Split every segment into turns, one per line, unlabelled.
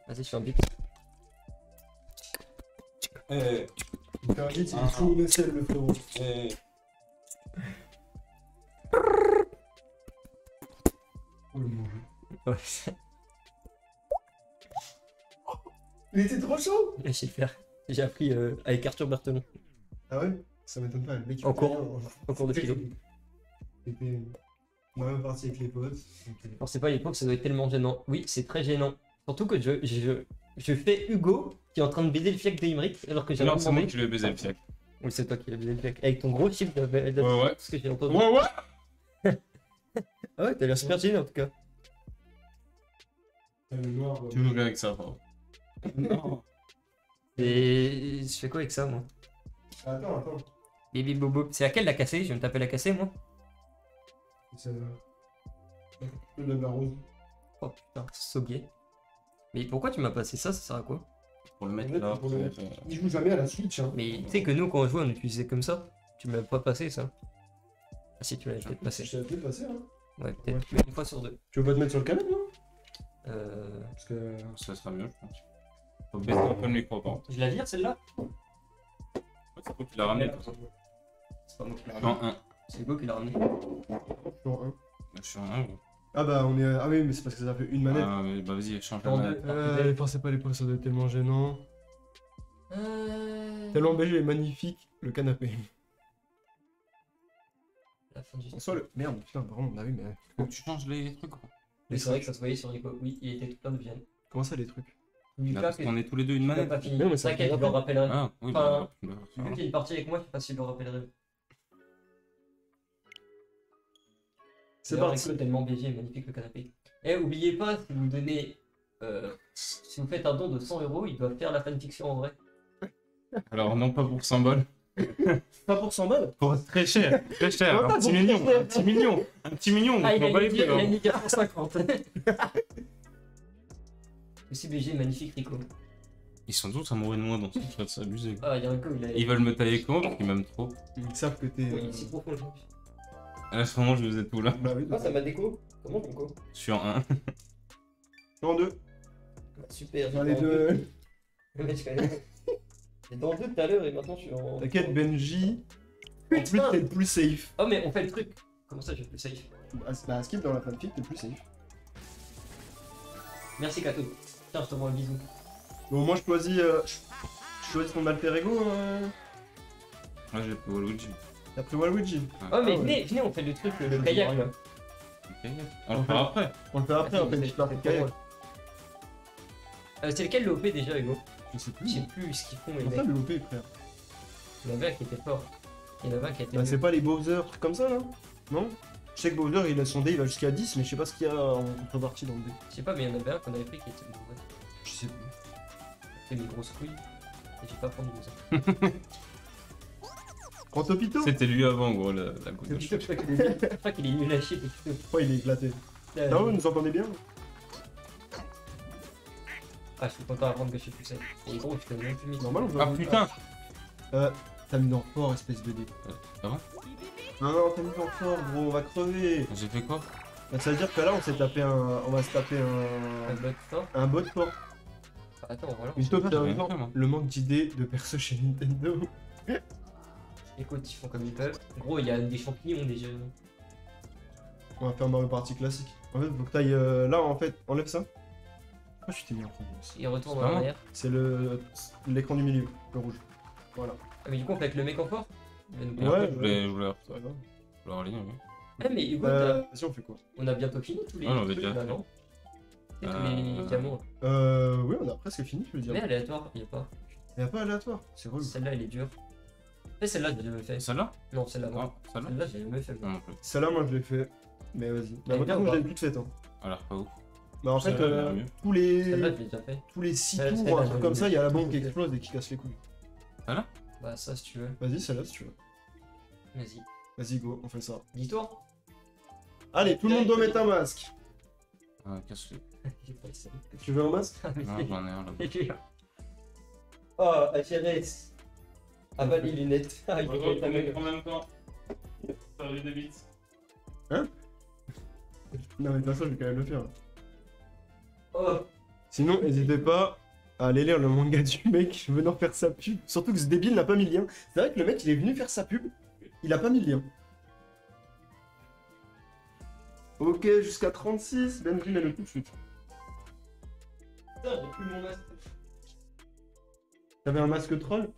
Vas-y, je fais un beat.
Il fait un hit, il fout une aisselle, le frérot. Oh, le manger.
Ouais,
Il était trop chaud.
je sais le faire. J'ai appris avec Arthur Berthelon.
Ah ouais? Ça m'étonne pas, le mec.
En cours de philo.
C'était Mario Party avec les potes.
Alors, c'est pas à l'époque, ça doit être tellement gênant. Oui, c'est très gênant. Surtout que je fais Hugo qui est en train de baiser le fiac de Imric alors que j'ai
Non,
rien
c'est moi
demandé.
qui lui ai baisé le fiac.
Oui, c'est toi qui l'as baisé le fiac. Avec ton gros chiffre de
Ouais.
ce que j'ai entendu.
Ouais.
Ah ouais, t'as l'air super gêné en tout cas.
Le noir.
Tu veux jouer avec ça, frérot? Non.
Et je fais quoi avec ça, moi?
Attends.
Baby Bobo. C'est laquelle la cassée? Je vais me taper la cassée, moi.
C'est la rose.
Oh putain, sogué. Mais pourquoi tu m'as passé ça? Ça sert à quoi?
Pour le mettre là.
Il joue jamais à la Switch. Hein.
Mais tu sais que nous, quand on jouait, on utilisait comme ça. Tu m'as pas passé ça? Ah si, tu l'avais peut-être passé.
Je t'ai appelé passer. Hein.
Ouais, peut-être une fois sur deux.
Tu veux pas te mettre sur le canapé, non?
Parce que...
Ça sera mieux, je pense. Faut baisser un peu le micro, par contre.
Je la vire celle-là?
C'est toi qui l'as ramené, pour ça.
C'est pas moi qui l'ai
Non,
ramené.
1.
C'est Hugo qui l'a ramené.
Non, un.
Je suis en 1, gros.
Ah bah on est. Ah oui, mais c'est parce que ça fait une manette.
Ah, mais bah vas-y, change la
En
manette.
deux.
Pensez pas les points, ça doit être tellement gênant. Tellement BG est magnifique, le canapé.
La fin du...
En soi, le. Merde, putain, vraiment, bah oui, mais.
Faut que tu changes les trucs, quoi.
Mais c'est vrai que ça se voyait sur Nico. Oui, il était tout plein de viande.
Comment ça, les trucs?
Lucas,
Parce qu'on est tous les deux une
il n'a
manette.
pas fini.
Non, mais ça
T'inquiète,
fait
je le rappellerai.
Ah, oui,
Enfin,
bah.
Vu qu'il est parti avec moi, je sais pas si je le rappellerai.
C'est
D'ailleurs,
parti.
Nico, tellement BG, magnifique le canapé. Et oubliez pas, si vous donnez. Si vous faites un don de 100 €, ils doivent faire la fanfiction en vrai.
Alors, non pas pour symbole.
Pas pour 100 balles?
Pour très cher, très cher.
Ouais,
Un
pas
petit
pour
million,
très cher.
un petit million. Un petit million,
Ah, il
on
a
va les
mis
couilles, hein.
450. Aussi BG, magnifique Rico.
Ils sont tous amoureux de moi dans ce truc, c'est abusé.
Ah, il y a Rico, il a.
Ils veulent me tailler comment parce qu'ils m'aiment trop.
Ils savent que t'es.
Oui, il est si profond.
À ce moment, je faisais tout là.
Bah oui,
Ah, ça m'a déco. Comment Rico?
Je suis en 1.
en deux.
Super.
Dans les deux.
Le mec, je connais. J'étais en 2 tout à l'heure et maintenant je suis en.
T'inquiète, Benji. En plus,
Putain.
t'es le plus safe.
Oh, mais on fait le truc. Comment ça, je fais le safe?
Bah, skip dans la fanfic, t'es le plus safe.
Merci Kato. Tiens, je te vois un bisou.
Bon, moi, je choisis ton alter ego.
Moi, j'ai pris Waluigi.
T'as pris Waluigi.
Oh, mais
Ah, ouais.
venez, on fait le truc, le
Je
kayak
vois
là.
Ok. On le fera après.
On le fait après,
Ah,
on fait une
c'est-
petite partie de
c'est
kayak.
drôle. C'est lequel le OP déjà, Hugo?
Je sais
Je sais
plus.
plus ce qu'ils font les
Comment ça,
mecs.
le OP, frère?
Il y en avait un qui était fort. Il y en avait un qui était.
Bah,
mieux.
c'est pas les Bowser, trucs comme ça, là? Non? Je sais que Bowser, il a son dé, il va jusqu'à 10, mais je sais pas ce qu'il y a en contrepartie dans le dé.
Je sais pas, mais il y en avait un qu'on avait pris qui était. Ouais,
Je sais plus.
c'était mes grosses couilles. Et j'ai pas pris ça.
Prends Topito!
C'était lui avant, gros, la goutte de
Je
cheveux.
crois qu'il est nul à chier, Topito.
Oh, il est éclaté. Non, vous nous entendez bien?
Ah, je suis content d'apprendre que je suis plus safe. Et gros, je connais même plus mis.
Normal, on
Ah
va.
putain.
T'as mis dans fort, espèce de dé.
Ça va?
Non, t'as mis dans fort, gros, on va crever.
J'ai fait quoi?
Bah, ça veut dire que là, on s'est tapé un. On va se taper
Un bloc fort.
un bot fort.
Attends, voilà.
Une top
j'ai rien fait, moi.
le manque d'idées de perso chez Nintendo.
Écoute, ils font comme ils peuvent. Gros, il y a des champignons déjà.
On va faire Mario Party classique. En fait, faut que t'ailles là, en fait, enlève ça. Pourquoi je t'ai mis en premier aussi?
Ils retournent
C'est
en
vraiment-
arrière.
C'est l'écran du milieu, le rouge. Voilà.
Ah, mais du coup, on fait avec le mec en fort. Il va nous
Et
Ouais,
après, je voulais
Ça va.
en ligne, oui.
Ah, mais Hugo,
Vas-y, on fait quoi?
on a bientôt fini tous les
Ah, on avait
trucs,
déjà
là,
fait.
non? Et tous les diamants.
Oui, on a presque fini, je veux dire.
Mais aléatoire, il y a pas.
Y'a pas aléatoire, c'est relou.
Celle-là, elle est dure. Et celle-là, j'ai jamais fait.
Celle-là?
Non, celle-là, non.
Ah, celle-là?
Celle-là, j'ai jamais fait.
Non, non plus.
Celle-là, moi, je l'ai fait. Mais vas-y.
Elle est
Bah,
bien
moi,
ou
je
pas
l'ai toute faite. Hein.
Alors, pas ouf.
Bah, en fait,
Celle-là, elle a l'air mieux.
tous
Celle-là,
les.
je l'ai déjà fait.
Tous les 6
Celle-là,
tours, un
j'ai
truc comme ça, il y a la bombe qui
déjà fait.
explose et qui casse les couilles.
Bah, ça, si tu veux.
Vas-y, celle-là si tu veux.
Vas-y.
Vas-y, go, on fait ça.
Dis-toi.
Allez, tout le monde doit mettre un masque.
Ah, casse-le.
J'ai pas ça.
Tu veux un masque?
Ah, mais
Non,
c'est-
j'en ai un là.
Oh, HRS. Ah bah les lunettes. Ah, il faut mettre ta gueule.
en même temps. Ça eu des bits.
Non, mais de toute façon, je vais quand même le faire.
Oh,
Sinon, n'hésitez pas à aller lire le manga du mec venant faire sa pub. Surtout que ce débile n'a pas mis le lien. C'est vrai que le mec, il est venu faire sa pub, il a pas mis le lien. Ok, jusqu'à 36, Benji met le tout de suite.
Putain, j'ai plus mon masque.
T'avais un masque troll?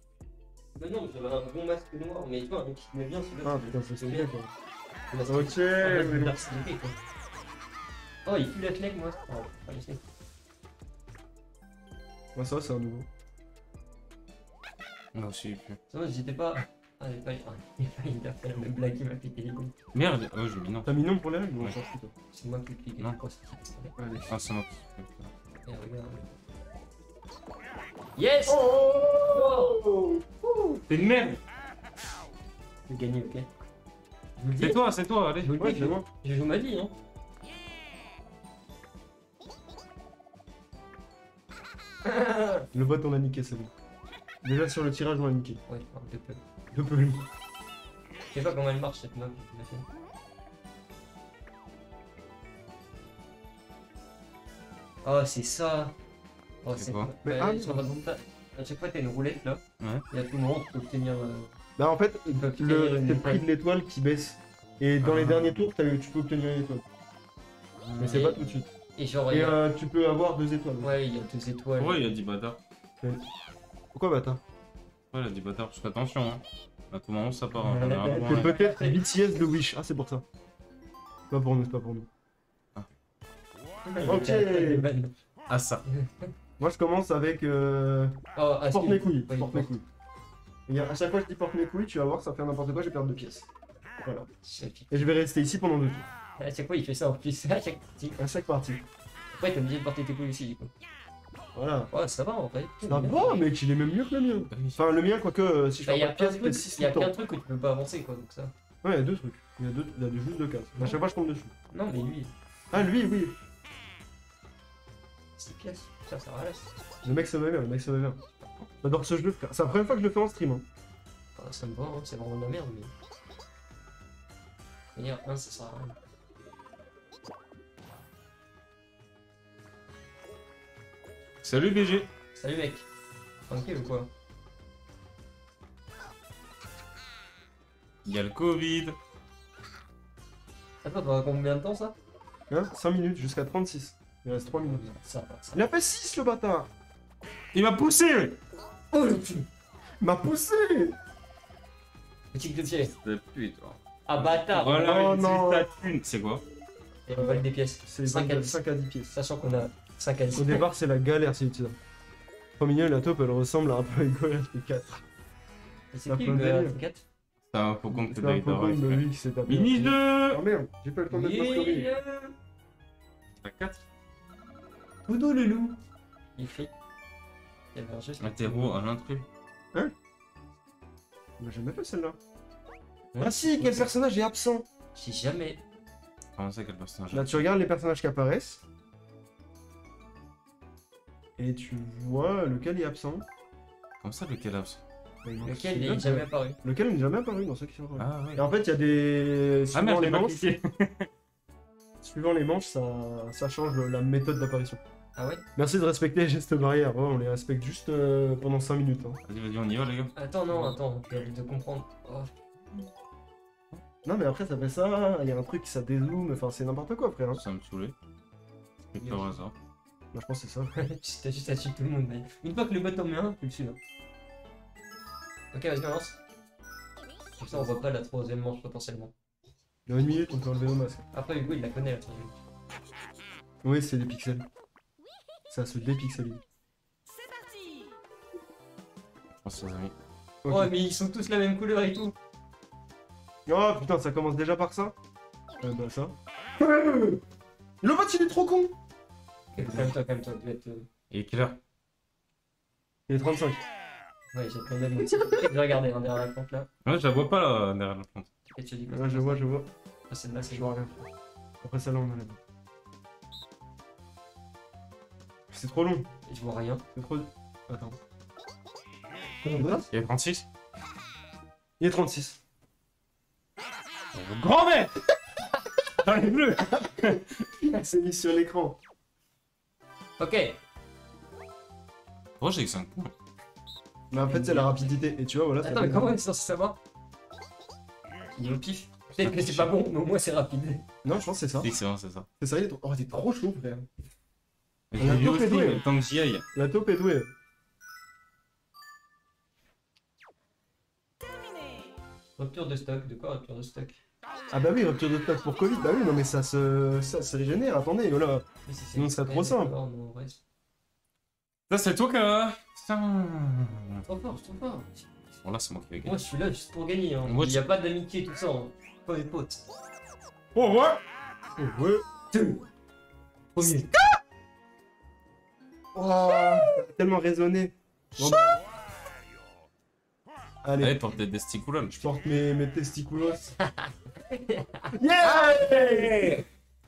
Mais non, j'avais un bon masque noir, mais tu vois, un mec qui met bien celui-là.
Ah putain, ça c'est bien quoi.
Le masque-
Ok,
un masque
mais
de
non.
personnalité, quoi. Oh, il pue la clé, moi. Oh, pas laissé.
Ouais, ça va, c'est un nouveau.
Moi aussi, il pue.
Ça va, j'étais pas. Ah, il a fait la même blague, il m'a pété les couilles.
Merde, oh, j'ai mis non.
T'as mis non pour les règles ou on
Ouais.
s'en fout toi?
C'est moi qui clique.
Non.
Allez.
Ah, c'est moi.
Et regarde. Yes!
Oh,
T'es une merde!
J'ai gagné, ok. Je vous le dis,
C'est toi, allez.
je vous le
Ouais,
dis,
c'est moi.
je joue ma vie, hein.
Le bot on a niqué, c'est bon. Déjà sur le tirage on a niqué.
Ouais, un peu.
De peu.
Je sais pas comment elle marche cette map. je l'ai fait. Oh, c'est ça. Oh,
C'est quoi?
Mais
à chaque fois, t'as une roulette là.
Ouais.
Et à tout moment, tu peux obtenir.
Bah en fait,
Tu peux obtenir
c'est
une
le prix de l'étoile qui baisse. Et dans les
Ah.
derniers tours, tu peux obtenir une étoile. Mais c'est
Et-
pas tout de suite.
Et genre,
Et
il y a...
tu peux avoir 2 étoiles.
ouais, il y a 2 étoiles.
Pourquoi il a dit bâtard?
Pourquoi bâtard?
Ouais, il a dit bâtard, parce qu'attention, hein. À tout moment, ça part. hein.
Ouais,
On est un
ouais,
peu
C'est
loin.
peut-être BTS de Wish. Ah c'est pour ça. C'est pas pour nous, c'est pas pour nous. Ok.
Ah, ça.
Moi je commence avec
Oh, ah,
porte mes couilles.
Oui,
Porte mes couilles. Et à chaque fois que je dis porte mes couilles, tu vas voir, ça fait n'importe quoi, je vais perdre 2 pièces. Voilà. Et je vais rester ici pendant 2 tours.
À chaque fois, il fait ça en plus. À chaque partie.
À chaque partie.
Après, t'es obligé de porter tes couilles aussi, du coup.
Voilà.
Ouais, ça va en fait.
Ça va, mec, il est même mieux que le mien. Enfin, le mien, quoique, si je
Bah,
fais
il y a
pas de
plein
pièces,
de
je fais
trucs,
6
il y a
tout le
plein de
temps.
trucs où tu peux pas avancer, quoi, donc ça.
Ouais, il y a 2 trucs. Il y a juste 2 cases. À chaque fois, je tombe dessus.
Non, mais lui,
Ah, lui, oui.
c'est pièce. Ça sert à rien.
Le mec, ça va bien, le mec, ça va bien. J'adore ce jeu, frère. C'est la première fois que je le fais en stream. Hein.
Enfin, ça me va, hein, c'est vraiment de la merde, mais. D'ailleurs, un, ça sert à rien.
Salut BG.
Salut mec. Tranquille ou quoi?
Il y a le Covid.
Attends, t'auras combien de temps ça?
Hein 5 minutes jusqu'à 36. Il reste 3 minutes.
Ça va, ça.
Il a fait 6, le bâtard.
Il m'a poussé.
Oh le cul!
Il m'a poussé.
Petit de pied.
C'est pute, toi.
Ah bâtard!
Voilà,
Oh
il
non.
utilise ta thune. C'est quoi?
Et on vole des pièces.
C'est
5 à 10.
5 à 10 pièces.
Sachant qu'on a 5 à 10.
Au départ, c'est la galère, c'est utile. Trop mignon, la taupe, elle ressemble à un peu une Goya T4.
Et c'est
ça
qui
peut
le gars
délire.
4?
C'est un Pokémon que
C'est
t'as
un
eu
Pokémon de
d'arrêt.
lui qui s'est tapé.
Mini 2.
Oh merde, j'ai pas eu le temps de mettre ma story.
T'as 4.
Poudou le loup. Il fait. Il y avait un jeu.
Interro, un intrus.
On a jamais fait celle-là.
Ouais.
Ah si, quel personnage est absent?
J'ai jamais.
Comment ça, quel personnage?
Là, tu regardes les personnages qui apparaissent. Et tu vois lequel est absent.
Comment ça, lequel absent?
Lequel il est jamais apparu.
Lequel n'est jamais apparu dans ceux qui sont apparus.
Ah ouais.
Et en fait, il y a des.
Ah
Suivant
merde,
les
j'ai pas
manches,
cliqué.
suivant les manches, ça change la méthode d'apparition.
Ah ouais?
Merci de respecter les gestes barrières. Ouais, on les respecte juste pendant 5 minutes. Hein.
Vas-y, on y va, les gars.
Attends, non, attends, j'ai envie de comprendre. Oh.
Non, mais après, ça fait ça. Il y a un truc, ça dézoome. Enfin, c'est n'importe quoi, frère. Hein.
Ça me saoulait. C'est par hasard.
Moi, je pense que c'est ça.
T'as juste à suivre tout le monde. Mais... Une fois que le bot en met un, tu le suis. Hein. Ok, vas-y, on lance. Comme ça, on voit pas la troisième manche potentiellement.
Dans 1 minute, on peut enlever nos masques.
Après, Hugo, il la connaît la troisième manche.
Oui, c'est des pixels. Ça se dépixelise.
Je pense, les amis.
Ok.
Oh, mais ils sont tous la même couleur et tout.
Oh putain, ça commence déjà par ça. Bah ça. Le bot, il est trop con.
Calme-toi, tu dois être.
Et quelle heure?
Il est 35.
Ouais, j'ai quand même aussi. Je vais regarder hein, derrière la plante là.
Ouais, je la vois pas là, derrière la plante.
Et tu dis quoi?
Ouais, je vois, je vois.
Ah, celle-là, c'est
Je vois rien. Après celle-là, on enlève. C'est trop long.
Je vois rien.
C'est trop. Attends.
Il y a 36.
Il est 36.
Grand-mère. Dans les bleus.
C'est mis sur l'écran.
Ok,
Oh, j'ai que 5 points.
Mais en fait, c'est la rapidité. Et tu vois, voilà. ça
Attends, mais
fait-
comment on est censé savoir? Il est au pif. Peut-être que c'est pas bon, mais au moins c'est rapide.
Non, je pense que c'est ça.
Oui, c'est vrai, c'est ça.
C'est ça, il est trop... Oh, t'es trop chaud, frère.
J'ai
a
vu
tout fait
aussi,
doué.
tant que j'y aille.
La taupe est douée.
Rupture de stock, de quoi rupture de stock?
Ah bah oui, rupture de stock pour Covid. Bah oui, non mais ça se régénère. Attendez, voilà.
Mais si c'est-
Sinon, ce serait trop simple.
Non, non, ouais, c'est
Ça, c'est toi qui a... Putain.
trop fort, c'est trop fort.
Bon, là, c'est moi qui vais
Moi
gagner.
je suis là juste pour gagner, hein.
Moi,
Il n'y a pas d'amitié tout ça, hein. Pas des potes.
Oh, ouais.
Oh, ouais.
Premier.
Oh, ça a tellement résonné. Bon, bah. Allez,
Allez, porte des testicules.
je porte mes testiculos. Yeah!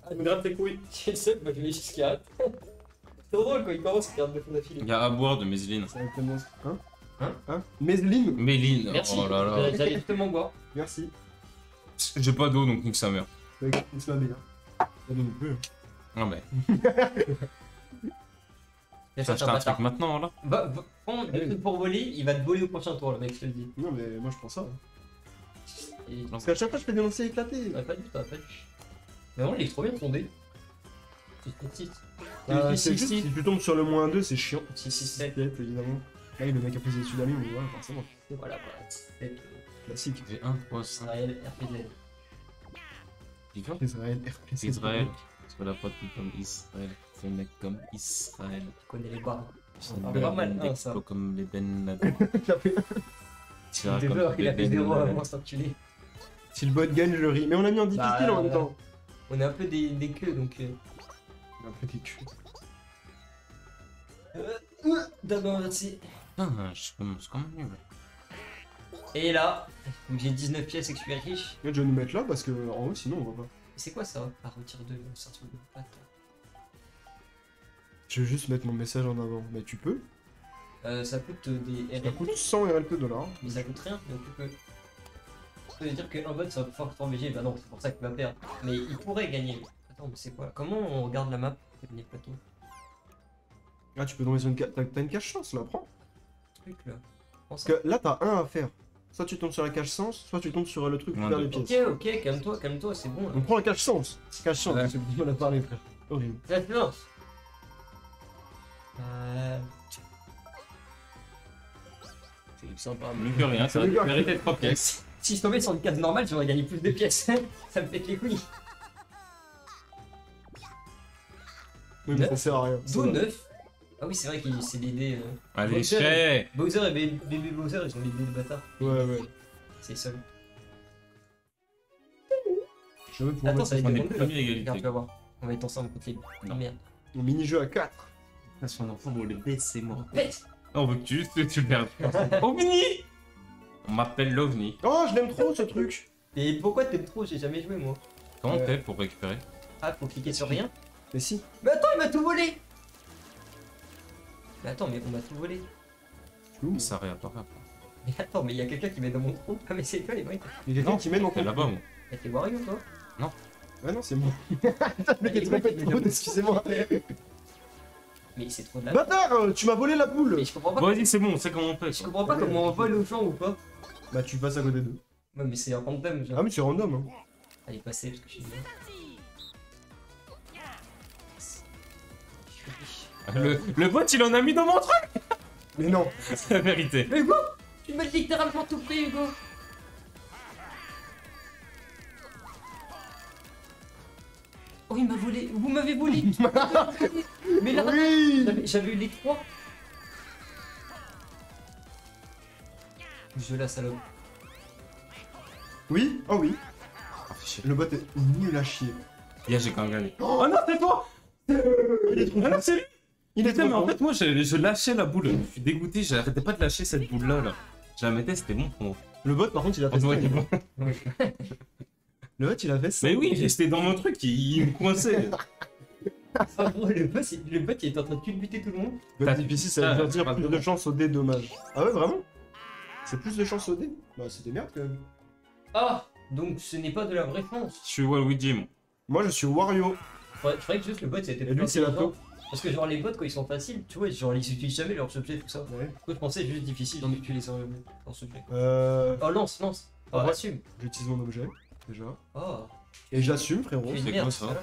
Ah, me gratte tes couilles. Je sais, moi je vais jusqu'à. C'est trop drôle quand il commence à garder de fond d'affilée.
Il y a à boire de Méseline.
Ça va tellement... Hein?
Hein?
Hein? Méseline.
Méline.
Merci.
Oh là là.
J'allais justement boire.
Merci.
J'ai pas d'eau, donc nique sa mère.
Avec une semaine, hein. Pas de non plus.
Non, mais.
Bien
Ça
sûr,
achète
t'as
un
pas
truc maintenant, là.
prends le truc pour voler, il va te voler au prochain tour, le mec, je te le dis.
Non mais moi je prends ça.
Et...
Parce qu'à chaque fois je fais des lancers éclatés.
T'aurais pas dû, t'aurais pas dû. Mais vraiment, il est trop bien fondé. C'est petit.
C'est juste, si tu tombes sur le moins 2, c'est chiant.
6, 6, 7.
Évidemment. Là, le mec a posé dessus d'amis, mais voilà, forcément.
Voilà, voilà. 7.
Classique.
J'ai 1, 3, 5.
Israël, RPZ.
Israël, RPC.
Israël. Sois la pote comme Israël. C'est un mec comme Israël.
Tu connais les barres.
C'est
Ah, pas mal, hein,
des
ça.
exploits comme les Ben Laden. Tira
J'ai
comme
peur qu'il
les
a fait
Ben
0
Laden.
avant cet enculé.
Si le bot gagne, je ris. Mais on a mis en difficile en même temps.
On est un peu des queues donc.
Un petit cul.
D'abord, merci.
Putain, je commence comme un nul.
Et là, vu que j'ai 19 pièces et que je suis riche.
Je vais nous mettre là parce que en haut, sinon on va pas.
C'est quoi ça? À retire 2, c'est un truc de patte.
Je vais juste mettre mon message en avant. Mais tu peux.
Ça coûte des
Ça
RLP,
coûte 100 RLP dollars.
mais ça coûte rien, donc tu peux. Ça veut dire qu'un bot ça va pouvoir former, bah non, c'est pour ça qu'il va perdre. Mais il pourrait gagner. Attends, mais c'est quoi? Comment on regarde la map? Cabinet de plateau.
Ah, tu peux tomber sur une T'as une cache chance là, prends.
Truc là. Prends
Parce
ça.
que là, t'as un à faire. Soit tu tombes sur la cache sens, soit tu tombes sur le truc
Moins
vers
de
les
Ok,
pièces.
ok, calme-toi, c'est bon là.
On prend la cache sens. Cache sens,
Ouais.
c'est du mal à parler, frère. Horrible.
Ça se lance.
C'est sympa, mieux que rien. Ça va
Mieux que
te mériter 3 pièces.
Si je tombais sur une case normale, j'aurais gagné plus de pièces. Ça me pète les couilles.
Oui, mais ça sert à rien. Ça
Do
va.
9. Ah oui, c'est vrai que c'est les dés.
Allez,
Bowser,
chais.
Bowser et Baby Bowser, ils ont les dés de bâtard.
Ouais, ouais.
C'est seul.
Je veux pouvoir
Attends,
mettre
ça va être
On
des
est
contre deux,
premier
là.
égalité.
Regarde, tu vas voir. On va être ensemble contre les.
Non.
Merde.
mon mini-jeu à 4.
Son enfant, on le baisse, c'est mort.
Pète.
On veut que tu le perdes. OVNI. On m'appelle l'OVNI.
Oh, je l'aime trop ce truc.
Et pourquoi t'aimes trop? J'ai jamais joué moi.
Comment on fait pour récupérer?
Ah, faut cliquer sur rien.
Mais si.
Mais attends, il m'a tout volé. Mais attends, mais on m'a tout volé.
Ouh.
Ça réapparaît après.
Mais attends, mais il y a quelqu'un qui met dans mon trou. Ah, mais c'est toi les mecs.
Il y a quelqu'un
Non,
qui mène en
C'est là-bas, moi.
T'es Wario toi?
Ah non, c'est moi. Putain, le mec est trompé de code, excusez-moi.
Mais c'est trop de la.
Bâtard, tu m'as volé la boule.
Mais je comprends pas.
Bon, vas-y, c'est bon, on sait comment on fait.
Je
quoi.
comprends pas comment on vole aux gens ou pas.
Bah, tu passes à côté d'eux.
Ouais, mais c'est un random, genre.
Ah, mais c'est random, hein.
Allez, passez parce que je suis bien. Je suis riche.
Le bot, il en a mis dans mon truc.
Mais non.
C'est la vérité.
Mais Hugo, tu m'as littéralement tout pris, Hugo. Oh, il m'a volé. Vous m'avez volé. Mais là,
Oui.
j'avais eu les trois. Je la salope.
Oui. Oh oui.
Ah, fais chier.
Le bot est nul à chier.
Hier, j'ai quand même gagné. Oh non, c'est toi.
Il est trop
Ah non,
fort.
c'est lui.
Il est
Putain,
trop
mais en
fort.
fait, moi, je lâchais la boule. Je suis dégoûté, j'arrêtais pas de lâcher cette boule-là. Là. Je la mettais, c'était bon pour moi.
Le bot, par contre, il a
On
fait
se
ça.
voit qu'il est bon.
Le bot, il a fait ça.
Mais oui, c'était dans mon truc, il me coinçait.
Ah, gros, le bot, il est en train de culbuter tout le monde.
Le
T'as-
difficile, ça veut
Putain,
dire
pas
plus
de
de
bon.
chance au dé, dommage. Ah ouais, vraiment? C'est plus de chance au dé? Bah, c'est des merdes quand même.
Ah, donc ce n'est pas de la vraie France.
Je suis Waluigi, moi.
Moi, je suis Wario.
Je croyais que juste le bot c'était
Et lui, c'est la taupe.
Parce que genre les bots quand ils sont faciles, tu vois, genre ils utilisent jamais leurs objets, tout ça.
Ouais.
Moi je pensais juste difficile d'utiliser leurs objets.
Euh...
Oh lance, lance. Oh,
Ouais.
assume.
J'utilise mon objet, déjà.
Oh.
Et j'assume, frérot.
Tu es une
c'est
merde,
quoi, ça
voilà.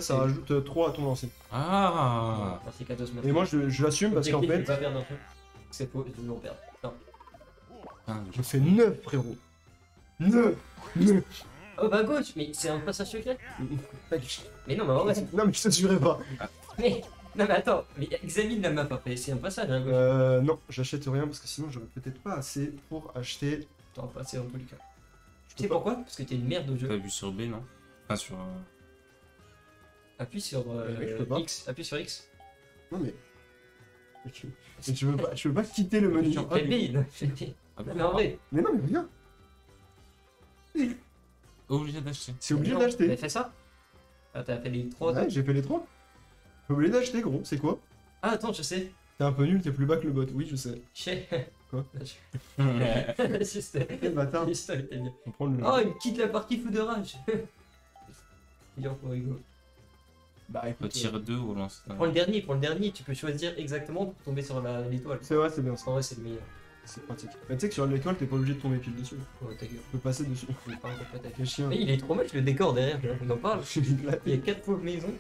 Ça rajoute 3 à ton lancer.
Ah.
Merci Katos, merci.
Et moi, je l'assume parce qu'en
Objectif,
fait,
je vais pas perdre un truc. C'est faux, je vais en perdre. Non.
je fais 9, frérot. 9 9
Oh bah gauche, mais c'est un passage secret. Mais non, mais en vrai.
Non, mais je t'assurais pas.
Mais. Non mais attends, mais examine la map après, c'est un passage à gauche.
Non, j'achète rien parce que sinon j'aurais peut-être pas assez pour acheter.
T'auras pas assez dans tous les cas.
Je
Tu sais pourquoi? Parce que t'es une merde au jeu.
T'as vu sur B, non? Enfin, sur.
Appuie sur
Oui, je peux pas.
X. Appuie sur X.
Non, mais. Mais tu veux pas quitter le menu.
Sur quel B? Non,
Ah,
mais en vrai.
Mais non, mais rien.
Obligé d'acheter.
C'est obligé
Non,
d'acheter.
Mais fais ça. Ah, t'as fait les 3.
Ouais, j'ai fait les 3. T'es obligé d'acheter, gros. C'est quoi?
Ah, attends, je sais.
T'es un peu nul, t'es plus bas que le bot. Oui, je sais.
Je sais.
Quoi?
Juste.
Eh, bâtard.
Juste, elle était bien.
On prend le.
Oh, il quitte la partie fou de rage. Il est encore rigolo.
Bah écoute.
Tire 2 au lance.
Prends le dernier, tu peux choisir exactement pour tomber sur l'étoile.
C'est vrai, c'est bien ça.
En vrai, c'est le meilleur.
C'est pratique. Mais tu sais que sur l'étoile, t'es pas obligé de tomber pile dessus.
Oh, ta gueule.
Tu peux passer dessus.
Il est pas encore peut-être.
Quel chien.
Mais il est trop moche le décor derrière, on en parle.
Je suis éclaté.
Il y a 4 pauvres maisons.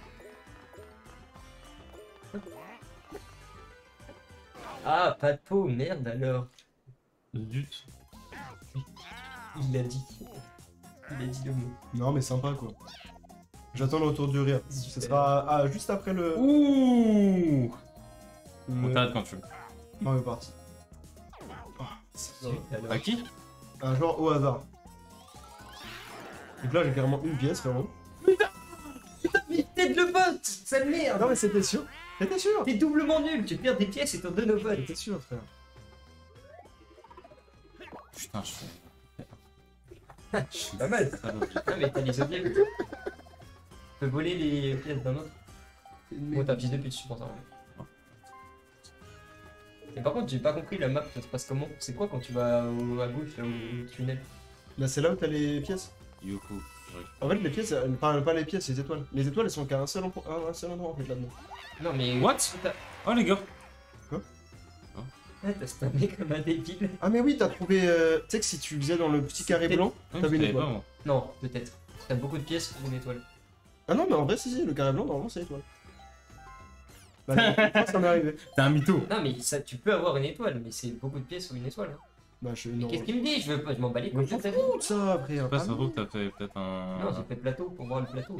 Ah, pas de peau, merde alors.
Dut.
Il a dit. Il a dit le mot.
Non, mais sympa quoi. J'attends le retour du rire. Ce sera juste après le.
Ouh. On
le...
t'arrête quand tu veux.
Non, mais parti.
Alors.
À qui?
Un genre au hasard. Donc là, j'ai carrément une pièce, frérot.
Mais t'aides le bot, sale merde.
Non, mais c'était sûr. T'étais sûr.
T'es doublement nul, tu perds des pièces et t'en donnes au bot.
T'étais sûr, frère.
Putain, je fais.
Pas mal. Ah mais t'as les objets. Tu peux voler les pièces d'un autre. Bon, t'as fils de pute, je pense. Et par contre, j'ai pas compris la map, ça se passe comment? C'est quoi quand tu vas à gauche, là, au tunnel?
Là, c'est là où t'as les pièces.
Yoko.
En fait, les pièces, pas les pièces, les étoiles. Les étoiles, elles sont qu'à un seul endroit en fait là-dedans.
Non mais...
What? Oh les gars.
Ouais, t'as spammé comme un débile.
Ah, mais oui, t'as trouvé. Tu sais que si tu faisais dans le petit carré
C'était-
blanc,
Ouais,
t'avais
je
une
savais pas,
étoile.
moi.
Non, peut-être. T'as beaucoup de pièces pour une étoile.
Ah non, mais en vrai, si, le carré blanc, normalement, c'est l'étoile. Bah, ça m'est arrivé.
T'es un mytho.
Non mais ça, tu peux avoir une étoile, mais c'est beaucoup de pièces ou une étoile. Hein.
Bah, je suis.
Mais
Non.
qu'est-ce qu'il me dit? Je veux pas, je m'en bats les
Mais
couilles.
t'en fous de ça, après.
Je sais pas, ça se trouve que t'as fait peut-être un.
Non, j'ai fait plateau pour voir le plateau.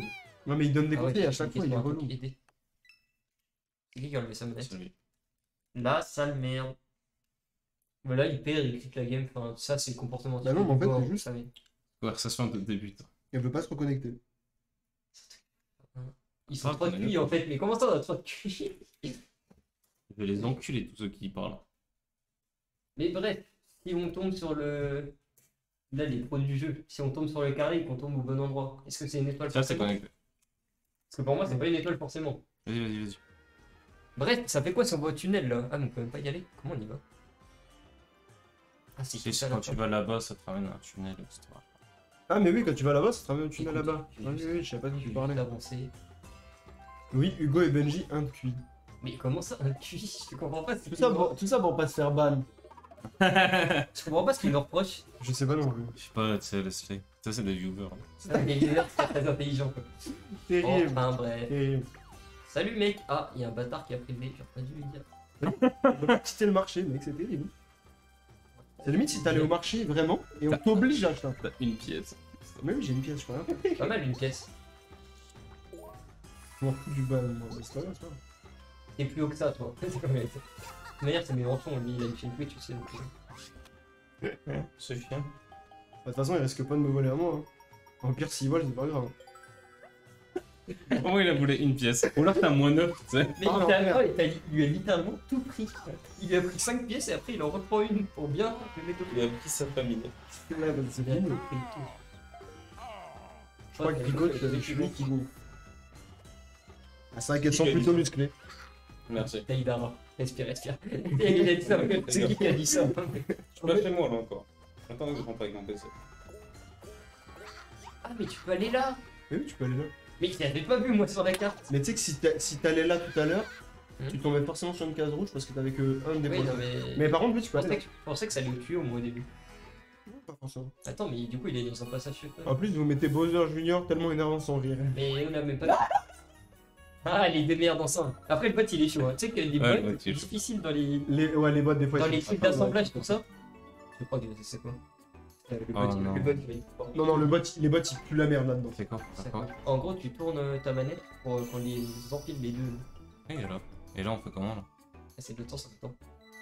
Non, mais il donne des
Ah ouais,
conseils à
j'ai
chaque
une
fois, il est
question, un
relou.
truc qui était. C'est qui a enlevé sa manette?
C'est lui.
La sale merde. Mais là, il perd, il quitte la game. Enfin, ça, c'est le comportement.
Bah non, mais en fait,
typique,
c'est
vous
juste-
savez.
Conversation de début.
Elle veut pas se reconnecter.
Ils sont
Ah,
trop de
t'en as
cuits
eu.
en fait. Mais comment ça, on a trop de cuits?
Je vais les enculer, tous ceux qui parlent.
Mais bref, si on tombe sur le. Là, les pros du jeu, si on tombe sur le carré et qu'on tombe au bon endroit, est-ce que c'est une étoile
Ça, c'est
forcément?
connecté.
Parce que pour moi, c'est pas une étoile forcément.
Vas-y, vas-y, vas-y.
Bref, ça fait quoi si on va au tunnel là? Ah, mais on peut même pas y aller? Comment on y va? Ah, si,
Tu sais,
ça,
quand
là,
tu vas là-bas, ça te ramène à un tunnel, etc.
Ah, mais oui, quand tu vas là-bas, ça te ramène au tunnel
Écoute,
là-bas.
j'ai
Oui,
juste-
oui, je savais pas de quoi
j'ai
tu parlais.
juste avancé.
Oui, Hugo et Benji, un de cuit.
Mais comment ça, un QI? Je comprends pas.
Tout ça pour pas se faire ban.
Je comprends pas ce qu'il nous reproche.
Je sais pas non plus.
Je sais pas, tu sais, laisse faire. Ça, c'est des viewers.
C'est un gamer très intelligent quoi.
Terrible.
Enfin bref.
Terrible.
Salut mec. Ah, il y a un bâtard qui a pris le B, j'aurais pas dû lui dire.
On peut pas quitter le marché, mec, c'est terrible. C'est limite si t'allais au marché vraiment et on t'oblige à acheter.
T'as une pièce.
Mais oui, j'ai une pièce, je crois.
Pas mal une pièce.
Je m'en fous du ban, moi, mais c'est pas grave, c'est pas grave.
T'es plus haut que ça toi. C'est comme elle était. De toute manière, c'est Mélenchon, lui, il a une chaîne Twitch aussi. donc,
Ce chien.
Bah, de toute façon, il risque pas de me voler à moi. Hein. En pire, s'il vole, c'est pas grave.
Comment il a voulu une pièce? Ou alors t'as moins 9, tu sais.
Mais
Ah,
il,
merde.
il lui a littéralement tout pris. Il lui a pris 5 pièces et après il en reprend une pour bien le mettre au
Il a pris sa famille.
Là, bah, c'est
Il a
fini.
tout pris tout.
Je crois que Rico, tu as des cheveux qui gonflent. Ah, c'est vrai qu'elles sont
Qui a dit
plutôt
ça
musclées.
Merci.
Taïdara. Respire, respire. Et il a dit ça. C'est qui a dit ça?
Je l'ai fait moi là encore. Attends que je rentre avec mon PC.
Ah, mais tu peux aller là.
Oui, tu peux aller là.
Mais je l'avais pas vu moi sur la carte.
Mais tu sais que si t'allais là tout à l'heure, Tu tombais forcément sur une case rouge parce que t'avais que un des
Oui,
points.
non, mais.
Mais par contre, oui, tu peux
Je
aller.
pensais que ça allait au tuyau, moi, au début.
Pas forcément.
Attends, mais du coup, il est dans un passage secret.
En plus, vous mettez Bowser Junior tellement énervant son rire.
Mais on n'a même pas. Ah, les deux merdes ensemble. Après, le bot, il est chaud. Hein. Tu sais qu'il y a des
Ouais,
bots
ouais, il est chaud.
difficiles dans les.
Ouais, les bots, des fois.
Dans
ils
les
sont
trucs
pas
d'assemblage, pour ça. Je crois que c'est quoi le bot,
Oh, non.
le bot, il va être fort.
Non, non, les bots, ils puent la merde là-dedans.
C'est quoi?
C'est
C'est quoi?
quoi En gros, tu tournes ta manette pour qu'on les empile les deux.
Et là. Et là, on fait comment là?
Ah, c'est de temps en temps.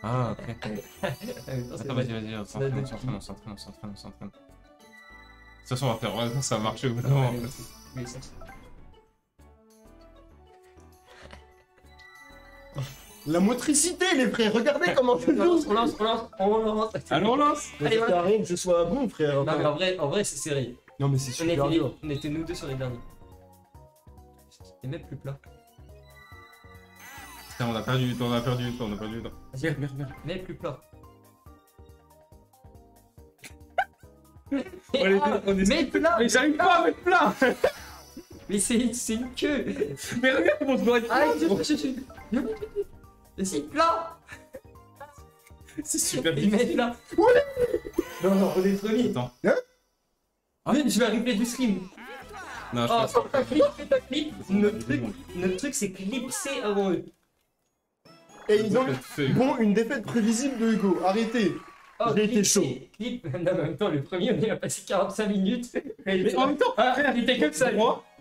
Ah, ok.
En même temps, c'est
Attends,
vrai.
vas-y, on
Ça
s'entraîne,
donne
on s'entraîne,
qui
on s'entraîne, on s'entraîne, on s'entraîne. De toute façon, on va faire vraiment ça a marché au bout d'un
Ah,
moment.
allez, vas-y. Oui, ça, c'est-
La motricité, les frères, regardez comment je
On lance,
joue.
on lance, on lance, on lance.
Allez, on lance!
Allez,
Ça sert à rien que je sois bon, frère.
Non, mais en vrai c'est serré.
Non, mais c'est
On
super
était,
dur.
on était nous deux sur les derniers. C'était même plus plat.
Putain, on a perdu du temps, on a perdu du temps, on a perdu du temps.
Vas-y,
Merde, merde.
même plus plat.
On est-
Ah,
on est-
mais plat.
Mais j'arrive pas à mettre plat!
Mais c'est une queue.
Mais regarde comment je dois être
Ah,
plat!
si plat.
C'est super
Il met
difficile.
plat. Non, non, on est premier.
Attends.
Ah, je vais arriver du stream.
Non, je
Oh,
pense
fais ta clip, fais ta clip. Notre truc c'est clipser avant eux.
Et ils ont
que.
bon une défaite prévisible de Hugo. Arrêtez.
Oh,
J'ai été
clipser,
chaud.
Clip. Non, mais en même temps, le premier, on y a passé 45 minutes.
Mais en même temps, frère,
il était comme ça.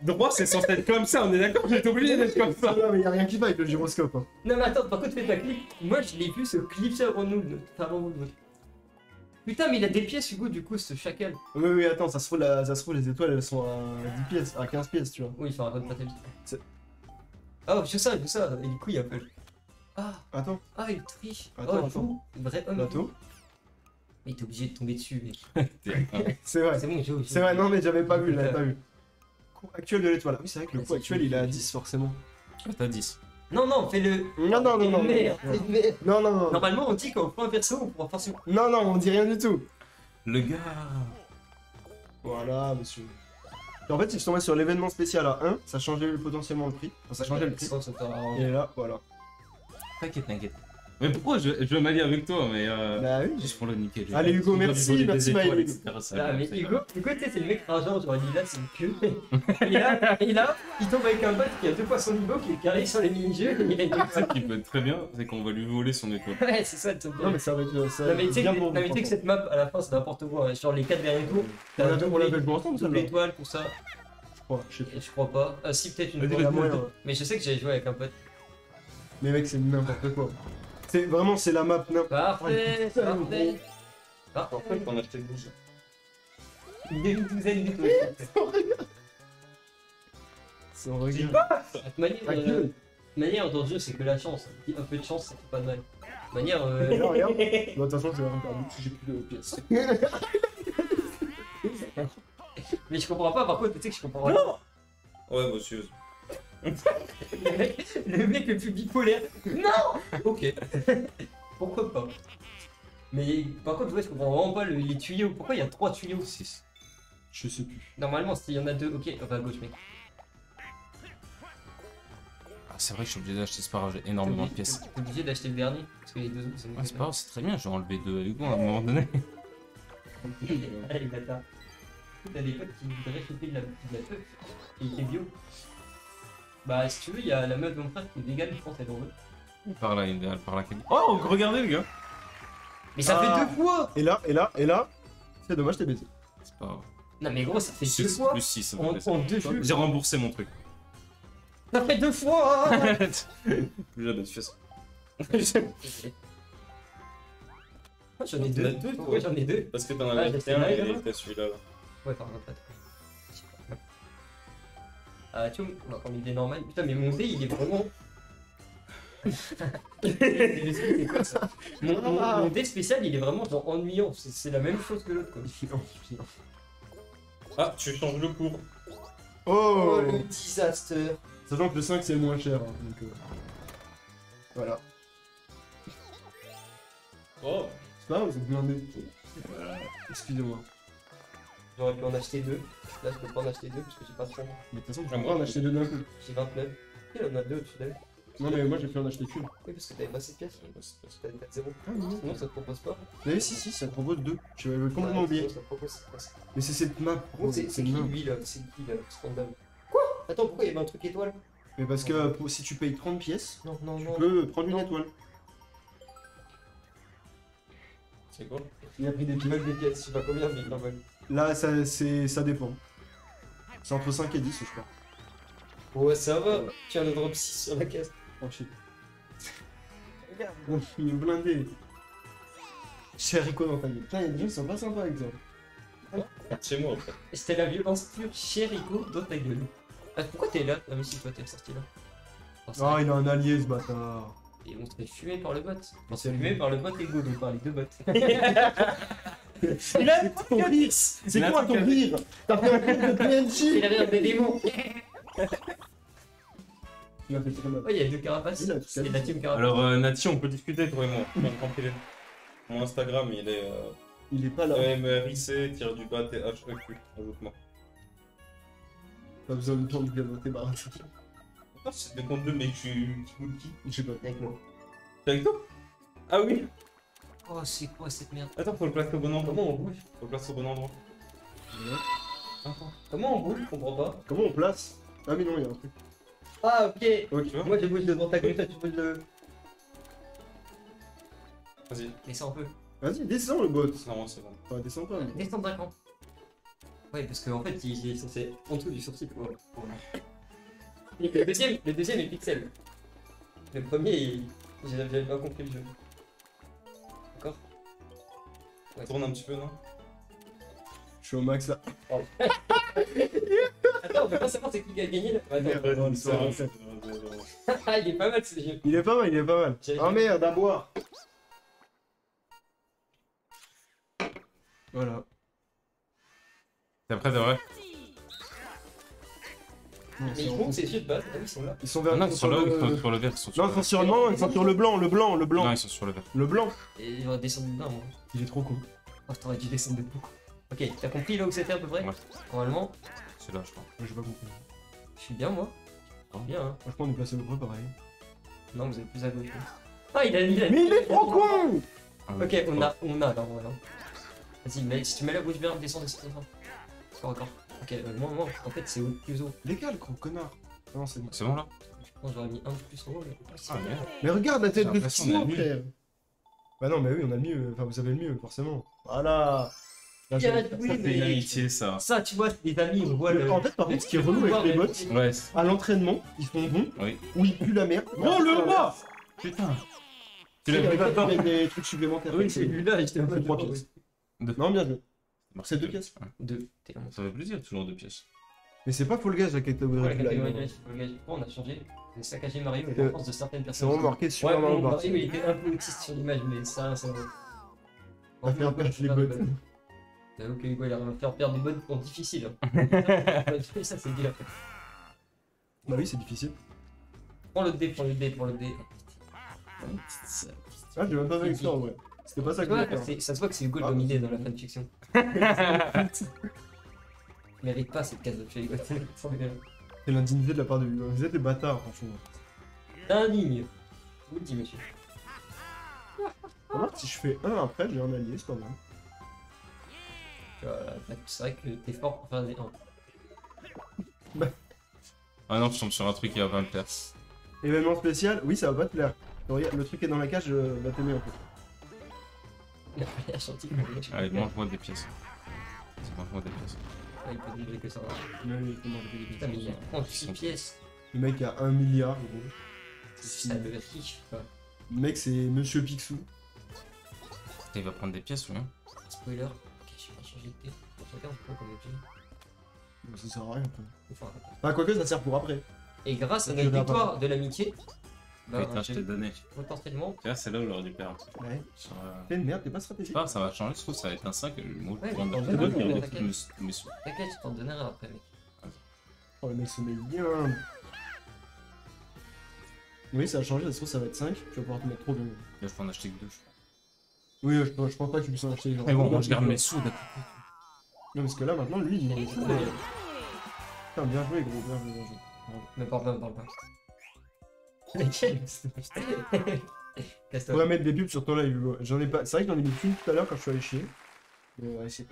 droit, c'est censé être comme ça, on est d'accord? J'étais obligé d'être comme ça.
Non, mais y a rien qui va avec le gyroscope. Hein.
Non, mais attends, par contre, fais ta clip. Moi, je l'ai vu se clipser avant nous. Avant vous. Putain, mais il a des pièces, Hugo, du coup, ce chacal.
Oui, oui, attends, ça se trouve, les étoiles elles sont à 10 pièces, à 15 pièces, tu vois.
Oui, il raconte pas ta vie.
C'est-
Oh, je sais ça. Et du coup, il a fait. Ah,
Attends,
ah, il triche.
Attends,
Oh,
attends.
fou. Vrai homme.
bateau.
Mais t'es obligé de tomber dessus, mec.
C'est vrai.
C'est bon, Joe.
C'est vrai, non, mais j'avais pas vu, j'avais pas vu. Coût actuel de l'étoile. Oui, c'est vrai que le
Ah,
coût
c'est
actuel
fou.
il est à 10 forcément.
T'as 10.
Non, non, fais-le.
Non, non, non, non.
Merde, merde.
Non, non, non.
Normalement, on dit qu'on prend un perso, on pourra forcément.
Non, non, on dit rien du tout.
Le gars.
Voilà, monsieur. Et en fait, si je tombais sur l'événement spécial à 1, ça changeait potentiellement le prix. Enfin, ça changeait le prix. Et là, voilà.
T'inquiète, t'inquiète. Mais pourquoi je veux m'allier avec toi, mais
Bah oui.
juste pour le niquer. lui.
Allez, Hugo,
Il doit
merci,
lui voler
merci,
des étoiles,
Maël.
etc., ça
Ah,
va,
mais
ça
Hugo, tu sais, c'est le mec rageant, genre il dit là, c'est une queue. Et là, il tombe avec un pote qui a 2 fois son niveau, qui est carré sur les mini-jeux, et il a une
Ce qui peut être très bien, c'est qu'on va lui voler son étoile.
Ouais, c'est ça, le truc.
Non, mais ça va être. Ça
Non, mais tu sais
bien
que,
bon,
non, mais tu sais que cette map, à la fin, c'est n'importe quoi. Sur les 4 derniers tours,
On
t'as
l'avait joué ensemble,
double
celle-là.
étoile, tout ça.
Je crois, je sais pas.
Et je crois pas. Ah, si, peut-être une
Il y
fois.
a moyen.
Mais je sais que j'ai joué avec un pote.
Mais mec, c'est n'importe quoi. C'est vraiment, c'est la map n'importe
Parfait,
putain,
parfait.
En fait, on a acheté 12.
Une douzaine d'étoiles.
C'est un regard.
De manière dans le jeu, c'est que la chance. Un peu de chance, ça fait pas de mal. De manière.
Non, regarde. Bon, de toute façon, je vais avoir perdu si j'ai plus de pièces.
Mais je comprends pas, par contre, tu sais que je comprends pas.
Ouais, monsieur.
Le mec le plus bipolaire. Non. Ok. Pourquoi pas. Mais par contre, ouais, je comprends vraiment pas les tuyaux. Pourquoi il y a 3 tuyaux
6.
Je sais plus.
Normalement, s'il y en a 2, ok, on va à gauche, mec.
Ah, c'est vrai que je suis obligé d'acheter ce parage, j'ai énormément de pièces.
T'es obligé d'acheter le dernier. Parce que les deux autres, c'est
Ah, c'est pas grave, c'est très bien, j'ai enlevé 2 Hugo à un moment donné.
Allez, bâtard. T'as des potes qui voudraient choper de la teuf. Et qui est bio. Bah, si tu veux, il y a la meuf de mon frère qui est végane, je pense, elle en veut.
Par là, idéal, par là. Oh, regardez, les gars!
Mais ça
Ah.
fait 2 fois.
Et là, c'est dommage, t'es baisé.
C'est pas grave.
Non, mais gros, ça fait 2
6
fois.
plus 6, ça
En
fait plaisir.
2 jeux.
J'ai remboursé mon truc.
Ça fait 2 fois.
Plus jamais tu fais ça.
Moi, j'en ai
T'en as
2.
deux, toi
Ouais, j'en ai 2.
Parce que t'en
Ah,
avais
j'ai
acheté un
fait
et
là,
t'as celui-là. Là.
Ouais, pardon, pas trop. Ah, tu vois, on va prendre l'idée normale. Putain, mais mon dé, il est vraiment. C'est quoi ça mon dé spécial, il est vraiment genre ennuyant. C'est la même chose que l'autre, quoi.
Ah, tu changes le cours.
Oh,
Oh, le disaster.
Sachant que le 5 c'est le moins cher. Hein, donc, voilà.
Oh!
C'est pas grave, vous êtes blindés. Excusez-moi.
J'aurais pu en acheter 2. Là, je peux pas en acheter 2 parce que j'ai pas trop.
Mais de toute façon, tu peux pas en acheter deux d'un coup.
J'ai 29. Il en a 2 au-dessus d'elle.
Non, mais moi j'ai fait en acheter qu'une.
Oui, parce que t'avais pas assez de pièces. T'as 4-0.
Ah, oui.
Sinon, ça te propose pas.
Mais si, ça te propose 2. Je l'avais complètement oublié.
Sinon, ça te propose cette place.
Mais c'est cette map.
Bon, c'est qui
une map.
lui là? C'est qui là? Scandale. Quoi? Attends, pourquoi il y avait un truc étoile?
Mais parce que si tu payes 30 pièces,
Non, non,
tu
non.
peux prendre une
non.
étoile.
C'est quoi?
Il a pris des pièces, je sais pas combien, mais quand même.
Là, ça dépend. C'est entre 5 et 10, je crois.
Ouais, ça va. Tu as le drop 6 sur la caisse.
Oh shit. Regarde, il est blindé. Cher Rico dans ta gueule. Putain, il y a des gens qui sont pas sympas avec toi.
Chez moi, en fait.
C'était la violence pure chez Rico dans ta gueule. Ah, pourquoi t'es là? Ah, mais si, toi t'es sorti là. Oh,
Oh, il a un allié ce bâtard.
Et on se fait fumer par le bot. On se
C'est
fait fumer par le bot et Godot, par les deux bots.
C'est ton rire. C'est quoi ton rire? T'as fait un truc de PNJ.
Il avait un des démons.
Il a fait très mal.
Ouais, il y a deux carapaces.
Il a tout
C'est la team carapace.
Alors, Nati, on peut discuter, toi et moi. Tranquille. Mon Instagram, il est
Il est pas là.
MRIC-THEQ. Ajoute-moi.
Pas besoin de temps de tes barres.
Ah, c'est des comptes 2, mais tu boules qui?
Je sais pas.
Avec moi.
T'es avec toi? Ah oui.
Oh, c'est quoi cette merde?
Attends, faut le placer au bon endroit.
Comment on bouge?
Faut le placer au bon endroit.
Attends. Comment on bouge? Je comprends pas.
Comment on place? Ah mais non, il y a un truc.
Ah, ok.
Ok.
Tu vois?
Moi, je bouge devant ta gueule, toi, tu bouges le.
Vas-y.
Descends un peu.
Vas-y, descends le bot.
Non, c'est bon.
Enfin, descends pas. mais-
Descends d'un cran. Ouais, parce qu'en fait, il est censé en dessous du sourcil. Ouais. Et le deuxième est pixel. Le premier, j'avais pas compris le jeu. D'accord?
Tourne un petit peu, non?
Je suis au max là.
Attends, on peut pas savoir c'est qui qui a gagné là. Attends.
Merde, non,
c'est vrai,
c'est-
Ah, il est pas mal ce jeu.
Il est pas mal, il est pas mal.
J'ai-
Oh merde, à boire. Voilà.
T'es prêt, t'es vrai?
Non,
Mais ils font ces yeux de base. Ah oui, ils sont là.
Ils sont vers
Non, ils sont là ou ils sont
le...
sur le vert? Ils sont sur
Non,
le
ils sont
vert.
sur non, ils sont sur le blanc, le blanc.
Non, ils sont sur le vert.
Le blanc.
Et il va descendre dedans, moi.
Il est trop con.
Oh, t'aurais dû descendre de beaucoup. Ok, t'as compris là où c'était à peu près?
Ouais.
Normalement,
C'est là, je crois.
Moi, j'ai pas compris.
je suis bien moi. Bien, hein.
Franchement, on est placé au près pareil.
Non, vous êtes plus à gauche. Ah, il a.
Mais il est trop con.
Ah,
Ok,
oui.
on a alors voilà. Vas-y, mais si tu mets la bouche verte, descends. Encore. Ok, moi, en fait, c'est plus haut.
Les gars, le gros connard. Non, c'est bon.
C'est bon là?
Je pense que j'aurais mis un peu plus en haut. Mais...
Ah, merde.
Mais regarde la tête
J'ai
de
l'impression qu'on a
Fixement,
le mieux.
frère. Bah non, mais oui, on a le mieux. Enfin, vous avez le mieux, forcément. Voilà. Là,
Bien
je-
joué,
Ça, c'est
mec.
l'amitié, ça.
Ça, tu vois, les amis, on voit le.
En fait, par contre, ce qui est relou avec les bots,
Ouais.
à l'entraînement, ils sont bons.
Oui.
Ou ils puent la merde.
Oh, le roi! Putain. Tu l'as
Il
vu
va
pas?
faire des trucs supplémentaires.
Oui, j'ai vu là, j'étais un peu
C'est 3
trop.
pièces. Non, bien joué. C'est 2 pièces.
Ouais.
Deux, t'es comment
Ça fait plaisir, toujours 2 pièces.
Mais c'est pas Fall Guys la catégorie
Ouais,
du
la catégorie de
live.
live, le gars, pourquoi on a changé? C'est saccagé Mario et
C'est-
l'enfance de certaines
C'est
personnes.
vraiment marqué
Ouais,
Super
bon,
Mario
Mario,
Party.
il était un peu autiste sur l'image, mais ça va.
Va faire perdre les bots.
J'avoue que Hugo, il va faire perdre des bots pour difficile. Ça, c'est dit après.
Bah oui, c'est difficile.
Prends le dé.
Ah, j'ai même pas vu avec ça en vrai. C'était pas ça que je
Ouais,
voulais faire.
ça se voit que c'est Hugo le
Ah.
dominé dans la fanfiction. Il mérite pas cette case de chez Hugo.
C'est l'indignité de la part de Hugo. Vous êtes des bâtards, franchement.
Indigne. Je vous le dis, monsieur.
Remarque, si je fais 1 après, j'ai un allié, c'est pas mal.
C'est vrai que t'es fort pour faire des 1.
Ah non, je tombe sur un truc qui va pas me plaire.
Événement spécial, oui, ça va pas te plaire. Regarde, le truc est dans la cage, va t'aimer un peu.
Il a pas l'air gentil.
Allez, mange-moi des pièces. Mange-moi des pièces.
Il peut livrer que ça.
Mais
Putain, mais il y a 36 pièces.
le mec a 1 milliard, gros.
Ça le vertige, quoi.
Le mec, c'est Monsieur Picsou.
Il va prendre des pièces ou rien?
Spoiler. Ok, je vais pas changer de thé. Je regarde quoi comme objet.
Donc ça sert à rien après.
Enfin,
Enfin, quoique, ça sert pour après.
et grâce à
Je
notre
vais
victoire de l'amitié, bah,
Putain, je t'ai donné.
potentiellement.
Tu vois, c'est là où j'aurais dû perdre.
Ouais.
Sur,
T'es une merde, t'es pas
Je sais
stratégique.
pas, ça va changer, je trouve que ça va être un 5. Moi,
Ouais,
je prends
mais
un
t'en
autre
donnes
qui
un,
retrouve
t'inquiète.
mes sous.
T'inquiète, je t'en donnerai un après, mec.
Oh, le mec se met bien. Oui, ça a changé, ça se trouve, ça va être 5. Tu vas pouvoir te mettre trop de.
Là, je peux en acheter que 2.
Oui, je pense pas que tu puisses en acheter. Genre,
Mais bon, moi,
non,
je garde mes sous d'à côté.
Non, parce que là, maintenant, lui, il est. Putain, bien joué, gros, bien joué, bien joué.
Me parle pas, me parle pas. Lesquels
On
Casse-toi.
va mettre des pubs sur ton live, Hugo. J'en ai pas. C'est vrai que j'en ai mis une tout à l'heure quand je suis allé chier. Mais ouais, c'est.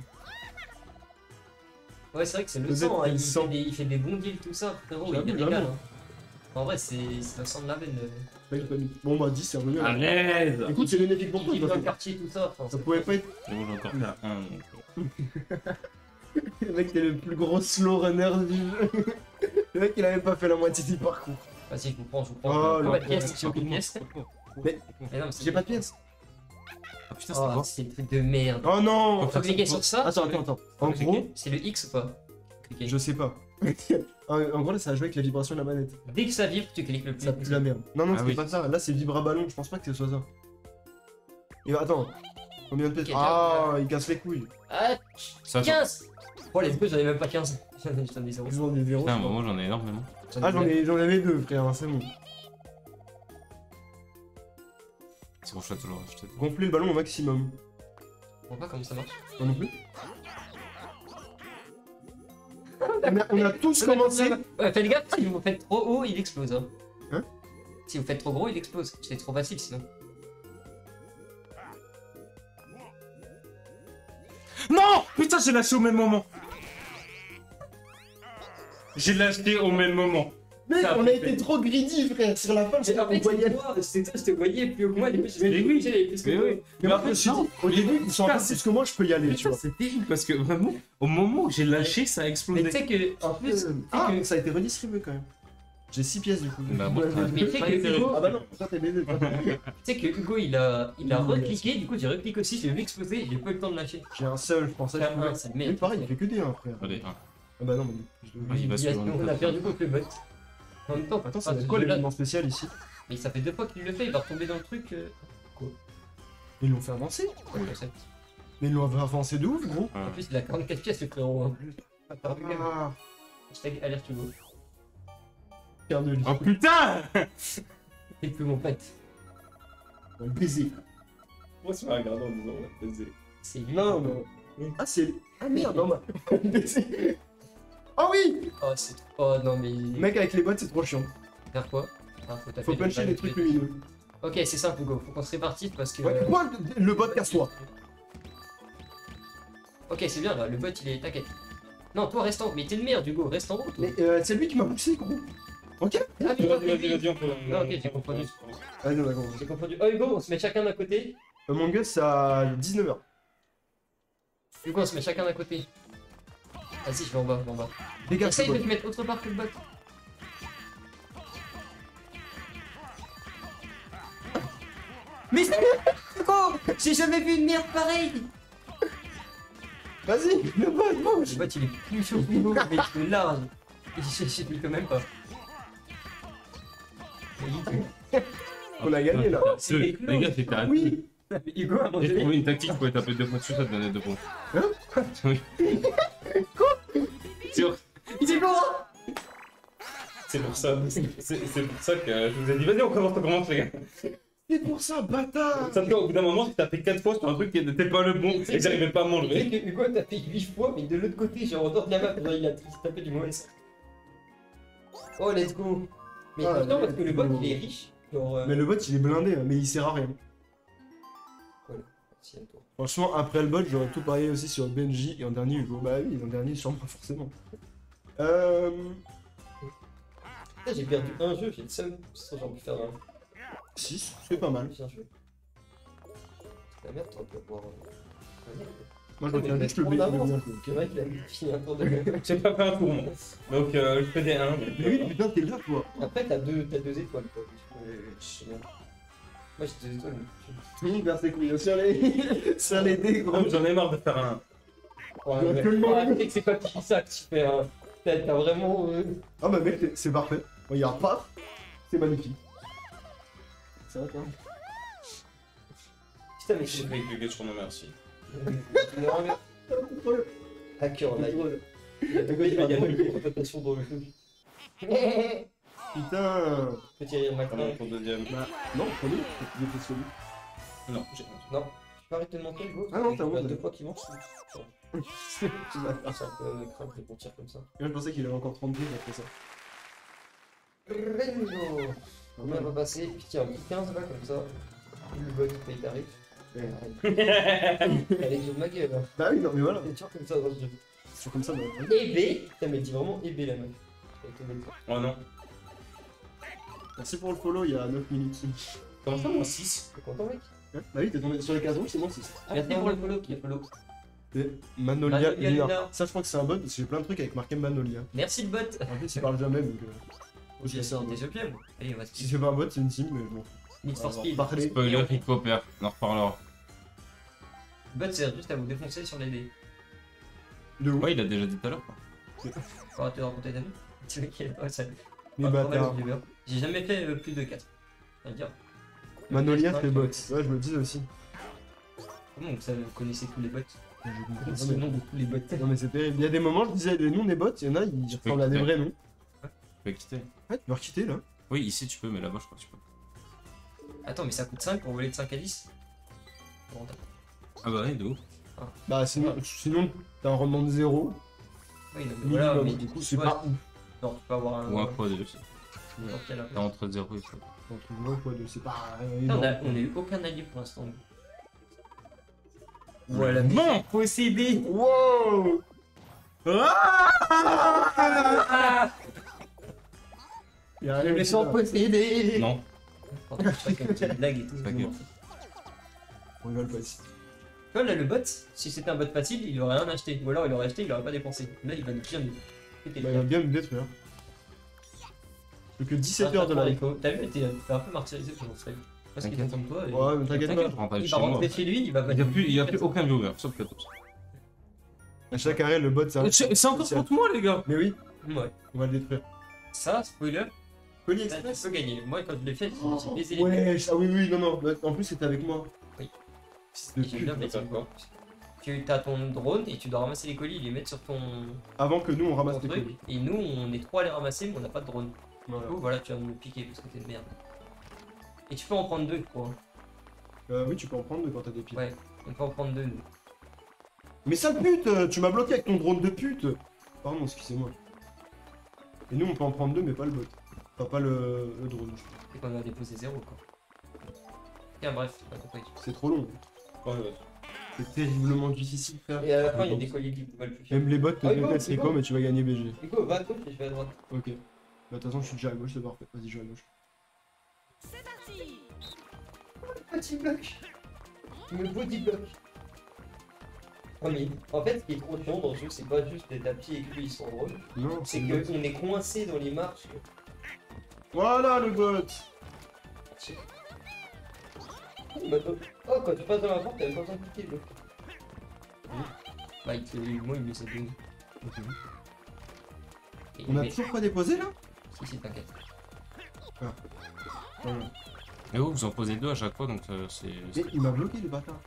Ouais, c'est vrai que c'est le
Peut-être
sang, hein,
le sang.
il fait des bons deals, tout ça, frérot, il
J'avoue,
régale.
j'avoue.
Hein. En vrai, c'est le sang de la veine.
C'est vrai que j'ai pas mis. Bon, bah 10, c'est revenu.
À
là.
l'aise.
Écoute, c'est bénéfique pour toi.
Il
de
vit
toute
dans le
façon.
quartier, tout ça. Enfin,
Ça pouvait pas être.
C'est bon, j'ai encore fait un. Donc.
Le mec, t'es le plus gros slow runner du jeu. Le mec, il avait pas fait la moitié du parcours.
Vas-y, je vous prends.
Oh,
Pas
le
de pièce, j'ai aucune pièce.
Mais
Mais non, mais c'est-
j'ai pas de pièce.
Ah putain, c'est
Oh,
quoi?
c'est le truc de merde.
Oh non.
Faut cliquer sur ça.
Attends. En gros,
C'est le X ou pas? Cliquez.
je sais pas. En gros, là, ça a joué avec la vibration de la manette.
Dès que ça vibre, tu cliques le plus.
Ça pue la merde. Non,
Ah
c'était
oui.
pas ça. Là, c'est vibra ballon. Je pense pas que ce soit ça. Et attends. Combien de pièces?
Ok,
Ah, il casse les couilles.
Ah,
Ça,
15. Oh, les deux, j'en ai même pas 15. J'en ai 0.
J'en ai zéro.
putain, moi j'en ai énormément.
Ah, j'en avais deux, frère. Hein, c'est bon.
C'est bon, je dois toujours acheter.
Gonfler le ballon au maximum.
Je vois pas comment ça marche.
Moi non plus. On a tous commencé.
Ouais, faites gaffe, si vous faites trop haut, il explose. Hein.
Hein?
Si vous faites trop gros, il explose. C'est trop facile sinon.
Non! Putain, j'ai lâché au même moment! J'ai lâché au même moment.
Mec,
Ça a
on a
fait.
été trop greedy, frère. Sur la fin,
Mais en fait, c'est toi, je te voyais plus haut que moi.
Mais oui. Mais oui.
Mais après, je me suis dit, au début, ils sont un peu
Putain,
plus que moi, je peux y aller, tu
Putain,
vois.
c'est terrible parce que vraiment, au moment où j'ai lâché, ça a
Mais
explosé.
tu sais que, en plus,
Ah, ça a été redistribué quand même. J'ai 6 pièces du coup.
Bah, moi,
mais tu sais que Hugo,
Ah bah non, ça t'es baisé.
tu sais que Hugo, il a recliqué, du coup, j'ai recliqué aussi, j'ai vu exploser, j'ai pas eu le temps de lâcher.
J'ai un seul, je pensais que je pouvais.
C'est le
Mais
meilleur.
pareil, il fait que des 1, frère.
Allez, un.
Ah bah non, mais.
Ah, il va
Il y a-
sur une
on a
personne.
perdu contre le bot. En même temps,
Attends, ça
ah,
va être quoi
ce jeu-là,
l'événement spécial ici?
Mais ça fait 2 fois qu'il le fait, il va retomber dans le truc.
Ils l'ont fait avancer.
Quoi, le concept.
Mais ils l'ont fait avancer de ouf, gros.
En plus, il a 44 pièces, le frérot. Hein. Ah, perdu game.
Ah,
Hashtag alerte Hugo.
pierre de lit.
Oh putain!
C'est plus mon pote.
On va le baiser.
Moi, c'est pas regardant en disant on va baiser.
C'est lui.
Non, mais. Ah, c'est. Ah merde, non, bah. Baiser. Oh oui!
Oh, c'est trop. Oh non, mais.
Mec, avec les bottes, c'est trop chiant.
Faire quoi? Ah, faut taper
Faut puncher
balles
les
de
trucs
pied.
lumineux.
Ok, c'est simple, Hugo. Faut qu'on se répartisse parce que.
Ouais, quoi, le bot casse-toi.
Ok, c'est bien là, le bot il est. T'inquiète. Non, toi reste en haut. Mais t'es le meilleur, Hugo. Reste en haut, toi.
Mais c'est lui qui m'a poussé, gros. Ok?
Ah, mais
Vas-y,
toi,
vas-y,
t'es
vas-y, on peut.
Non, ok, j'ai confondu.
Ah non, d'accord.
J'ai confondu. Oh, Hugo, on se met chacun d'un côté.
Among Us, c'est à 19h.
Hugo, on se met chacun d'un côté. Vas-y, je vais en bas, je vais en bas.
Dégage,
Essaye
le
de
bot.
te mettre autre part que le bot. Mais c'est Hugo, j'ai jamais vu une merde pareille.
Vas-y, le bot, bouge.
Le bot il est plus chaud que Hugo, mais il est large. Je lui quand même pas.
On a gagné là.
Les gars, c'était raté.
Oui.
Hugo, à un moment
J'ai
donné,
trouvé une tactique, je pouvais taper 2 fois dessus, ça te donnait 2 points.
Hein?
Oui. Sûr.
Hugo.
C'est pour ça. C'est pour ça que je vous ai dit, vas-y, on commence, les gars.
C'est pour ça, bâtard.
Sauf qu'au bout d'un moment, j'ai tapé 4 fois sur un truc qui n'était pas le bon et que j'arrivais pas à
Tu
m'enlever.
sais que Hugo t'a fait 8 fois, mais de l'autre côté, genre en dehors de la map, genre, il a tapé du mauvais. Oh, let's go. Mais
Ah,
non, parce que le bot
let's go.
il est riche. Genre.
Mais le bot il est blindé, hein, mais il sert à rien.
Si, à toi.
Franchement, après le bot, j'aurais tout parié aussi sur Benji et en dernier Hugo. Bah oui, en dernier, sur moi, forcément.
Putain, j'ai perdu un jeu, j'ai le seum. C'est ça, j'ai envie de faire un.
6, c'est pas mal.
Bien joué. La merde, t'aurais pu avoir.
Moi, je retiens juste le B.
Le mec, il a fini un tour de jeu.
J'ai pas fait un tour, moi. Donc, je fais des 1.
Mais oui, putain, t'es là, toi.
Après, t'as deux étoiles, quoi. Je sais bien. Moi, j'ai 2 étoiles.
Tout le monde perd ses couilles sur les, sur les dés, gros.
J'en ai marre de faire un.
Ouais, mais tu sais que c'est pas qui ça que tu fais. Hein. T'as vraiment.
Ah bah mec, c'est parfait. Regarde pas, c'est magnifique. Ça va, toi?
Putain, mais
J'ai fait cliquer sur non merci.
Hacker en live. Il va y avoir une interprétation dans le jeu.
Putain.
Petit rire
Comment
macron.
pour deuxième?
Bah, non, premier, j'ai fait celui.
Non, j'ai.
Non, tu peux arrêter de monter, Hugo.
Ah non, t'as
Il y a
honte.
2 fois qu'il monte. C'est un peu crainte de mentir comme ça.
Moi, je pensais qu'il avait encore 30 pieds après ça.
Renzo. On va passer, tiens, un petit 15 là comme ça. Et le bot il paye tarif. Allez, je ma gueule.
Bah oui, non, mais voilà.
C'est toujours comme ça dans ce jeu.
C'est toujours comme ça, bah.
EB, putain, mais dis vraiment EB la meuf.
Oh non.
Merci pour le follow, il y a 9 minutes.
Comment ça, moi 6?
T'es content, mec?
Bah oui, t'es tombé sur les cases rouges, c'est bon, c'est ça.
Merci pour le follow, qui est follow.
Et Manolia
Manolia
Luna.
Luna.
Ça, je crois que c'est un bot parce que j'ai plein de trucs avec marqué Manolia.
Merci le bot.
En plus, il parle jamais donc. Ok,
J'ai
c'est un bot.
des objets, moi. Allez, on va se
Si c'est pas un bot, c'est une team, mais bon.
Need for
On va
Speed.
parler.
Spoiler, il coopère. On en reparlera.
Le bot sert juste à vous défoncer sur les dés.
De ouf.
Ouais, il a déjà dit tout à l'heure.
Faudra te raconter ta vie. Tu sais qu'il ouais, ça.
Les
pas mal
bâtards.
au viewer. J'ai jamais fait plus de 4. Ça veut dire.
Manolia,
Cinq,
c'est bot. Ouais, je me le dis aussi.
Comment vous savez, vous connaissez tous les bots?
Je comprends.
C'est le nom de tous les bots.
Non, mais c'est terrible. Il y a des moments, je disais les noms des bots, il y en a, ils
peux
ressemblent à des
quitter.
vrais noms.
Tu peux quitter.
Ouais, tu peux requitter là.
Oui, ici tu peux, mais là-bas je crois que tu peux.
Attends, mais ça coûte 5 pour voler de 5 à 10? Bon,
Ah bah ouais, de ouf.
Bah, sinon t'as un rendement de 0.
oui, donc, voilà,
Minimum,
mais
du
du
coup,
coup,
c'est
soit-
pas ouf.
Non, tu peux avoir un.
Ou un fois deux.
n'importe quel
T'as entre 0 et 1.
Entre 0 fois 2, c'est pas.
Putain, on a eu aucun allié pour l'instant. Voilà,
Bon, possédé.
Wow!
Ah,
Il y a rien
le
qui
méchant
va.
Non.
possédé. Non, je crois qu'il y a une petite blague et tout.
T'inquiète.
je m'en fous.
On rigole pas ici.
Tu vois, là, le bot, si c'était un bot facile, il aurait rien acheté. Ou alors il aurait acheté, il aurait pas dépensé. Là, il va nous bien nous péter
Bah,
le
il va
câble.
bien nous détruire. Plus que 17
Ah,
heures de
t'as
live.
T'as vu, t'es un peu martyrisé pour notre live. Parce qu'il est
T'inquiète.
content de toi. Et...
Ouais, mais t'inquiète
T'inquiète, je
pas.
rentre pas
Il
chez
va
moi.
rentrer chez lui, il va
Il y a plus aucun viewer, sauf que toi.
À chaque arrêt, le bot, ça.
C'est encore contre moi, les gars.
Mais oui,
Ouais.
on va le détruire.
Ça, spoiler,
Colis
là, tu
Express.
peux gagner. Moi, quand je l'ai fait, j'ai baisé les
Ouais, ah oui, oui, non, non. En plus, c'était avec moi.
Oui.
Fils de
Et j'aime bien
pute.
mettre ça. Tu as ton drone et tu dois ramasser les colis et les mettre sur ton,
Avant que nous, on ramasse
ton
les
truc.
colis.
Et nous, on est trois à les ramasser, mais on n'a pas de drone.
Voilà.
Du coup, voilà, tu vas me piquer parce que t'es de merde. Et tu peux en prendre deux, je crois.
Oui, tu peux en prendre deux quand t'as des pieds.
Ouais, on peut en prendre deux, nous.
Mais sale pute, tu m'as bloqué avec ton drone de pute. Pardon, excusez-moi. Et nous, on peut en prendre deux, mais pas le bot. Enfin, pas le drone.
Et qu'on a déposé zéro, quoi. Tiens, bref, t'as compris.
C'est trop long. C'est terriblement difficile, frère.
Et à la fin, il y a des colis qui valent plus cher.
Même les bots te
Ah, oui,
détestent,
c'est
c'est
bon.
quoi, mais tu vas gagner BG.
Nico, va à gauche et je vais à droite.
Ok. Bah, de toute façon, je suis déjà à gauche, c'est parfait. Vas-y, je vais à gauche.
C'est parti.
Petit bloc. Tu me body block. Oh, mais en fait, ce qui est trop chiant dans ce jeu, c'est pas juste des tapis et que ils sont drôles.
Non,
C'est
le bot.
qu'on est coincé dans les marches.
Voilà le bot.
Oh, quand tu passes dans la porte, t'as même pas besoin de cliquer le bloc. Bah, moi, il me laisse deux. Et
On a
mais-
toujours pas déposé là.
Si, t'inquiète.
Voilà.
Et vous en posez deux à chaque fois, donc c'est.
Mais il m'a bloqué le bâtard.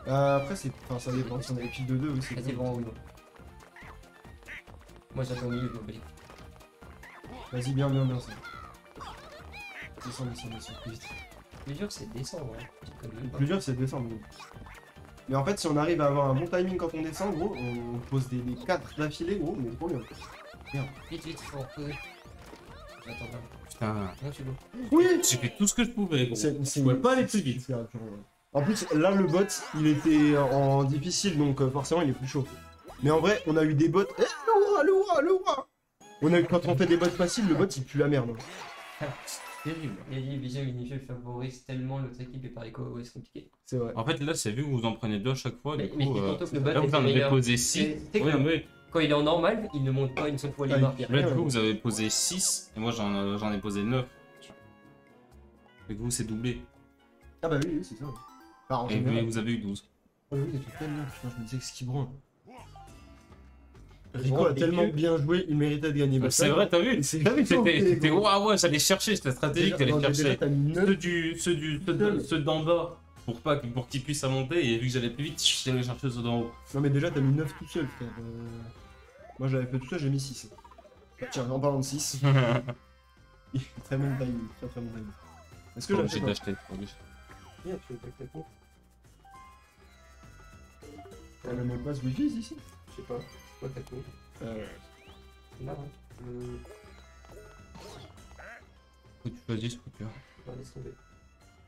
Après, c'est. Enfin, ça dépend. Si on a les piles de 2 aussi.
Ça dépend où non. Moi, j'attends au milieu, je m'oublie.
Vas-y, bien, bien, bien ça. Descends, descends, descends, plus vite.
Le plus dur, c'est de descendre. Hein. Tu connais
Le
pas.
plus dur, c'est de descendre. gros. Mais en fait, si on arrive à avoir un bon timing quand on descend, gros, on pose des 4 d'affilée, gros, on est trop bien.
Vite, vite, faut reposer. J'attends là.
Putain.
Non, tu l'as.
Oui.
J'ai fait tout ce que je pouvais, gros.
Je
pouvais pas aller plus vite.
En plus, là, le bot, il était en difficile, donc forcément, il est plus chaud. Mais en vrai, on a eu des bots. Eh, le roi. On a eu, quand on fait des bots faciles, le bot, il pue la merde.
Terrible.
Il a dit BG mini-jeu favorise tellement l'autre équipe et par les co c'est compliqué.
C'est vrai.
En fait, là, c'est vu que vous en prenez deux à chaque fois.
Mais
Du
je
coup,
dis tantôt que le bot
là, vous
était
en avez
meilleur.
posé 6.
C'est
Oui,
que
oui.
quand il est en normal, il ne monte pas une seule fois les
Ah,
marques.
il-
Là, du coup, vous avez posé 6 et moi, j'en ai posé 9. Et que vous, c'est doublé.
Ah bah oui, c'est ça. Enfin, en
Et
général.
vous avez eu 12.
Ah oui, il était tellement. Putain, je me disais que ce qui branle.
Il
Rico
branle
a
des
tellement
queues.
bien joué, il méritait de gagner. Bah,
C'est
ça,
vrai, t'as vu
c'est jamais
C'était waouh, ouais, j'allais chercher, c'était stratégique
Déjà,
d'aller
déjà,
chercher.
t'as mis 9.
Ceux d'en bas pour qu'ils puissent monter et vu que j'allais plus vite, je suis allé chercher ceux d'en haut.
Non, mais déjà, t'as mis 9 tout seul, frère. Moi, j'avais fait tout ça, j'ai mis 6. Tiens, en parlant de 6. Très bon timing, très très bon timing. Est-ce que
Pas
j'achète
obligé d'acheter.
Merde, tu veux pas que t'as quoi?
un le mot de passe wifi ici?
Je sais pas. C'est quoi ta co? Là, hein.
que tu choisisses, Foutu.
On va laisser tomber.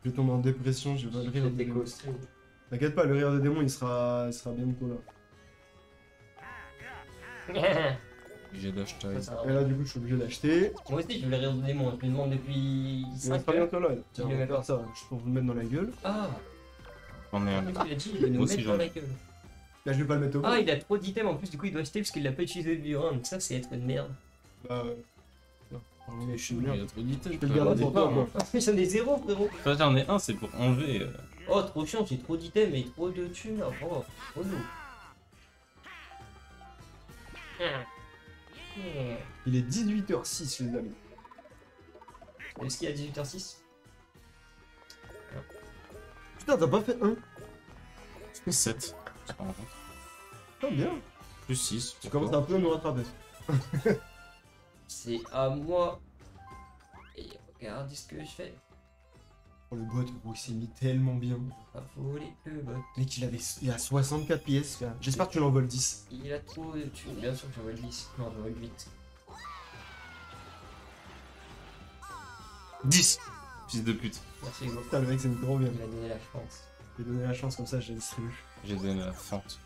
Je vais tomber en dépression, je vais le rire de
Des
démon.
stream.
T'inquiète pas, le rire de démon il sera bientôt là.
J'ai d'acheter.
Et là du coup je suis obligé d'acheter.
Moi aussi, je voulais rire de démon. Je me demande depuis
Il
5
sera
heures.
bientôt là. Tiens, on
Il est
va
même
faire
pas.
ça, je peux vous le mettre dans la gueule.
Ah,
J'en ai un.
du coup, il a dit, il va nous
Moi aussi,
mettre
j'en
dans
ai.
la gueule.
Là je vais pas le mettre au
Ah,
bout.
il a trop d'items en plus, du coup, il doit acheter parce qu'il l'a pas utilisé depuis round. Ça, c'est être une merde.
Bah non, pardon, mais je suis
Il y
merde.
a trop d'items.
Je peux le garder pour toi, moi.
J'en ai 0, frérot.
Toi, j'en ai un, c'est pour enlever.
Oh, trop chiant, j'ai trop d'items et trop de thunes. Oh, trop lourd.
Il est 18h06 les amis.
Est-ce qu'il y a 18h06?
Putain t'as pas fait 1.
C'est 7.
Ah bien.
Plus 6.
Tu commences un peu à nous rattraper.
C'est à moi. Et regardez ce que je fais.
Oh, le bot, gros, il s'est mis tellement bien.
On va voler le bot.
Mec, il a 64 pièces. Là. J'espère que tu l'envoles 10.
Il a trop de thunes. Bien sûr que j'envoie le 10. Non, j'envoie le 8.
10. Fils de pute.
Merci, Hugo.
Putain, le mec, c'est trop bien.
Il a donné la chance.
Je vais donner la chance comme ça, je la distribue.
J'ai donné la fente.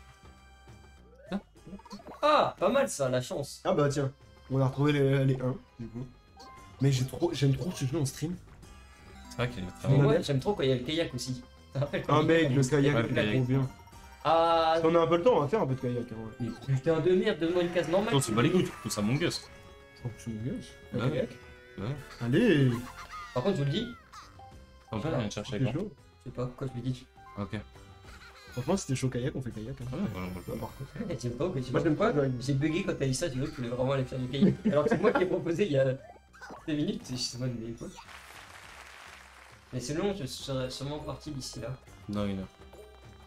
Ah, pas mal ça, la chance.
Ah bah tiens, on a retrouvé les 1 du coup. Mais j'aime trop ce jeu en stream.
C'est vrai qu'il est très
Mais
On a
bon.
moi,
bien.
j'aime trop quand il y a le kayak aussi. Ça rappelle quand
Ah
il-
mec, le kayak,
Ouais,
il
le
est
kayak.
trop bien.
Ah,
Si on a un peu le temps, on va faire un peu de kayak. Hein, ouais.
mais putain de merde, donne-moi une case normale.
Toi, c'est pas les goûts, tu trouves ça mon gosse.
Oh, c'est mon gosse.
Le
Ouais.
kayak.
Ouais.
Allez,
Par contre, je vous le dis,
Enfin, on vient de chercher
c'est
quand.
chaud.
je sais pas pourquoi je le dis.
Ok.
Franchement, si t'es chaud kayak, on fait kayak. Hein.
Ouais, voilà, on va le faire.
J'aime pas,
Moi, j'aime pas.
J'ai bugué quand t'as dit ça, j'ai cru que tu voulais vraiment aller faire du kayak. Alors que c'est moi qui ai proposé il y a 2 minutes, je sais pas de quoi. Mais c'est long, je serai sûrement parti d'ici là.
Dans une heure.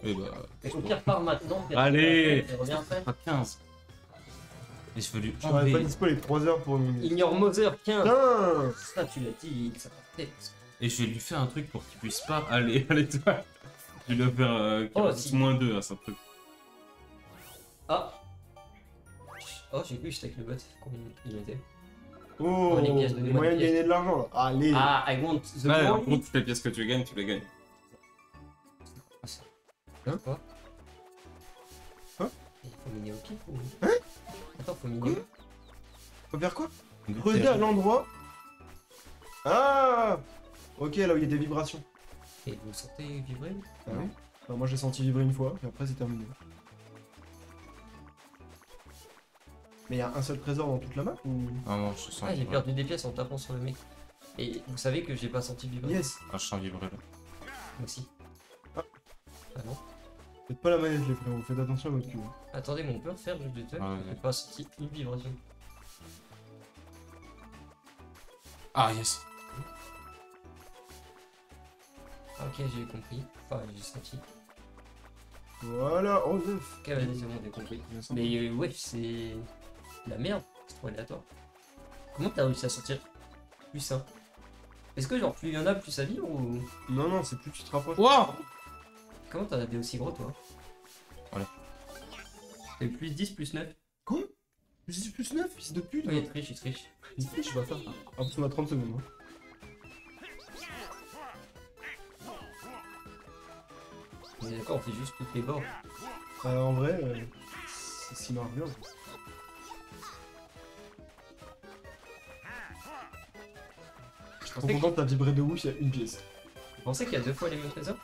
Oui, bah.
Et au pire, part maintenant.
Allez.
Et reviens après.
Pas 15. Et je veux lui
J'aurais pas
enlever.
dispo les 3 heures pour nous.
Ignore Mother 15.
Putain.
Ça, tu l'as dit, ça partait.
Et je vais lui faire un truc pour qu'il puisse pas aller à l'étoile. Je vais lui faire
Oh, si.
-2 à ce truc.
Ah. Oh, j'ai vu, j'étais avec le bot. Combien il était.
Oh,
Oh, les pièces,
les
donnez-moi
moyens de
des pièces.
gagner de l'argent là. Allez.
Ah, I want the
Ouais, en
money.
gros, toutes les pièces que tu gagnes, tu les gagnes.
Quoi
Hein
Il faut miner au pif ou...
Hein
Attends, faut miner.
Faut faire quoi? Creuser à l'endroit. Ah. Ok, là où il y a des vibrations.
Et vous sentez vibrer?
Ah oui. Enfin, moi j'ai senti vibrer une fois, et après c'est terminé. Mais il y a un seul trésor dans toute la map ou...
Ah non, je sens
Ah, j'ai
vibrer.
perdu des pièces en tapant sur le mec. Et vous savez que j'ai pas senti vibrer?
Yes.
Ah, je sens vibrer là.
Moi aussi.
Ah.
Ah non.
Faites pas la manette les frérots, faites attention à votre cul.
Attendez, mais on peut refaire le jeu de tueur?
Ah, ouais.
J'ai pas senti une vibration.
Ah, yes.
Ah, ok, j'ai compris. Enfin, j'ai senti.
Voilà, oh 9.
Ok, vas-y, c'est bon, j'ai compris. Mais ouais, c'est la merde, c'est trop aléatoire. Comment t'as réussi à sortir plus ça? Est-ce que genre plus il y en a, plus ça vibre ou...
Non, non, c'est plus tu te rapproches.
Wow.
Comment t'as des aussi gros toi?
Voilà.
C'est plus 10, plus 9.
Quoi? Plus 9, fils de pute.
Oui, il triche.
Il triche, je vais faire. Ah, parce qu'on a 30 secondes. Hein.
Mais d'accord, on fait juste toutes les bords.
En vrai, c'est ce qui marche bien. Je suis trop content que t'as vibré de ouf, il y a une pièce.
Vous pensez qu'il y a 2 fois les mêmes trésors?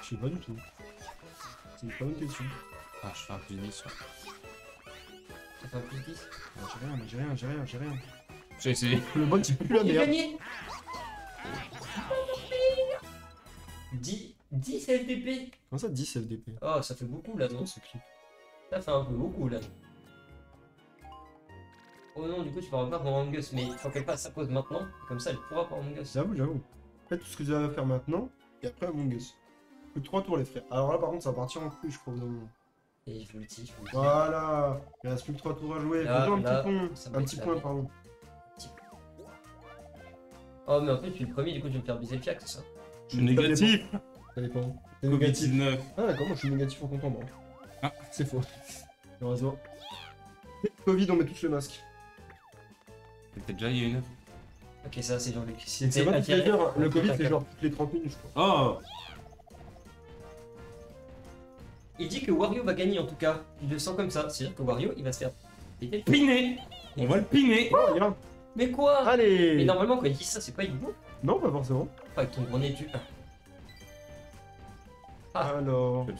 Je sais pas du tout. C'est une bonne question.
Ah, je fais un plus 10.
Ça fait un plus 10.
J'ai rien.
J'ai essayé.
Le bot il pue la
J'ai
merde.
gagné 10 LTP.
Comment ça 10 FDP?
Oh, ça fait beaucoup là, non?
Ce clip.
Ça fait un peu beaucoup là. Oh non, du coup, tu pourras pas pour Among Us, mais il faut qu'elle fasse sa pause maintenant. Comme ça, elle pourra pour Among Us.
J'avoue. Faites tout ce que vous avez à faire maintenant, et après Among Us. Plus que 3 tours les frères. Alors là par contre ça va partir en couille je crois au bout d'un moment.
Et je vous le dis,
Voilà. Il reste plus que 3 tours à jouer.
Là,
Faut jouer
là,
un petit point.
ça
Un
va
petit
être
point
la
pardon.
Oh, mais en fait, je suis le premier, du coup, je vais me faire biser le fiac, c'est ça?
Je suis négatif.
Ça dépend. T'es négatif.
Covid-19.
Ah d'accord, moi je suis négatif en content moi.
Ah.
C'est faux. Heureusement. Covid on met tous le masque.
C'était déjà il y a une heure.
Ok, ça c'est Jean-Luc.
C'est pas toutes les heures, le Covid c'est genre toutes les 30 minutes, je crois.
Oh,
Il dit que Wario va gagner en tout cas. Il le sent comme ça. C'est-à-dire que Wario il va se faire.
piner. On va le piner.
Oh, regarde.
Mais quoi? Mais
Allez.
normalement quand il dit ça, c'est pas Igbo.
Non, pas forcément.
Pas avec ton gros nez tu. Ah.
Alors,
Je vais le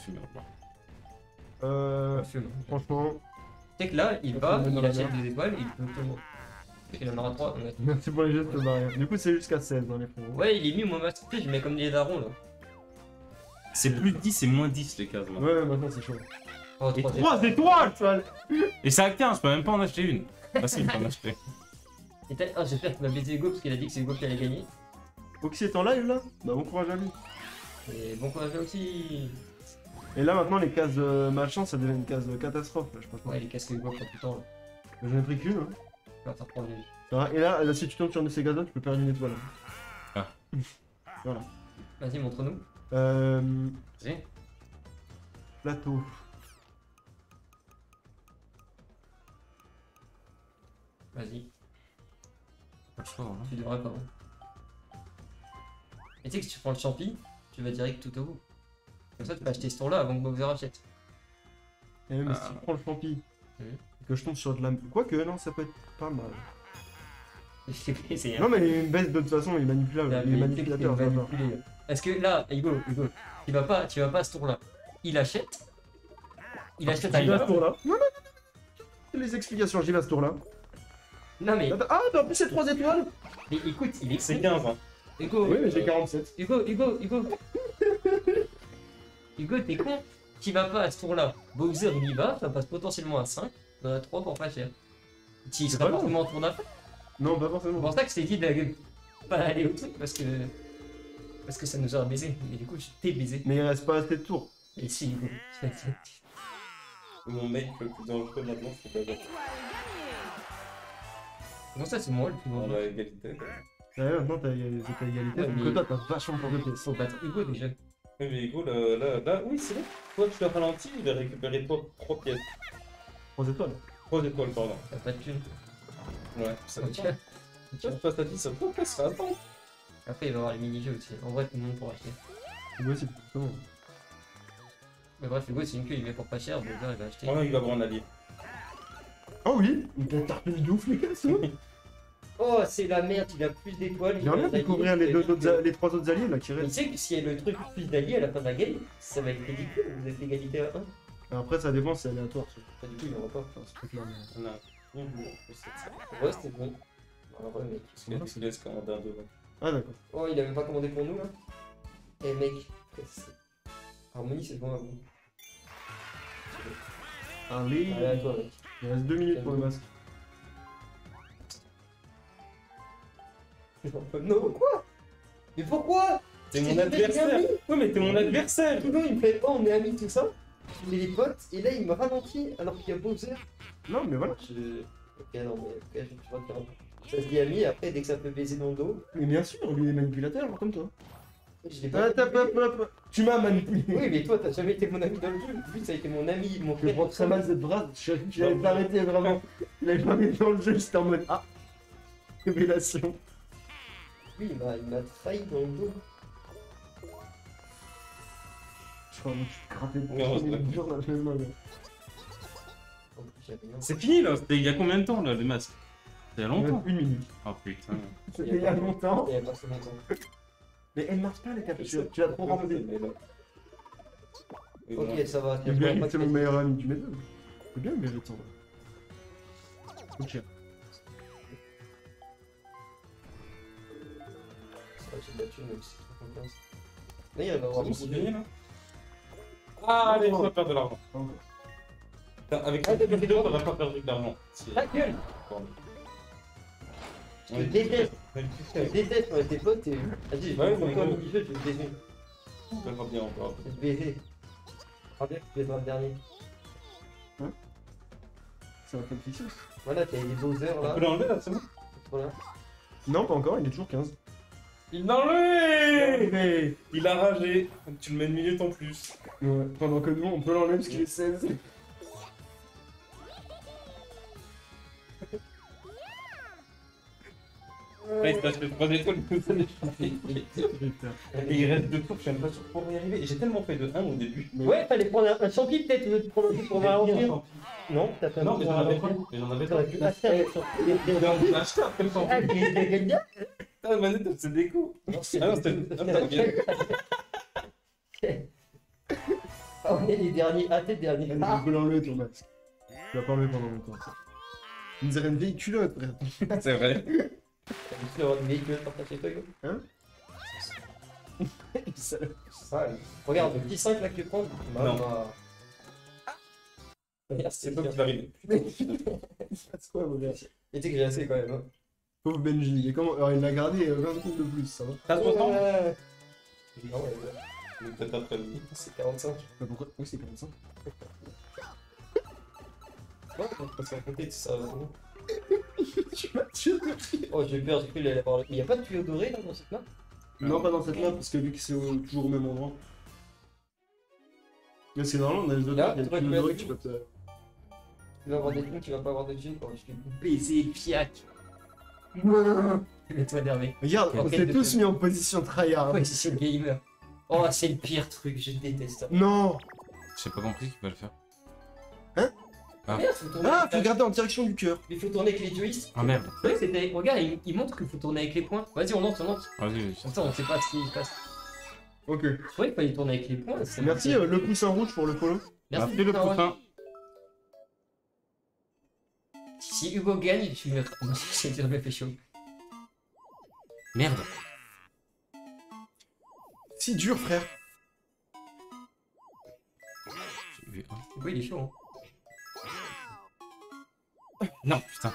fumer.
franchement,
Tu sais que là, il
Ça
va,
fait
il
dans la
achète
merde.
des étoiles, il peut tout le monde. Il en aura 3.
merci pour les gestes barrières. Du coup, c'est jusqu'à 16 dans les frérots.
Ouais, il est mis moi masterpiece, je mets comme des darons là.
C'est plus de 10 et moins 10 les cases. là.
Ouais, maintenant c'est chaud.
Oh,
Et
3
3 étoiles. Et ça a 15, je peux même pas en acheter une. Bah si, je peux en acheter.
Ah, j'espère qu'il va baiser Hugo parce qu'il a dit que c'est Hugo qui allait gagner.
Oxy est en live là? Bah, bon courage à lui.
Et bon courage là aussi.
Et là maintenant, les cases malchance, ça devient une case catastrophe. Là, je sais pas quoi.
Ouais, il est cassé Hugo pour tout le temps. Là.
J'en ai pris qu'une. Hein.
Il va faire prendre lui.
Ah, et là, si tu tombes sur une de ces gaz-là, tu peux perdre une étoile.
Ah.
Voilà.
Vas-y, montre-nous.
Vas-y.
Plateau.
Vas-y,
Pas le choix, hein.
tu devrais pas. Hein. Et tu sais que si tu prends le champi, tu vas direct tout au bout. Comme ça, tu peux acheter ce tour là avant que Bowser achète.
Et même si tu prends le champi,
Mhm.
et que je tombe sur de la. Quoique, non, ça peut être pas mal.
C'est
Non, mais une baisse de toute façon, il est manipulable. Il est manipulateur. ça va.
Parce que là, Hugo, tu vas pas à ce tour là. Il achète. Il achète
J'y vais à ce
un
tour-là. Non, non, non, non. Les explications, j'y vais à ce tour-là.
Non mais,
Ah, en plus, c'est 3 étoiles.
mais écoute, il est.
C'est 15 hein.
Hugo,
Oui, mais j'ai 47.
Hugo. Hugo, t'es con. Tu vas pas à ce tour là. Bowser il y va, ça passe potentiellement à 5. On a 3 pour pas cher. Tu
C'est
seras
pas grave.
forcément en tour d'après.
Non, pas
C'est
forcément.
pour ça que je t'ai dit de pas aller au truc parce que ça nous aurait baisé. Mais du coup, je t'ai baisé.
Mais il reste pas assez de tours.
Et si, Hugo.
Mon mec le plus dangereux maintenant, c'est pas
Étoile gagnée.
Comment ça, c'est moi le plus
dans
grand.
la égalité.
Ouais, maintenant, t'as égalité.
Ouais,
Donc,
mais-
toi, t'as vachement plus de pièces.
Faut battre Hugo déjà.
Oui, mais gros, là, oui, c'est vrai. Toi, tu l'as ralenti, il va récupérer 3 pièces.
3 étoiles.
3 étoiles, pardon.
T'as pas de thune.
Ouais, ça
Ok.
va. Tu passes à 10, ça peut passer, attends.
Après, il va y avoir les mini-jeux aussi. En vrai, tout le monde pourra acheter.
C'est possible. C'est bon.
Mais bref, Hugo, c'est une queue, il met pour pas cher. Bowser, il va acheter.
Oh non, il va avoir un allié.
Oh oui, une tarpine de ouf, les gars, ça.
Oh, c'est la merde, il a plus d'étoiles.
J'aimerais bien découvrir les 3 autres alliés là qui
Mais tu
restent.
sais que s'il y a le truc plus d'alliés à la fin de la game, ça va être ridicule. Vous êtes l'égalité à 1.
Après, ça dépend, c'est aléatoire. Ça.
Du coup, il n'y aura pas.
Enfin, ce truc-là. mais-
On a un bout, c'est ça.
Ouais, c'était bon. En vrai, mec.
Parce qu'il se laisse commander un devant.
Ah, d'accord.
Oh, il a même pas commandé pour nous là. Eh mec, Harmonie, c'est bon à vous.
Allez,
Allez, à toi, mec.
il reste 2 minutes pour le masque.
Non, pourquoi? Mais pourquoi?
T'es
C'est
mon adversaire. Ouais, mais t'es mon adversaire.
Hugo, il me plaît pas, on est amis, tout ça. On est les potes, et là, il me ralentit alors qu'il y a Bowser.
Non, mais voilà.
Ok, non, mais ok, je vois bien. Ça se dit ami, après, dès que ça peut baiser dans le dos,
Mais bien sûr, lui est manipulateur, comme toi.
je l'ai pas.
Tu m'as manipulé.
Oui, mais toi, t'as jamais été mon ami dans le jeu. Lui, ça a été mon ami, mon
Je
frère.
prends très mal cette phrase. Je l'avais pas arrêté vraiment. Il avait pas mis dans le jeu, j'étais en mode ah. Révélation.
Lui, il m'a trahi dans le dos.
Je crois que tu grattais
Non, c'est
le
pas
dur dans le main.
En plus, j'avais rien.
C'est fini là, c'était il y a combien de temps là, les masques? C'était il y a longtemps.
1 minute.
Oh putain.
C'était il y a longtemps.
Il y a pas si longtemps.
Mais elle marche pas les captures. Tu l'as trop rempli.
Ok, ça va.
Le mérite, c'est mon meilleur ami, tu m'étonnes. C'est bien le mérite, ça. Ok.
Ça va, j'ai battu, mais c'est 75. Mais il va avoir
C'est bon, c'est
beaucoup
gagné là? Ah, allez, on va perdre de l'argent. Avec
Ah,
cette vidéo, on va pas perdre de l'argent.
Ta gueule! Je te déteste! Je te déteste, on est tes potes et. Vas-y, je
Ouais,
vais
mais
encore un
gros.
mini-jeu, je vais te baiser.
On verra bien encore.
Je vais te baiser. Ah bien, tu baiseras le dernier.
C'est un peu fiction.
Voilà, t'as les Bowser
On
là.
peut l'enlever là, c'est bon?
C'est trop là.
Non, pas encore, il est toujours 15.
Il l'a enlevé!
Mais...
Il a ragé. Donc tu le mets une minute en plus.
Ouais, pendant que nous, on peut l'enlever parce qu'il est 16.
Là, il se passe le 3 étoiles, tout ça, et il reste 2 tours, je suis même pas sûr pour y arriver. J'ai tellement fait de 1 au début.
Ouais, fallait prendre un champi peut-être, au lieu de prendre un truc pour ralentir. Non, t'as fait un
Non,
truc
mais
pour
j'en avais pas.
ralentir.
Mais j'en avais
T'aurais
pas.
pu acheter un champi.
Non, j'ai acheté après le temps.
Ah, il gagne bien.
Putain, la manette, elle se découpe.
Non, c'est
Ah non, c'était bien.
Ah ouais, les derniers. Ah, t'es dernier.
Tu
Ah,
peux l'enlever ton masque. Tu vas pas enlever pendant longtemps. Ça. On dirait une vieille culotte, frère.
C'est vrai.
t'as vu avoir une véhicule pour chez toi, Hugo? Regarde, le petit 5 là que tu prends.
Non.
Regarde,
C'est toi qui vas arriver.
C'est quoi, mon gars?
Et tu sais que j'ai assez quand même. Hein.
Pauvre Benji. Et comment... Alors, il a gardé 20 secondes de plus, ça va.
T'as 60?
Non, ouais,
Mais peut-être après le
c'est 45.
Bah, pourquoi? Oui, c'est comme ça.
Non, on peut pas compter, c'est ça. Vraiment.
Tu m'as tué de rire.
Oh, j'ai peur, j'ai cru qu'il allait avoir. Il n'y a pas de tuyau doré là dans cette map?
Non, pas dans cette map, parce que vu que c'est toujours au même endroit. Mais c'est normal, on a les autres
Là,
maps, il y a
tu vois
le
que
tuyau doré,
le-
tu peux te...
Tu vas avoir des trucs, tu vas pas avoir de jeu quand je vais baiser le fiac. Mets-toi derrière.
Regarde, on
Ok,
s'est
de
tous
tout.
mis en position tryhard.
Ouais, c'est le gamer. Oh, c'est le pire truc, je déteste ça.
Non.
J'ai pas compris qu'il va le faire.
Ah, merde, faut tourner.
Ah, faut regarder en direction du cœur.
Il faut tourner avec les joysticks.
Ah merde.
Ouais, c'était. Regarde, il montre qu'il faut tourner avec les points. Vas-y, on lance, on lance.
Vas-y, vas-y.
Comme ça, on sait pas ce qui se passe.
Ok.
Je croyais qu'il fallait tourner avec les points. c'est
Merci
marqué.
le poussin rouge pour le follow.
Merci
Fais le
putain, ouais.
poussin.
Si Hugo gagne, tu me. J'ai jamais fait chaud.
Merde.
Si dur, frère.
J'ai vu un.
Hugo, il est chaud. Hein.
Non, putain.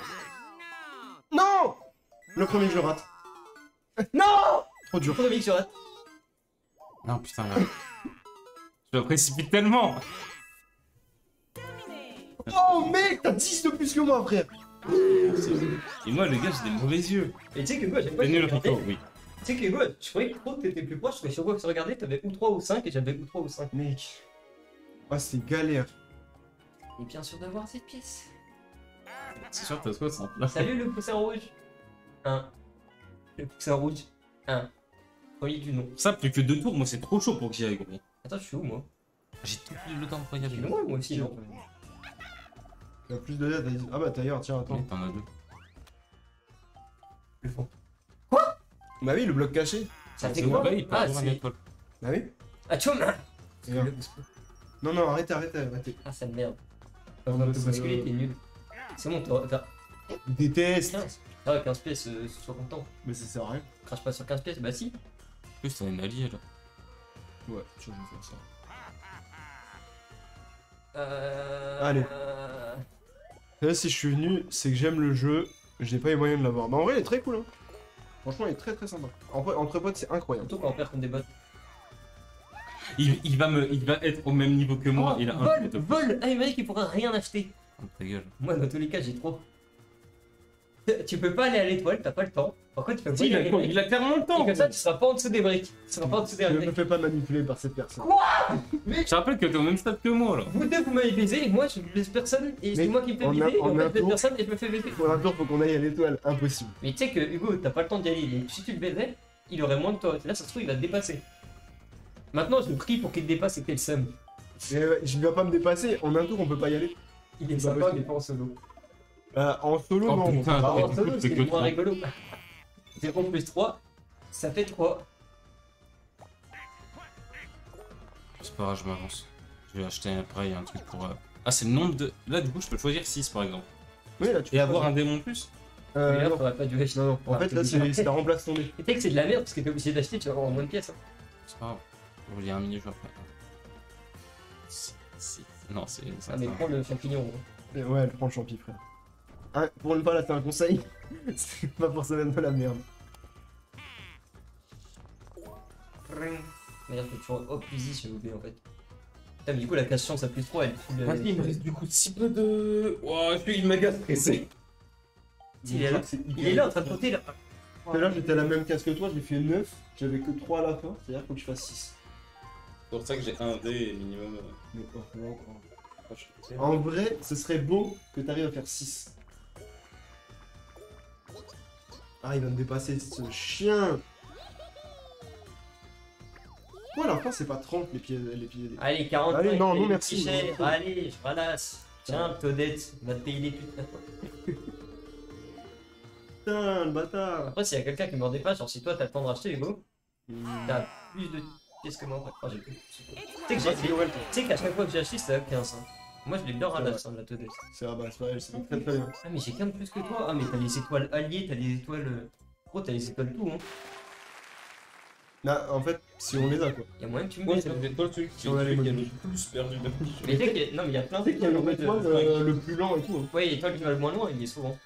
Non. Le premier je rate. Non. Trop dur.
Trop de mix sur la.
Non, putain, là. Je me précipite tellement.
Oh mec, t'as 10 de plus que moi, frère.
Et moi, le gars, j'ai des mauvais yeux.
Et tu sais que Hugo, j'ai pas
C'est nul, Rico, oui.
Tu sais que Hugo, je croyais que trop t'étais plus proche, parce que sur quoi que tu regardais, t'avais ou 3 ou 5 et j'avais ou 3 ou 5.
Mec. Ah, c'est galère.
Et bien sûr d'avoir cette pièce.
C'est sûr, t'as 60 là.
Salut le poussin rouge. 1. Le poussin rouge. 1. Premier du nom.
Ça, plus que 2 tours, moi, c'est trop chaud pour que j'y aille, gros.
Attends, je suis où moi?
J'ai tout pris le temps pour y
Je suis
aller.
loin moi aussi, non?
T'as plus de lettres. Ah bah d'ailleurs, tiens, attends.
Mais t'en as 2.
Le fond.
Bah oui, le bloc caché.
Ça fait
C'est
quoi?
bah, il peut
Ah,
avoir un
c'est.
épaule.
Bah oui.
Ah, tchoum!
Regarde. Non, non, arrêtez.
Ah, ça me merde.
On
On
va
va
te
te basculer, t'es nul. C'est bon, t'as
Déteste.
15. Ah, 15 pièces, sois content.
Mais ça sert à rien.
Crache pas sur 15 pièces, bah si.
En plus, t'as une alliée, là.
Ouais, je vais faire ça.
Allez.
Là, si je suis venu, c'est que j'aime le jeu. J'ai pas les moyens de l'avoir. Mais en vrai, il est très cool. Hein. Franchement, il est très sympa. En vrai, entre potes, c'est incroyable.
Surtout quand on perd contre des bots.
Il va être au même niveau que moi.
Oh,
Il a un
vol,
de
vol! Ah, il m'a dit qu'il pourra rien acheter.
Oh, ta gueule.
Moi, dans tous les cas, j'ai trop. Tu peux pas aller à l'étoile, t'as pas le temps. Par contre, tu peux pas
Si,
y aller.
il a clairement le
Et
temps.
comme ça, tu seras pas en dessous des briques. Tu seras pas en dessous des
Ne me
briques.
fais pas manipuler par cette personne.
Je te rappelle que t'es au même stade que moi, là.
Vous deux, vous m'avez baisé, et moi, je ne baise personne, et c'est
Mais
moi qui me fais
en
baiser, et
un
en fait, je baise
tour-
personne, et je me fais baiser.
Pour un tour, faut qu'on aille à l'étoile. Impossible.
Mais tu sais que Hugo, t'as pas le temps d'y aller, donc si tu le baisais, il aurait moins de toi. Là, ça se trouve, il va te dépasser. Maintenant, je prie pour qu'il te dépasse et que t'aies le seum.
Mais ouais, je vais pas me dépasser. En un tour, on peut pas y aller.
Il est
C'est pas
sympa,
possible.
mais pas en solo.
En solo,
Oh,
non.
putain,
Ah,
attends.
En solo,
c'est
c'est
que
moins
3.
rigolo. 0 plus 3, ça fait 3.
C'est pas grave, je m'avance. Je vais acheter après un truc pour. Ah, c'est le nombre de. Là, du coup, je peux choisir 6 par exemple.
Oui, là, tu
Et
peux
avoir
pas-
un démon plus.
Mais là,
non.
t'aurais pas dû acheter.
Non, non. En fait, là, c'est la remplace ton nez.
Et tu sais que c'est de la merde parce que t'es obligé d'acheter, tu vas avoir en moins de pièces. Hein.
C'est pas grave. Oh, il y a un mini-jeu après. Non, c'est.
Ah, mais prends le champignon. Hein.
Ouais, elle prend le champi, frère. Ah, pour une fois, là, c'est un conseil. C'est pas pour se mettre de la merde.
D'ailleurs, faut toujours hop easy, j'ai oublié en fait. Putain, mais du coup, la casse chance à plus 3, elle fout le.
Vas-y, il me reste du coup si peu de. Ouah, je suis méga stressé.
Il est là. Il est là en train de sauter là.
Tout à l'heure, j'étais à la même casse que toi, j'ai fait 9. J'avais que 3 à la fin. C'est-à-dire qu'il faut que je fasse 6.
C'est pour ça que j'ai un dé minimum.
En vrai, ce serait beau que t'arrives à faire 6. Ah, il va me dépasser, ce chien. Pourquoi à la fin, c'est pas 30 les pieds des...
Allez, 40
Allez,
points,
non,
il
non,
est
merci,
petit cher.
non.
Allez, je ralasse. Tiens, Toadette, va te payer les putes maintenant.
Putain, le bâtard.
Après, s'il y a quelqu'un qui m'en dépasse, genre si toi t'as le temps de racheter, Hugo,
Hmm.
t'as plus de pièces que moi. Oh, j'ai plus. Tu sais que
Vas-y, Joël.
qu'à chaque fois que j'ai acheté, c'était à 15. Hein. Moi, je l'ai bien ralasse, hein, la Toadette.
C'est ah bah, c'est pas elle, c'est très très bien.
Ah, mais j'ai quand même plus que toi. Ah, mais t'as les étoiles alliées, t'as les étoiles. Gros, t'as les étoiles tout, hein.
Là, en fait, si on les a quoi.
Y'a moyen que tu me
Ouais,
mettes.
c'est peut-être pas le truc
Si on a les
qui a le
modules.
plus perdu de vie.
Mais tu sais qu'il y a... Non, mais il y a plein
C'est qu'il y a le
d'étoiles.
étoile le plus lent et tout. Hein.
Ouais, l'étoile qui va le moins loin, il y est souvent.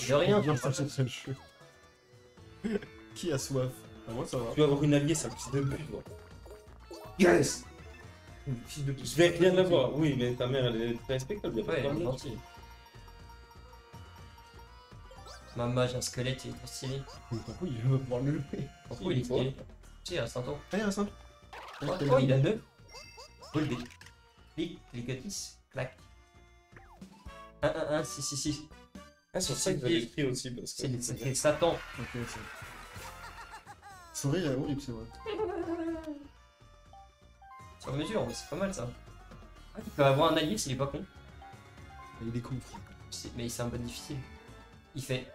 De rien,
bien
tu vois.
ça le cheveu. Qui a soif? Ah, moi ça va.
Tu vas avoir une alliée, c'est un fils de pute. Moi.
Yes.
Fils de pute. Je vais rien avoir. Oui, mais ta mère, elle est très respectable.
Ouais,
pas de
elle est
problème.
gentille. Maman, j'ai un squelette, il est trop stylé.
Mais pourquoi il veut pouvoir le lever?
Pourquoi il est stylé? Tu sais, il reste un temps.
Allez, reste un.
Oh, il a 9. Roll des. Clic, cliquetis, clac. 1, 1, 1, 6, 6, 6.
Ah, sur ça que j'avais écrit aussi. Parce que
C'est Satan.
Ok, c'est. Sourire est horrible, c'est vrai.
Sur mesure, mais c'est pas mal ça. Ah, tu peux avoir un allié s'il est pas con.
Il est con.
Mais c'est un peu difficile. Il fait.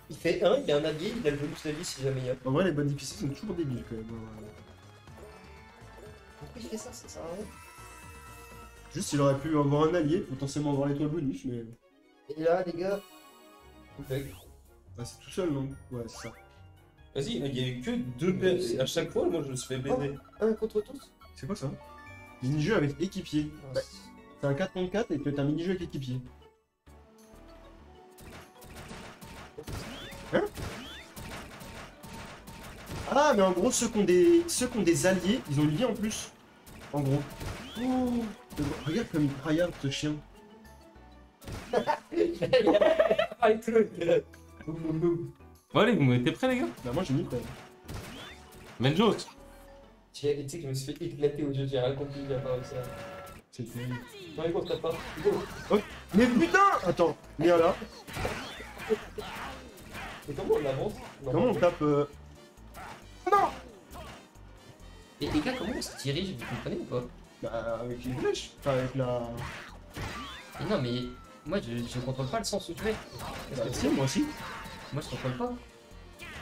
Il fait 1, il a un allié, il a le bonus d'allié si jamais il y a.
En vrai, les bonnes difficiles sont toujours débiles quand même.
Pourquoi il fait ça? Ça sert à rien.
Juste, il aurait pu avoir un allié, potentiellement avoir l'étoile bonus, mais.
Et là, les gars. Bug.
Bah, c'est tout seul, non? Ouais, c'est ça.
Vas-y, il y a eu que 2 pertes. À chaque fois, moi, je me suis fait baiser.
1 contre tous.
C'est quoi ça? Mini-jeu avec équipier.
Ouais.
C'est un 4 contre 4 et tu as un mini-jeu avec équipier. Hein? Ah, mais en gros, ceux qui ont des alliés, ils ont une vie en plus. En gros. Oh, regarde comme il tryhard ce chien.
Bon, allez, vous mettez prêts, les gars?
Bah, moi j'ai mis quand même.
Menjot.
Tu sais que je me suis fait éclater au jeu, j'ai rien compris, j'ai pas réussi à.
C'est terrible.
Non, Hugo, t'as pas. Hugo.
Mais putain! Attends, viens là.
Mais comment on avance? Non.
Comment on tape Non!
Et les gars, comment on se dirige? Vous comprenez ou pas?
Bah, avec une flèche. Enfin, avec la.
Mais non, mais moi je contrôle pas le sens où tu es.
Bah, si, moi aussi.
Moi je contrôle pas.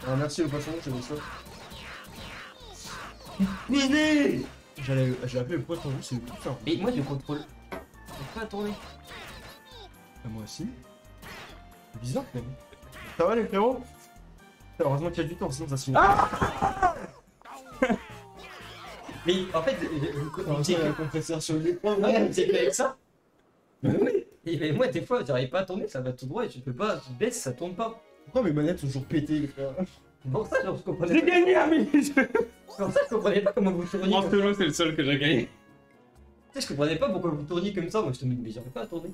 Ah, merci le poisson, j'ai mis ça. Néné! J'ai appelé le poisson rouge, c'est le plus simple.
Mais moi je contrôle. Je peux pas tourner.
Ah, moi aussi. C'est bizarre quand même. Ça va les frérots? Heureusement qu'il y a du temps, sinon ça se finit. Ah!
Mais en fait,
Il y a un compresseur sur l'écran.
c'est avec ça. Oui. Et mais moi des fois j'arrive pas à tourner, ça va tout droit et tu peux pas, tu baisses, ça tourne pas.
Pourquoi mes manettes sont toujours pétées, les frères?
C'est pour ça genre, je comprenais
J'ai
pas.
gagné un mini-jeu.
C'est pour ça que je comprenais pas comment vous tourniez.
En
comme ça.
solo, c'est le seul que j'ai gagné.
Tu sais, je comprenais pas pourquoi vous tourniez comme ça. Moi je te dis, mais j'arrive pas à tourner.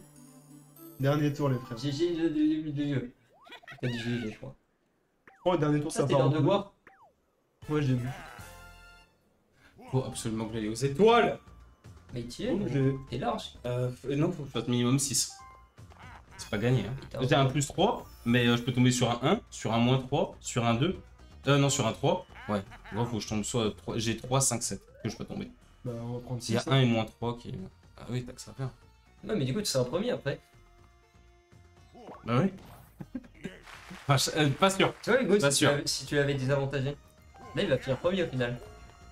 Dernier tour, les frères.
GG de jeu. T'as dit GG, je crois.
Oh, le dernier tour,
Ça,
ça
c'était
part.
l'heure
en
de
couille.
voir.
Ouais, j'ai vu.
Faut absolument que j'aille aux étoiles.
Mais tu es,
Oh, j'ai-
t'es large.
Non, faut que je fasse minimum 6. C'est pas gagné. Hein.
Putain,
J'ai un plus 3, mais je peux tomber sur un 1, sur un moins 3, sur un 2. Non, sur un 3. Ouais. Moi, faut que je tombe soit 3. J'ai 3, 5, 7 que je peux tomber.
Bah, on va prendre 6.
Il y a 1 et moins 3 qui. Ah oui, t'as que ça à faire.
Non, mais du coup, tu seras premier après.
Bah oui. Pas sûr.
Tu vois, Hugo,
Pas sûr.
si tu l'avais désavantagé. Là, il va finir premier au final.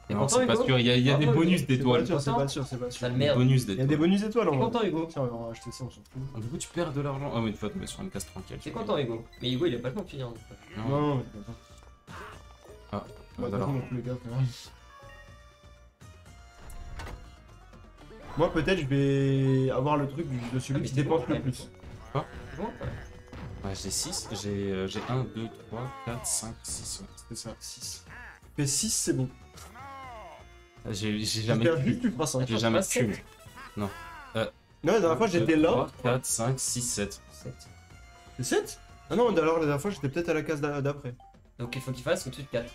T'es
Non,
content,
c'est pas
Hugo?
sûr. Il y a des
Bravo,
bonus
Hugo.
d'étoiles.
C'est pas sûr, c'est pas sûr.
Sale
Des
merde.
bonus
Il y a des
d'étoiles.
bonus étoiles en
T'es
vrai.
content, Hugo?
Tiens, on va acheter ça, on s'en fout.
Ah, du coup, tu perds de l'argent. Ah oui, une fois tomber sur une case tranquille.
T'es content, Hugo? Mais Hugo, il a pas le temps de finir.
Non.
Non, c'est pas ça.
Ah,
Bah,
alors.
dans tous les cas, frère. Moi, peut-être, je vais avoir le truc de celui
mais
qui
t'es
dépense
bon,
le
quand
plus.
C'est bon, quand même.
Ouais, j'ai 6. J'ai 1, 2, 3, 4, 5, 6. Ouais.
C'est ça, 6. Mais 6, c'est bon.
J'ai
J'espère
jamais
juste que
pu.
tu feras 5.
J'ai jamais
pas sept.
pu.
Non, la dernière fois, j'étais là.
3, 4, 5, 6, 7.
7.
C'est 7? Ah non, alors la dernière fois, j'étais peut-être à la case d'après.
Donc il faut qu'il fasse au-dessus de 4.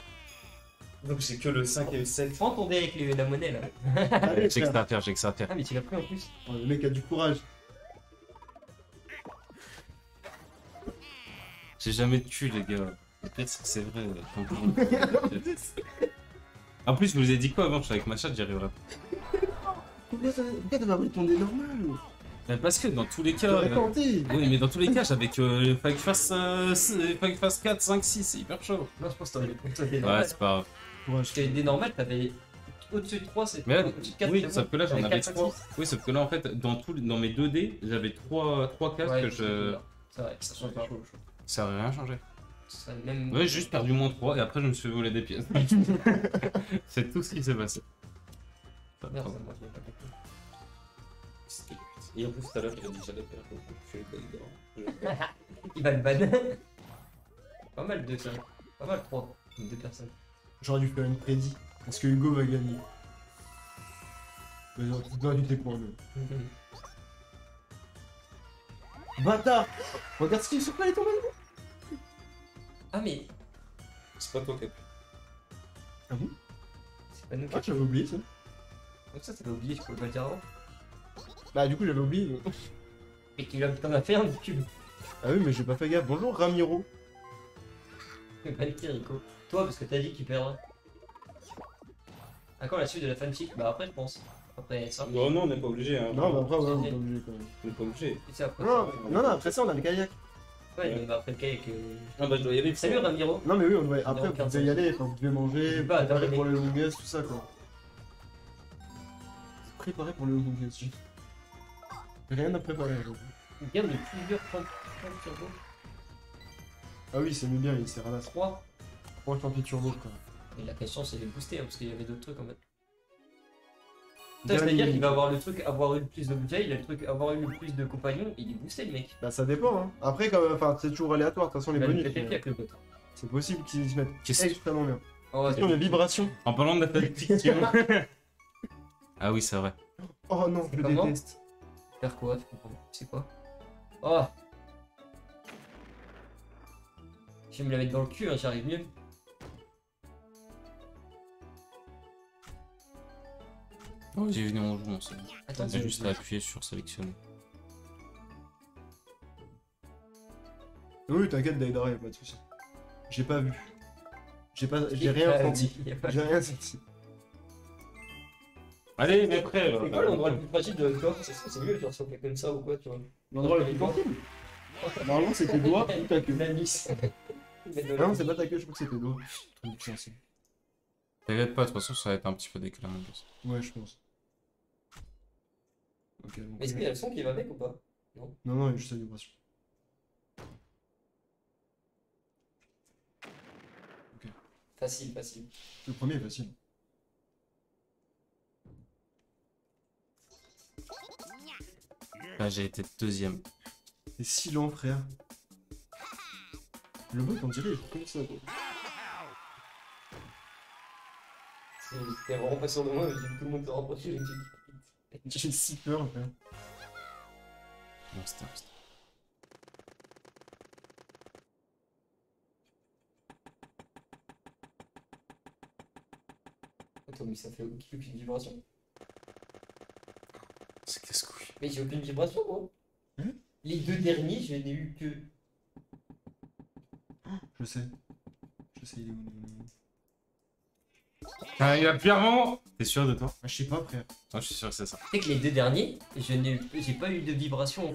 Donc j'ai que le 5 et le 7.
Prends ton dé avec la monnaie là.
Allez,
J'ai que
frère.
ça à faire, j'ai que ça à faire.
Ah, mais tu l'as pris en plus.
Oh, le mec a du courage.
J'ai jamais de cul, les gars. Le pire, c'est que c'est vrai. Tant pis. En plus, je vous ai dit quoi avant? Je suis avec ma chatte, j'y arriverai pas.
Pourquoi t'as pas pris ton dé normal?
Mais parce que dans tous les cas.
T'aurais tenté.
Oui, mais dans tous les cas, j'avais que. Fallait que je fasse 4, 5, 6, c'est hyper chaud.
Non, je pense que t'aurais des
Ouais,
normales.
c'est pas grave.
Courage.
Parce que des normales, t'avais au-dessus de 3, c'est
Mais là,
au-dessus de 4,
oui, sauf que là, j'en avais 3.
6.
Oui, sauf que là, en fait, dans mes 2 dés, j'avais 3 cases
Ouais,
que je.
c'est vrai, ça change pas.
Ça aurait rien changé.
Ça aurait même...
Ouais, j'ai juste perdu moins 3 et après, je me suis fait voler des pièces. C'est tout ce qui s'est passé.
Merde, ça, moi, je l'ai pas compris.
Et en plus, tout à l'heure, il a dit j'allais faire je suis dedans.
Il va le ban. Pas mal 2 ça. Pas mal 3. 2 personnes.
J'aurais dû faire une prédit. Parce que Hugo va gagner. Mais non, tu perdu tes points, mais. Bâtard! Regarde ce qu'il sur quoi il est tombé!
Ah mais
C'est pas toi qui as pu.
Ah bon?
c'est pas nous qui...
Ah, j'avais oublié ça.
Donc ça t'avais oublié, je pouvais pas le dire avant.
Bah, du coup, j'avais oublié.
Et tu t'en as fait un du cube.
Ah oui, mais j'ai pas fait gaffe. Bonjour Ramiro.
Mais pas le pire Rico. Toi parce que t'as dit qu'il perdrait. À quand la suite de la fanfic? Bah après je pense. Après ça.
Non, non, on n'est pas obligé. Hein.
Non, mais après, ouais, on est pas obligé quand même.
On n'est pas obligé.
Et c'est après
Non,
ça.
non, non, après ça, on a le kayak.
Ouais, mais bah après le kayak.
Ah bah, je dois y aller.
Salut Ramiro.
Non, mais oui, on doit. Après,
aucun
vous devez y aller. Enfin, vous devez manger,
Bah,
préparer
attends,
pour le Among Us, tout ça quoi. Préparer pour le Among Us. J'ai rien à préparer aujourd'hui.
Il gagne de plusieurs points turbo.
Ah oui, c'est bien, il s'est ramassé
3.
3 champions turbo quoi.
Et la question c'est de le booster hein, parce qu'il y avait d'autres trucs en fait.
Dernier
C'est-à-dire qu'il
minute.
va avoir le truc avoir eu le plus d'objets, il a le truc avoir eu le plus de compagnons, il est boosté le mec.
Bah, ça dépend, hein. Après, enfin, c'est toujours aléatoire. De toute façon, les
Il va le
bonus,
péter avec le pote.
c'est possible qu'ils se mettent
Qu'est-ce-
extrêmement bien.
Oh,
Question de vibration.
En parlant de la fiction. Ah oui, c'est vrai.
Oh non, je le
Comment
déteste.
faire quoi? Tu comprends? C'est quoi? Oh! Je vais me la mettre dans le cul, hein, j'arrive mieux.
Oh, j'ai vu mon jour, c'est bon.
Attends,
J'ai juste à appuyer sur sélectionner.
Oui, t'inquiète, Daidara, y'a pas de soucis. J'ai pas vu. J'ai
il
rien
a
senti.
dit, il y a pas-
J'ai rien senti.
Allez, mais après.
C'est quoi l'endroit le plus fragile de toi? C'est mieux genre sur quelqu'un comme ça ou quoi, tu vois?
L'endroit le plus tranquille. Normalement, c'est tes doigts ou ta queue.
La lisse.
Non, c'est pas ta queue, je crois que c'est tes doigts.
T'inquiète pas, de toute façon, ça va être un petit peu décalé à mon gosse.
Ouais, je pense. Ok, donc.
Mais est-ce qu'il y a le son qui va avec ou pas?
Non, non, il y a juste la vibration.
Facile, facile.
Le premier est facile.
Là, j'ai été deuxième.
C'est si lent, frère. Le bot, on dirait, il est comme ça, quoi.
T'es vraiment pas sûr de moi, mais j'ai vu tout le monde se rapprocher.
J'ai si peur, frère.
Non, c'était un monstre.
Attends, mais ça fait aucune vibration.
C'est casse-couille.
Mais j'ai aucune vibration, moi.
Hein?
Les deux derniers, je n'ai eu que.
Je sais. Je sais, il est où.
Ah, il a clairement. T'es sûr de toi?
Ah, je sais pas, frère.
Moi, je suis sûr que c'est ça.
Tu sais que les deux derniers, j'ai pas eu de vibration.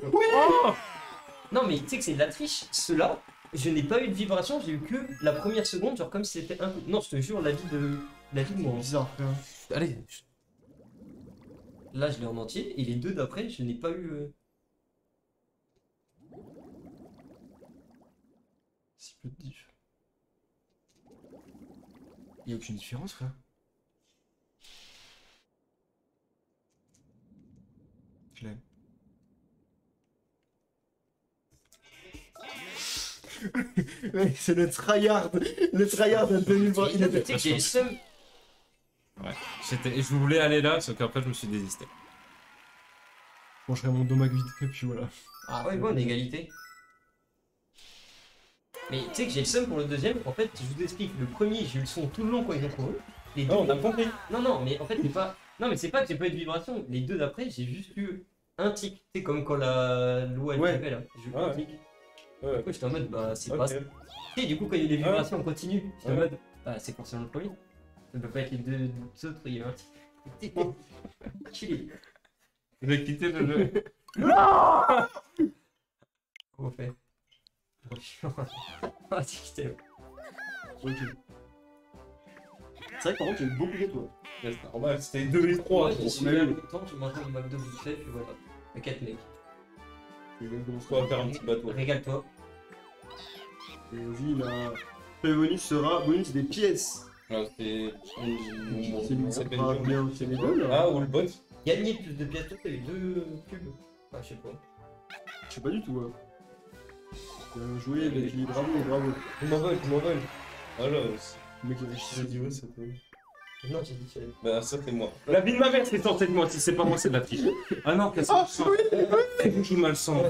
Non, mais tu sais que c'est de la triche. Ceux-là, je n'ai pas eu de vibration, j'ai eu que la première seconde, genre comme si c'était un coup. Non, je te jure, la vie de
C'est
moi.
bizarre, frère.
Allez.
Là, je l'ai en entier, et les deux d'après, je n'ai pas eu.
Si peu de diff. Il y a aucune différence, frère. Je l'aime. Ouais, c'est le tryhard. Le tryhard de 2020. Il
Tu
était.
sais que j'ai le seum.
Ouais. Je voulais aller là, sauf qu'après, je me suis désisté.
Je mangerai mon dommage vite fait, puis voilà.
Ah ouais, bon, égalité. Mais tu sais que j'ai le seum pour le deuxième, en fait, je vous explique. Le premier, j'ai eu le son tout le long quand ils ont couru. Les deux,
Non, on a compris.
Non, non, mais en fait, c'est pas. Non, mais c'est pas que j'ai pas eu de vibration. Les deux d'après, j'ai juste eu un tic. C'est comme quand la loi elle
Ouais.
fait là. J'ai eu
Ouais,
un
ouais.
tic.
Ouais.
Du coup, j'étais en mode, bah, c'est
Ok.
pas. Et du coup, quand il y a des vibrations, on continue. J'étais en mode, bah, c'est forcément le premier. Ça peut pas être les deux autres, il y a un petit. Chili.
Je vais quitter le jeu.
Comment on fait? Oh, chiant. Ah, c'est quitté.
Ok. C'est vrai que par contre, j'ai beaucoup d'étoiles.
C'est normal, c'était 2 et 3.
Moi, je suis là longtemps, je mange mon McDo vite fait, puis voilà. Le 4 mecs.
On va faire un petit bateau.
Régale-toi.
Et vas-y, là. Le bonus sera bonus des pièces.
Ah, c'est.
C'est lui, ça fera bien, c'est les deux, là.
Ah, ou le bot.
Gagner plus de pièces, t'as eu 2 cubes. Ah, je sais pas.
Je sais pas du tout, hein. Bien joué, Benji, bravo, bravo.
Je m'envole, je m'envole.
Alors,
Le mec, il réussit.
j'ai dit ouais, c'était.
Non, j'ai dit que
Bah, ça, c'est moi. La vie de ma mère, c'est censé être moi. Si c'est pas moi, c'est de la triche. Ah non, qu'est-ce que c'est vous qui mal le sang.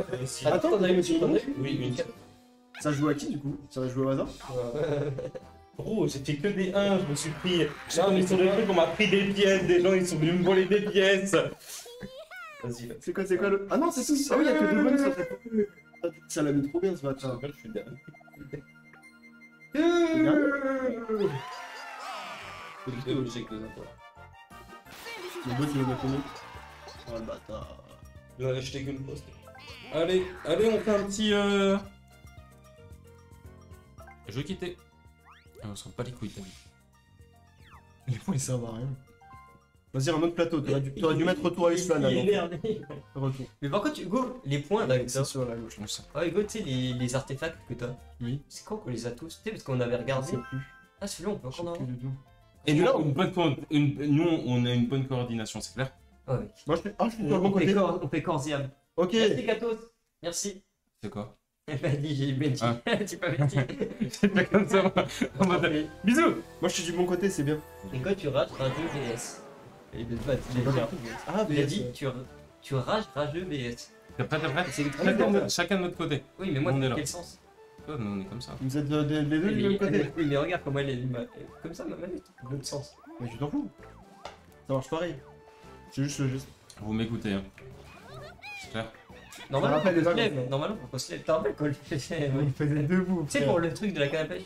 Attends, t'en as eu aussi, t'en as eu?
Oui, une.
Ça joue à qui, du coup? Ça va jouer au hasard?
Gros, j'ai fait que des 1, je me suis pris. Non, mais sur le truc, on m'a pris des pièces, des gens ils sont venus me voler des pièces. Vas-y, là.
C'est quoi le. Ah non, c'est tout. Ah oui, il y a que deux bonus, ça fait. Ça l'a mis trop bien, ce matin.
Je suis dernier. Je suis obligé que les autres.
Le bot, il va combien? Oh le bâtard.
Je vais acheter qu'une poste. Allez, on fait un petit. Je vais quitter. Ah, on s'en bat les couilles, t'as vu.
Les points, ils servent à rien. Vas-y, un autre plateau. T'aurais dû mettre retour à l'Islam, là.
Il est
non.
énervé.
Retour.
Mais par contre, Hugo, les points là,
C'est sur la gauche.
On sait.
Ah, Hugo, tu sais, les artefacts que t'as.
Oui.
C'est quand qu'on les a tous? Tu sais, parce qu'on avait regardé.
C'est plus.
Ah, celui-là, on peut
Je sais
encore en
plus
avoir.
du tout.
Et nous, nous, on a une bonne coordination, c'est clair.
Ah, ouais.
Moi, je suis sur le bon
On fait
côté.
on fait corps et âme.
Ok.
Merci, Katos. Merci.
C'est quoi?
Elle m'a dit, j'ai Benji.
Ah.
Tu peux Benji.
C'est pas comme ça, en mode. Bisous!
Moi, je suis du bon côté, c'est bien.
Et quand tu rages, rageux VS. Et ben, bah, tu l'as dit.
Ah,
Il a dit, tu rages, rageux VS.
T'as prêt?
C'est
Chacun de notre côté.
Oui, mais moi,
On est
dans
là.
quel sens?
Toi, nous, on est comme ça.
Vous êtes les deux du même côté.
Oui, mais regarde comment elle est. Comme ça, ma manette. Dans l'autre sens.
Mais tu t'en fous. Ça marche pareil. C'est juste le geste.
Vous m'écoutez, hein. C'est clair?
Normalement,
rappelle
faut
les
qu'on se
angles.
lève. Normalement, faut qu'on se lève. T'as rappelé quand je faisais.
On faisait debout.
Tu sais, pour le truc de la canne à pêche.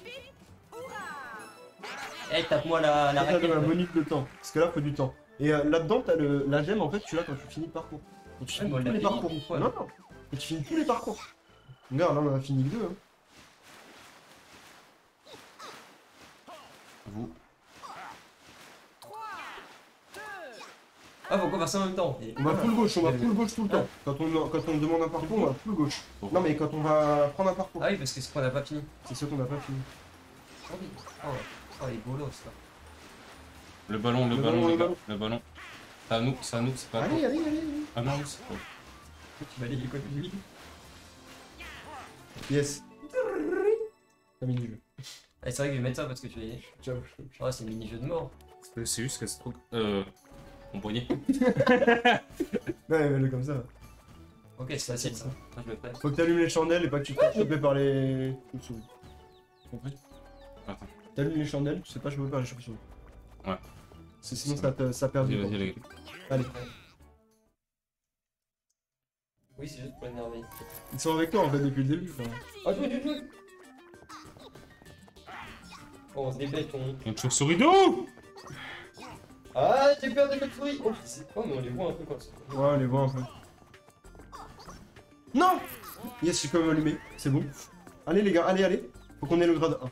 Eh, tape-moi la
Ça
raquette.
donne un bonus de temps. Parce que là, faut du temps. Et là-dedans, t'as la gemme, en fait, tu l'as quand tu finis le parcours. Quand tu
Ah,
finis
mais on
tous
l'a
les
fini
parcours.
une fois.
Non, non. Et tu finis tous les parcours. Regarde, là, on a fini le 2. Hein.
Vous.
Ah, faut qu'on fasse ça en même temps.
On va full gauche, tout le temps. Quand on demande un parcours, on va full gauche.
Pourquoi?
Non, mais quand on va prendre un parcours,
Ah oui, parce que c'est qu'on n'a pas fini.
c'est sûr qu'on n'a pas fini.
Oh oui. Oh, les bolos, ça.
Le ballon,
Le ballon,
les
le
gars.
ballon.
Le ballon. C'est à nous, c'est pas à toi.
Allez, allez, allez.
Ah non, c'est pas.
Tu m'as dit quoi de lui?
Yes. Un mini-jeu.
Ah, c'est vrai que je vais mettre ça parce que tu es.
Ciao.
Oh, c'est le mini-jeu de mort.
C'est juste que c'est trop. Mon poignet.
Ouais, mets-le comme ça.
Ok, c'est facile ça. Moi, je me prête.
Faut que t'allumes les chandelles et pas que tu te fasses choper par les chauves-souris.
Compris? Attends.
T'allumes les chandelles, tu sais pas choper par les chauves-souris.
Ouais.
Sinon, ça perd
Vas-y,
du temps.
vas-y, les gars.
Allez.
Oui, c'est juste pour énerver.
Ils sont avec toi en fait depuis le début. Enfin.
Ah, tout. Bon, on se dépêche, on.
Une chauve-souris d'eau!
Ah, j'ai peur de notre souris. Oh, c'est quoi, mais on les voit un peu comme ça.
Ouais, on les voit un peu. Non. Yes, je suis quand même allumé. C'est bon. Allez les gars, allez. Faut qu'on ait le grade 1.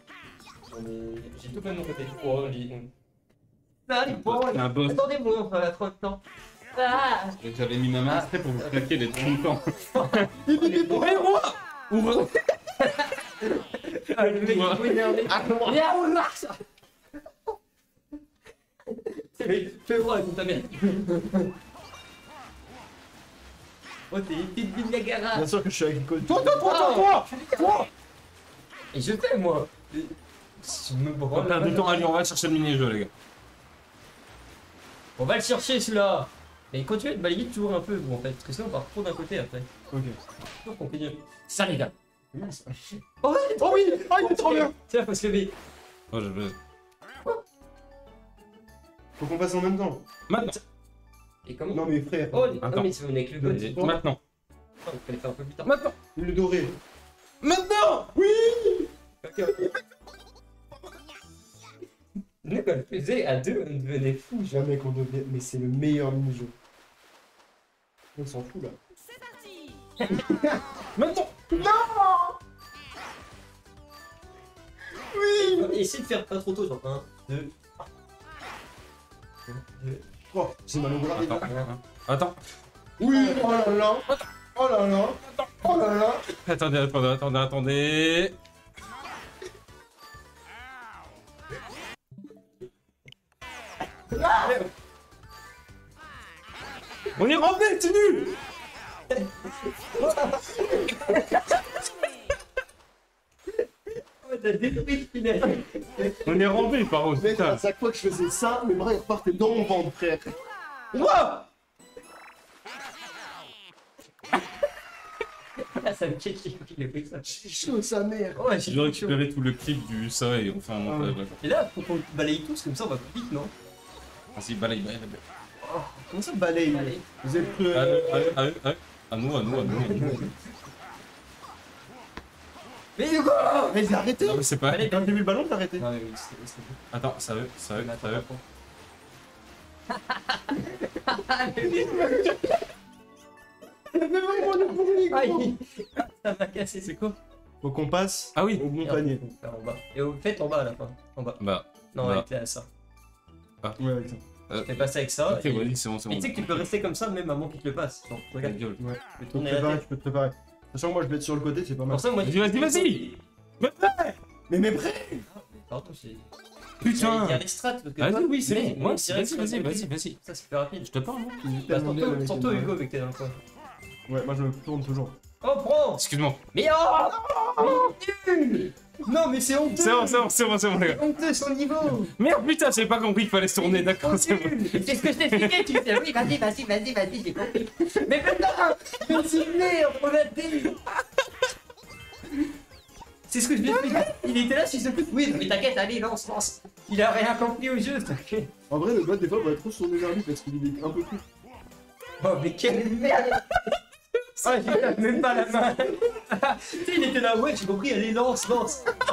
J'ai tout plein de mon côté. Oh, allez, bon,
C'est un boss.
attendez-moi, on va trop de temps. Ah,
J'avais mis ma main exprès pour vous claquer les 30 ans.
Ouvre. Ah, le mec, il faut énerver. Viens, on marche. Fais voir avec ta mère. Oh, t'es une petite bille Niagara.
Bien sûr que je suis agricole.
Toi!
Et je fais, moi. Je me
On
branle.
perd du temps, allez, on va chercher le mini-jeu, les gars.
On va le chercher, celui-là. Et continue de balayer toujours un peu, vous, en fait. Parce que sinon, on part trop d'un côté, après.
Ok.
Donc, on continue. Ça, les gars.
Oh oui, il est trop bien.
Tiens, faut se lever.
Oh, je veux.
Faut qu'on passe en même temps.
Maintenant!
Et comment?
Non mais frère.
Oh,
Attends.
non, mais c'est avec le god.
Maintenant!
Il fallait faire un peu plus tard.
Maintenant!
Le doré.
Maintenant! non!
Oui.
Nous, quand on le faisait à deux, on devenait fou.
Jamais qu'on devait. Mais c'est le meilleur mini-jeu. On s'en fout là.
C'est parti.
Maintenant!
Essaye de faire pas trop tôt, genre 1, 2. 1, 2.
Oh, j'ai mal au bras.
Attends.
Oui, oh là là. Oh là là. Oh là là.
Attendez. On est rentré, c'est nul!
Oh, t'as détruit le filet.
On est rentré, par contre.
Mec, à
Putain.
chaque fois que je faisais ça, mes bras ils repartaient dans mon ventre, frère.
Ouah!
Ah, ça me kick il a fait ça.
J'ai chaud sa mère.
Ouais,
Je vais récupérer tout le clip du ça et on fait un montage. Là.
Et là, faut qu'on balaye tous, comme ça on va plus vite, non?
Vas-y, balaye.
Comment ça balaye?
Allez.
Vous êtes prêts?
À nous.
Mais Hugo!
Mais j'ai arrêté.
Non, mais c'est pas.
Allez,
Quand j'ai vu le ballon, t'as arrêté.
non, mais oui, c'est
Attends, ça veut.
Aïe! Ça m'a cassé, c'est quoi?
Faut qu'on passe
Ah oui.
au bon panier.
En bas. Et faites en bas à la fin. En bas.
Bah.
Non,
Bah.
avec là, ça.
Ouais, avec ça.
Fais passer avec ça.
Ok,
et...
vas-y, c'est bon.
Et tu sais que tu peux rester comme ça même avant qu'il te le passe. Donc, regarde,
Gueule.
Ouais.
je
Tu
vais
peux
tourner
te
la
préparer,
tête.
tu peux te préparer. Sachant que moi je vais être sur le côté, c'est pas mal.
Pour ça, moi,
Vas-y.
Mais mes prêts.
Pardon, c'est.
Putain.
Il y a les strats. parce que
Vas-y,
toi,
oui, c'est
mais-
bon. Moi,
mais direct,
vas-y.
Ça, c'est plus rapide.
Je te parle, moi.
Bah, surtout Hugo, vu que t'es dans le coin.
Ouais, moi je me tourne toujours.
Oh, prends!
Excuse-moi.
Mais oh! Mais nul! Non, mais c'est honteux!
C'est bon, les gars.
Honteux son niveau!
Merde, putain, j'avais pas compris qu'il fallait se tourner, d'accord, c'est bon.
C'est ce que je t'ai expliqué, tu sais, oui, vas-y, j'ai compris. Mais putain! Mais c'est merde, on a dit! C'est ce que je lui ai expliqué. Il était là, je suis oui, mais t'inquiète, allez, lance. Il a rien compris au jeu, t'inquiète.
En vrai, le bot des fois va trop sur vers lui parce qu'il est un peu plus.
Oh, mais quelle merde! Ah, j'y tape même pas la main! Tu sais, il était là, ouais, j'ai compris, allez, lance!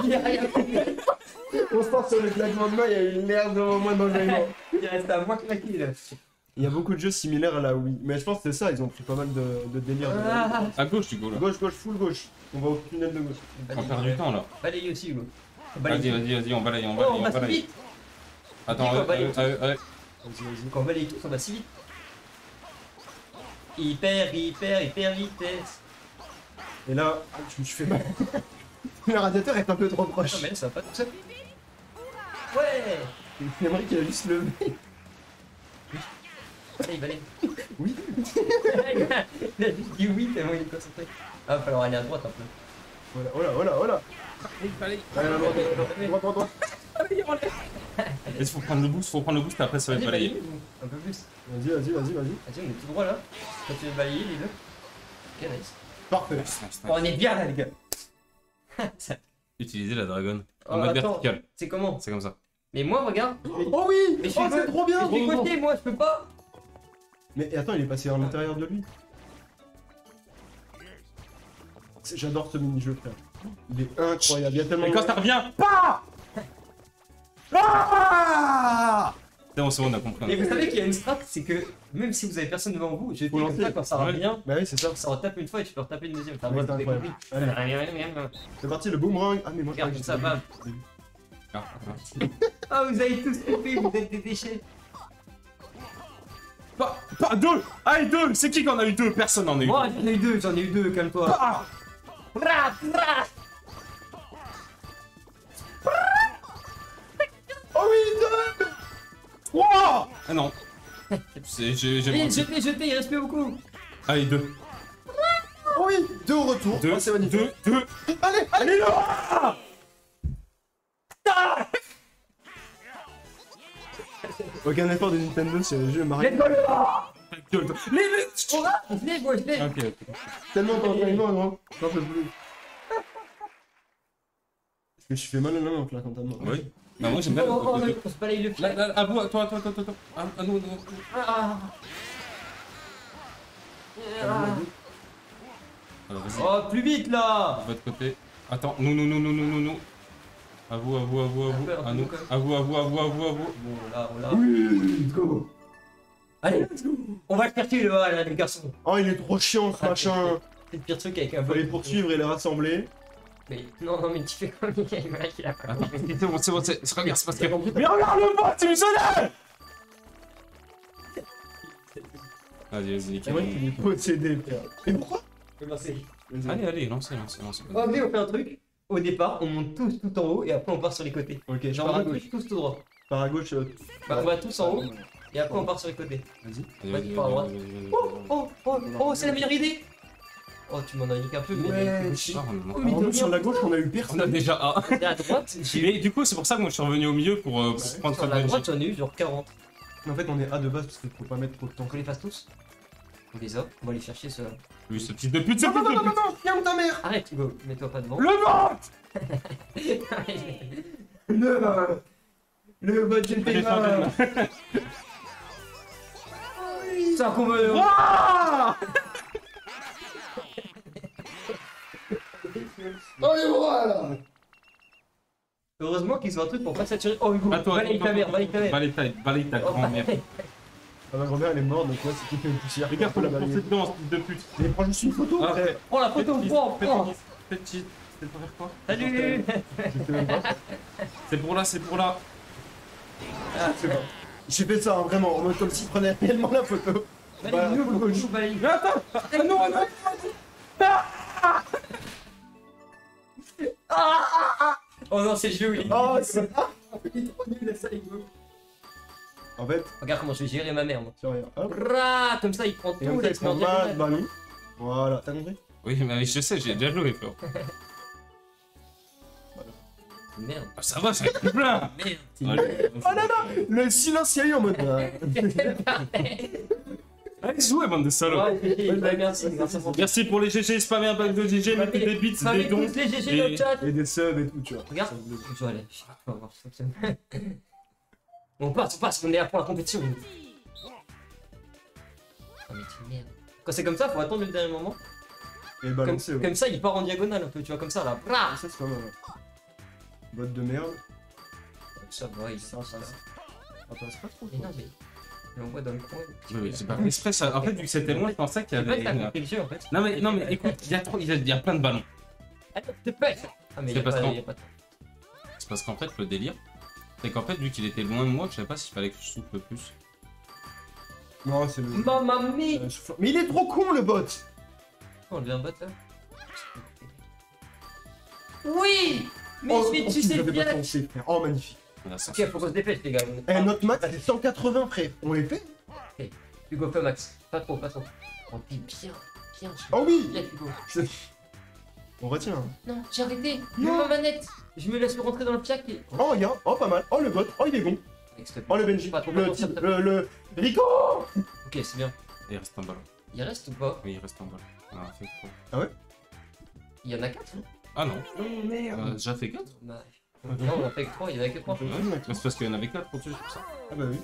Il a rien compris!
On se passe sur le claquement de main, il y a une merde devant moi dans le jeu.
Il reste à moins claqué là!
Il y a beaucoup de jeux similaires à la Wii. Mais je pense que c'est ça, ils ont pris pas mal de délire.
Ah!
À gauche, tu go là.
Gauche, full gauche. On va au tunnel de gauche.
On perd du temps là.
Balaye aussi, Hugo.
Vas-y, on balaye.
Oh, on va si vite!
Attends,
Dis qu'on balaye tous.
Vas-y.
Quand on balaye tous, on va si vite. Hyper vitesse.
Et là, je me suis fait mal. Le radiateur est un peu trop proche.
Non, mais là, ça va pas tout seul. Ouais!
J'aimerais qu'il a juste levé.
Allez, balaye.
Oui.
Il a juste dit oui, tellement il est concentré. Ah, va falloir aller à droite un peu.
Voilà.
Allez.
Allez, à droite.
Il faut prendre le boost, après ça va être balayé.
Un peu plus.
Vas-y.
Vas-y, on est tout droit là. Quand tu veux balayer les deux. Ok, nice.
Parfait.
Oh, on est bien là, les gars. Ça-
Utilisez la dragonne. En
Oh,
mode
attends.
vertical.
C'est comment?
C'est comme ça.
Mais moi, regarde.
Oh oui.
Mais je
Oh,
suis
c'est trop bien.
Je suis côté, moi, je peux pas.
Mais attends, il est passé à l'intérieur de lui. J'adore ce mini-jeu, frère. Il est incroyable. Il y a tellement
Et quand ça revient, c'est bon, on a compris.
Et vous savez qu'il y a une strat, c'est que même si vous avez personne devant vous, je dis
Faut
comme
lancer.
ça quand ça
Ouais.
revient,
Bah oui, c'est ça.
ça retape une fois et tu peux retaper une deuxième. T'as
Ouais,
le
c'est
droit de
incroyable.
découvrir.
Allez, c'est parti, le boomerang. Ah, mais moi, je
Regarde
crois
comme
que
ça,
j'ai-
bam.
Ah,
Ah, vous avez tous compris, vous êtes des déchets.
Pas deux. Allez, deux. C'est qui en a eu deux? Personne n'en a eu.
Moi, j'en ai eu deux, calme-toi.
Ah.
Oh oui, deux.
Trois. Ah non. J'ai
Allez,
menti.
jetez, il reste plus beaucoup.
Allez, deux.
Oh oui, deux au retour.
Deux.
Oh, c'est magnifique.
Deux.
Allez,
là.
aucun effort de Nintendo sur le jeu Mario.
Let's go,
Les
je l'ai, moi, je l'ai.
Ok.
Tellement d'entraînement, gros. J'en peux plus. Parce que je fais mal à la main en claquant ta main.
Oui. Bah, moi j'aime bien.
On se balaye le
Là,
flag.
là, à vous, toi. À nous.
Ah.
Alors, vas-y,
Oh, plus vite là.
de votre côté. Attends, nous. À vous.
Un peu,
À nous.
quand même.
À vous.
Bon, là, on l'a.
Oui, let's go.
Allez, let's go. On va le chercher là, les garçons.
Oh, il est trop chiant ce machin.
C'est le pire truc avec un
Faut les
bot.
poursuivre et les rassembler.
Mais non, mais tu fais comme il y a le mec, il a pas
Attends, c'est bon, regarde, c'est parce que...
compris.
Mais regarde le bot, tu me sonnes. Vas-y,
C'est
nickel.
vrai qu'il est possédé, frère. Mais pourquoi?
Allez, lancez.
Oh, mais on fait un truc. Au départ, on monte tous tout en haut et après on part sur les côtés.
Ok, je
Genre,
pars à
on monte
gauche.
tous tout droit.
Par à gauche.
Bah, on va tous en haut et après on part sur les côtés.
Vas-y.
Pas à droite. Oh, c'est la meilleure idée. Oh, tu m'en as niqué un peu, mais.
Ouais.
Oh, mais
En plus, sur la gauche, on a eu
On a
personne.
déjà un.
Et à droite, j'ai
Mais du coup, c'est pour ça que moi je suis revenu au milieu pour prendre
sur
ça de
la
Benji.
droite, j'en ai eu genre 40.
En fait, on est A de base parce qu'il faut pas mettre trop de temps.
Donc on les fasse tous. On les a, on va les chercher ceux-là.
Lui, ce petit de pute,
Non, ferme ta mère.
Arrête Hugo, mets-toi pas devant.
Le bot.
Le bot du paiement.
C'est un combo de...
Oh, les bras là.
Heureusement qu'ils ont un truc pour pas saturer. Oh Hugo,
Attends,
balaye ta mère, balaye ta mère.
Balaye ta
Oh,
grand-mère.
Ah, ma grand-mère elle est morte donc ouais, c'est qui fait une poussière.
Regarde, faut
la
la
balayer.
foncer dedans, ce fils de pute.
Mais prends juste une photo,
Ah.
frère.
Prends la photo, prends.
Petit. C'est pour faire quoi?
Salut.
Je sais même pas.
C'est pour là.
Ah, c'est bon. J'ai fait ça, hein, vraiment, en mode comme s'il prenait réellement la photo.
Balaye, Hugo, balaye.
Attends. Ah non.
Oh non, c'est le jeu, il est...
Oh, c'est...
Il est trop nul, ça, Hugo.
En fait,
Regarde comment je vais gérer ma mère, moi.
c'est rien. Hop.
Rah, comme ça, il prend
Et
tout,
comme ça,
il
il
se met en
prend pas de
diagonale.
ballon. Voilà, t'as compris?
Oui, mais je sais, j'ai déjà joué, frère.
Merde.
Ah, ça va, ça va plein.
Merde.
Allez,
Oh non, non. Le silence qu'il y a eu en mode...
Allez, jouez, bande de salauds.
Ouais, merci, merci.
Merci pour les GG, spammez un pack de GG, mettez des bits, des dons.
tous les GG dans le chat.
Et des subs et tout, tu vois.
Regarde. Je vais aller. On va voir si ça fonctionne. On passe, on est là pour la compétition. Oh mais tu merde. Quand c'est comme ça, faut attendre le dernier moment.
Et
Comme,
balancer, ouais.
comme ça, il part en diagonale un peu, tu vois, comme ça là. Brah.
Ça, c'est pas mal. Botte de merde.
Ça va, il
Ça,
ça.
Ah, passe pas trop.
Mais non, mais. Mais on voit dans le coin.
Oui, c'est pas exprès, ça. En fait, vu que c'était loin, je pensais qu'il y
C'est pas que t'as
avait.
compris le jeu en fait.
Non, mais écoute, il y a plein de ballons.
Attends, t'es pas. Ah, mais
C'est
il y a
parce
pas.
qu'en-
y a pas de-
C'est parce qu'en fait, le délire, c'est qu'en fait, vu qu'il était loin de moi, je savais pas s'il fallait que je souffle plus.
Non, c'est le...
Mamma mia.
Mais il est trop con, le bot.
On le vient battre là. Oui. Mais
Oh,
je vais
oh,
sucer
j'avais
le
pas
pied.
pensé, frère. Oh, magnifique.
Là, ça,
Ok, faut qu'on se dépêche les gars.
Eh, notre max, c'est 180, frère. On les fait?
Hugo, fais max. Pas trop, pas trop. Oh, bien, bien.
Oh oui.
Bien, Hugo.
On retient. hein.
Non, j'ai arrêté.
Non.
Ma manette. Je me laisse rentrer dans le piac et.
Oh, regarde. Oh, pas mal. Oh, le bot. Oh, il est bon. Oh, le Benji.
Pas trop,
Le
pas trop,
type.
ça tape.
Le... Rico.
Ok, c'est bien.
il reste un ballon.
Il reste ou pas?
Oui, il reste un ballon. On en a fait 3.
Il y en a 4
Ah non,
Oh, merde.
on a déjà fait 4.
Bah. Non, on a fait que 3, il y en avait que 3.
Ouais, c'est parce qu'il y en avait 4 au-dessus, c'est pour ça.
Ah, bah oui.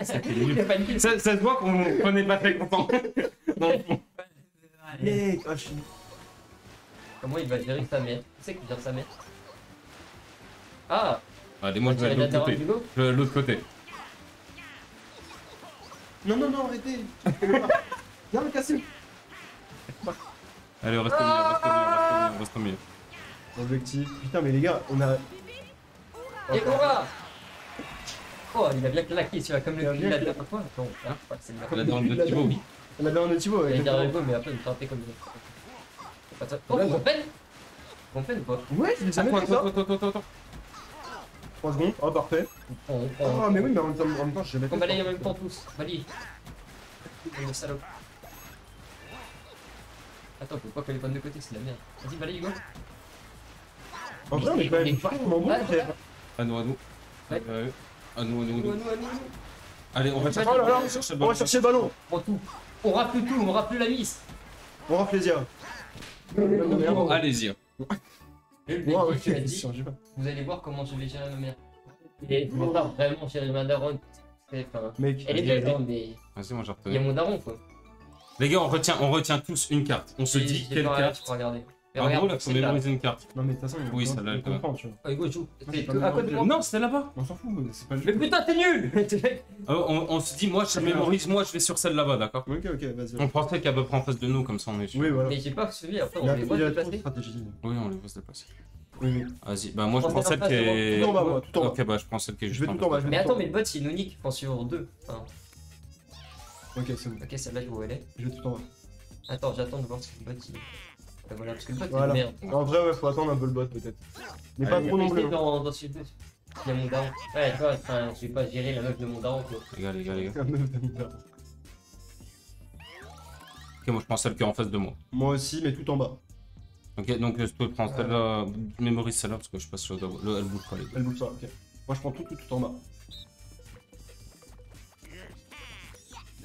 C'était nul. Ça se voit qu'on n'est pas très content. Dans le fond.
Allez, ah, je suis...
Comment il va gérer sa mère? Tu sais qu'il gère sa mère? Ah!
Allez, moi je vais
Tu
de
vas
l'autre
la
côté.
Hugo?
Je vais de l'autre côté.
Non, non, non, arrêtez. Viens me casser.
Allez, on reste au milieu, on reste au milieu.
Objectif. Putain, mais les gars, on a...
Et Cora! Oh, il a bien claqué celui-là, comme
Il a
le
bien
la dernière fois. Non, ah, ouais, c'est bien.
On a dans le Thibaut, oui.
On a dans un Thibaut,
Il
ouais.
a derrière Hugo, mais après, il me tentait comme ça. C'est pas ça. Oh, on peine? On peine ou pas?
Ouais, je l'ai jamais fait ça.
Attends.
3 secondes. Oh, parfait.
On
Ah, mais oui, mais en même temps, je vais
On
mettre...
balaye en même temps tous. Balaye. Le salope. Attends, faut pas qu'elle les prenne de côté, c'est de la merde. Vas-y, balaye Hugo.
En vrai, on est quand même vachement bon, frère.
À nous.
Ouais.
À nous.
Nous.
Allez, on va chercher
Oh là là,
on va chercher le
on va
ballon.
chercher le ballon.
On prend tout. On rafle tout, on rafle la mise.
On rafle les yeux.
Allez-y.
Wow,
Tu m'as
ok,
dit,
sûr, j'ai pas.
vous allez voir comment je vais gérer ma mère. Et je vais pas vraiment gérer ma daronne. Enfin,
Mec,
elle est belle, hein, mais
Vas-y, moi je
il y a
retenu.
mon daron quoi.
Les gars, on retient tous une carte. On se dit quelle carte.
Regarder.
En gros, là, faut mémoriser une carte.
Non, mais de toute façon,
Oui, celle-là,
on comprend, tu vois.
Oh, Hugo, joue.
c'est pas
À quoi de moi?
Non, c'était là-bas.
On s'en fout, c'est pas le
Mais
jeu.
putain, t'es nul.
On se dit, moi, je mémorise, moi, je vais sur celle là-bas, d'accord?
Ok, vas-y.
On prend celle qui est à peu près en face de nous, comme ça, on est sûr.
Oui, voilà.
Mais j'ai pas suivi, après on
Il
les voit
a trop de
déplacer.
stratégie.
Oui, on les voit se déplacer.
Oui.
Vas-y, bah moi je
On
prends
se
celle
met en
qui
face,
est.
Tout en bas, moi, tout en bas.
Ok, bah je prends celle qui est
Je
juste
vais
en
tout en bas.
bas.
Mais attends, mais le bot il est unique, je pense sur deux. Enfin,
Ok, c'est bon.
ok, celle-là je vois où elle est.
Je vais tout en bas.
Attends, j'attends de voir si le bot il. Ben voilà, parce que le bot
Voilà.
il est de merde.
En vrai, ouais, faut attendre un peu le bot peut-être. Mais pas
Allez,
trop non
Je
plus.
l'ai dans ce bot. Il y a mon daron. Ouais, tu vois, enfin, je vais pas gérer la meuf de mon daron quoi.
Les gars, les gars, les gars.
hein.
Ok, moi je prends celle qui est en face de moi.
Moi aussi, mais tout en bas.
Ok, donc je peux prendre celle-là. Mémorise celle-là parce que je passe sur le. Elle bouge pas les gars.
Elle bouge pas, ok. Moi, je prends tout en bas.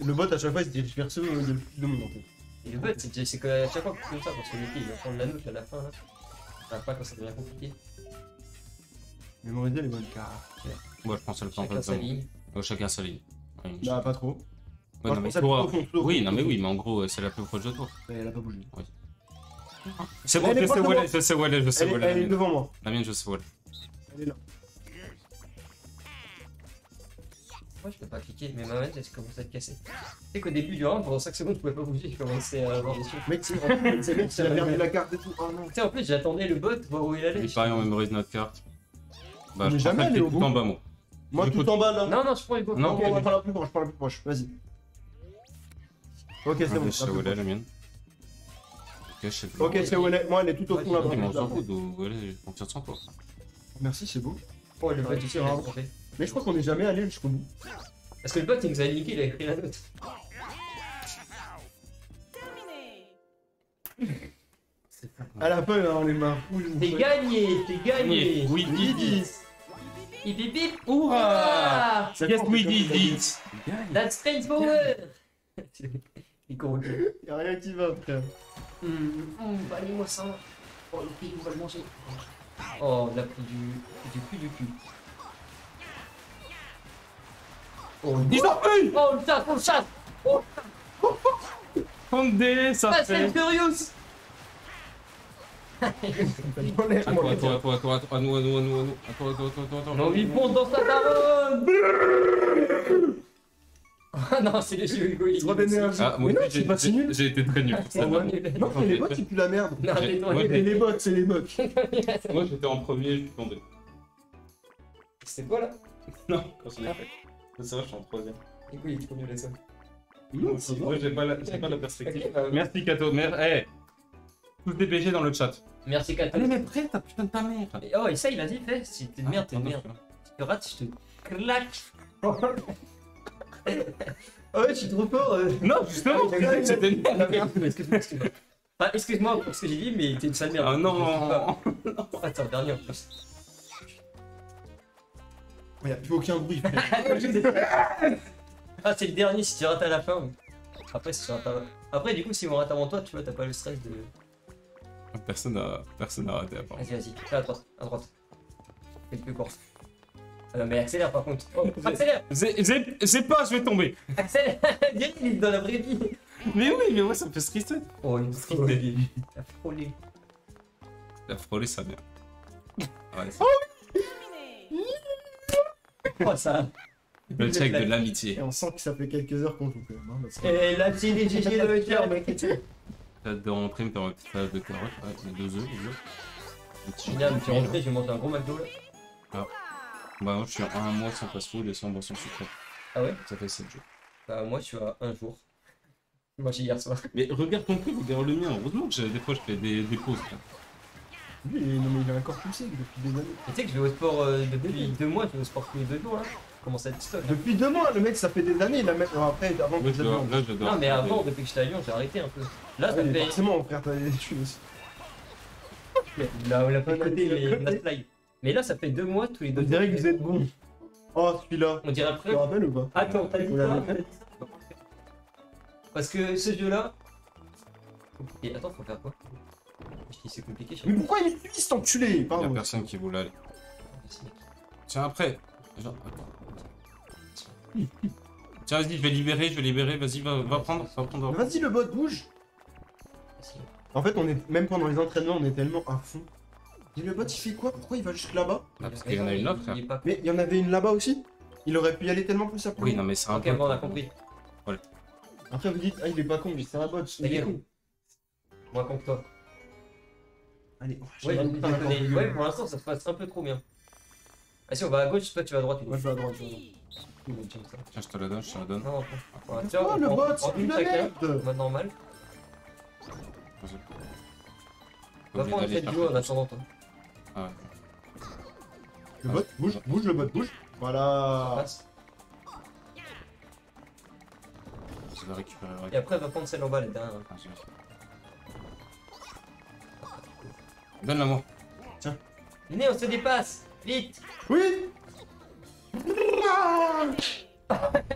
Le bot, à chaque fois, il se dirige vers ceux où il y a le plus de monde en fait.
Et le bot, c'est qu'à chaque fois que tu fais ça, parce que le mec il va prendre la note à la fin là. À la fin quand ça devient compliqué.
Mémoriser les bonnes cartes.
Moi je prends celle qui est en
Chacun
face
sa
de moi.
ligne.
Chacun sa ligne. Ouais,
Bah, pas trop.
ouais,
Moi,
non, mais
je prends
toi-
ça tout au fond, tout au fond,
Oui,
tout
non,
au
mais
fond.
oui, mais en gros, c'est la plus proche de toi.
Mais elle a pas bougé.
C'est bon,
Elle est
je sais
pas
où elle
devant.
est, je sais où elle est, je sais
Elle
où
est,
elle est.
elle est
La mienne.
devant moi.
La mienne, je sais où elle est.
Elle est là.
Moi je peux pas cliquer, mais ma manette elle commence à être cassée. Tu sais qu'au début du round, pendant 5 secondes je pouvais pas bouger, je commençais à avoir des choses.
Mec, c'est mec, il a perdu la carte et tout. Oh non.
Tu sais, en plus j'attendais le bot, voir où il allait.
Oui, pareil, on mémorise notre carte. Bah,
On
je
est
prends
jamais
celle qui
allé
est
au
tout
bout.
en bas, moi.
Moi,
Écoute.
tout en bas là.
Non, non, je prends Hugo.
Non,
Ok, je prends la plus proche, je prends la plus proche. Vas-y. Ok, c'est
Ah,
bon.
je sais où elle est, la mienne. Ok, je sais.
Ok, c'est où elle est. Moi, elle est tout au fond là.
Ok, mais on s'en fout d'où elle est, on tire sans toi.
Merci, c'est beau.
Oh, le bot ici,
c'est
il a
rare.
trompé.
Mais je crois qu'on n'est jamais allé jusqu'au bout.
Parce que le bot il nous a niqué, il a écrit la note.
Terminé.
À la fin, on les mains rouges.
T'es gagné, t'es gagné.
Oui,
Oui, dis.
Bip bip bip.
Hurrah!
Ça
Yes,
compte,
we
ça
did
compte.
it!
That's strange power. Il est corrompu.
Y'a rien qui va, frère.
Bah, allez-moi ça. Oh, le prix, on va le manger. Oh, on a pris du cul. Oh,
Ils ont pu!
oh, le chat, oh, le chat. Oh,
Fondé, ça
Fast
fait!
and Furious.
À toi, à toi, à toi, à toi, à nous, à nous, à nous, à nous. À toi, à toi, à toi, à toi, à toi.
Non, il fonce dans sa daronne. Ah non, c'est les jeux Hugo.
Trop d'énergie.
Ah, moi
Mais non,
aussi,
c'est pas si nul.
j'ai été très nul pour
C'est
ça.
moi
Moi,
nul.
Non, c'est les bots qui puent la merde.
Non,
J'ai-
tais-toi.
moi,
C'est les bots, c'est les bots.
j'étais en premier, je suis tombé.
C'est quoi là?
Non, quand je l'ai fait. C'est vrai, je suis en troisième.
Hugo, il est trop nul à ça.
Moi, j'ai pas la perspective.
Ok, bah,
Merci, Kato. Hey! Tous DPG dans le chat.
Merci Kato.
Allez, mais prêt, t'as putain de ta mère.
Oh, essaye, vas-y, fais. Si t'es de merde, t'es de merde. Si tu rates, je te claque. Ah ouais, je suis trop fort.
Non, justement, je disais que c'était une
Ah,
merde.
merde, excuse-moi. Enfin, excuse-moi pour ce que j'ai dit, mais t'es une sale merde.
Ah non!
Attends, dernier en plus.
Y'a plus aucun bruit, frère.
Ah, c'est le dernier si tu rates à la fin. Après, si tu rates à... Après, du coup, si on rate avant toi, tu vois, t'as pas le stress de.
Personne n'a raté à part.
Vas-y, vas-y, fais à droite, à droite. Fais le plus court. Mais accélère par contre. Oh, accélère!
J'ai pas, je vais tomber.
Accélère! Viens, il est dans la vraie vie.
Mais oui, mais ouais, ça me fait stresser.
Oh, une frôlée. La frôlée.
La frôlée, ça vient. Ouais, c'est
Terminé.
Oh, ça.
le check de l'amitié.
Et on sent que ça fait quelques heures qu'on joue quand même. Hein, parce que...
Et la petite des GG dans le cœur, mec.
T'as de rentrer, mais t'as une petite salade de carottes, ouais, 2 œufs, 2 œufs. Un petit
Génial, je suis
chicken.
rentré, je vais manger un gros McDo là.
Bah, moi, je suis à un mois sans fast-food et sans boisson sucrée.
Ah ouais?
Ça fait 7 jours.
Bah, moi, je suis à un jour. Moi, j'ai hier soir.
Mais regarde ton truc, regarde le mien. Heureusement que des fois, je fais des pauses. Là.
Lui, non, mais il a un corps pulsé depuis des années.
Et tu sais que je vais au sport depuis 2 mois, je vais au sport tous les 2 jours là. Je commence à être stock.
Depuis 2 mois, le mec, ça fait des années. Il a même... Après, avant
Moi,
que j'adore.
là, j'adore.
Non, mais avant, depuis que j'étais à Lyon, j'ai arrêté un peu. Là, ça fait.
Forcément, frère, t'as des choses aussi.
Là, on l'a pas côté, mais on a fly. Mais là, ça fait 2 mois, tous les 2
On dirait que vous êtes bon. Oh, celui-là.
On dirait
Tu te
après.
rappelles ou pas?
Attends, t'as dit
Vous
quoi?
l'avez
T'as dit ça? Parce que ce jeu-là. Et attends, faut faire quoi? Je dis c'est compliqué, je sais
Mais pourquoi il est plus cet enculé?
Il y a
Pardon.
personne qui voulait aller.
pas.
Tiens, après. Genre, Tiens, vas-y, je vais libérer, vas-y, va prendre, va prendre.
Vas-y, le bot, bouge. En fait, on est même pendant les entraînements, on est tellement à fond. Et le bot, il fait quoi? Pourquoi il va jusque là-bas?
Ah, parce qu'il y en a une autre,
Il est pas-
Mais il y en avait une là-bas aussi. Il aurait pu y aller tellement plus après.
Oui, non, mais c'est un
Ok,
peu.
bon, on a compris.
Après, vous dites, ah, il est pas con, mais c'est un bot.
Ta gueule. Moi contre toi.
Allez, oh,
Ouais,
j'ai
je
pas
vais te donner- ouais, pour l'instant, ça se passe un peu trop bien. Ah si, on va à gauche, toi tu vas à droite.
Moi, je vais à droite.
Tiens, je te la donne, je te la donne.
Non,
Oh,
tiens, on
le
prend-
bot,
on prend
c'est
une
une
chacun,
merde.
mode normal.
Vas-y.
Va prendre une fête duo en attendant toi.
Ah ouais.
Le bot, bouge, le bot, bouge.
Ça
Voilà.
passe.
Je vais récupérer.
Et après, va prendre celle en bas, la dernière.
Ah, j'ai- Donne-la moi.
Venez, on se dépasse. Vite.
Oui.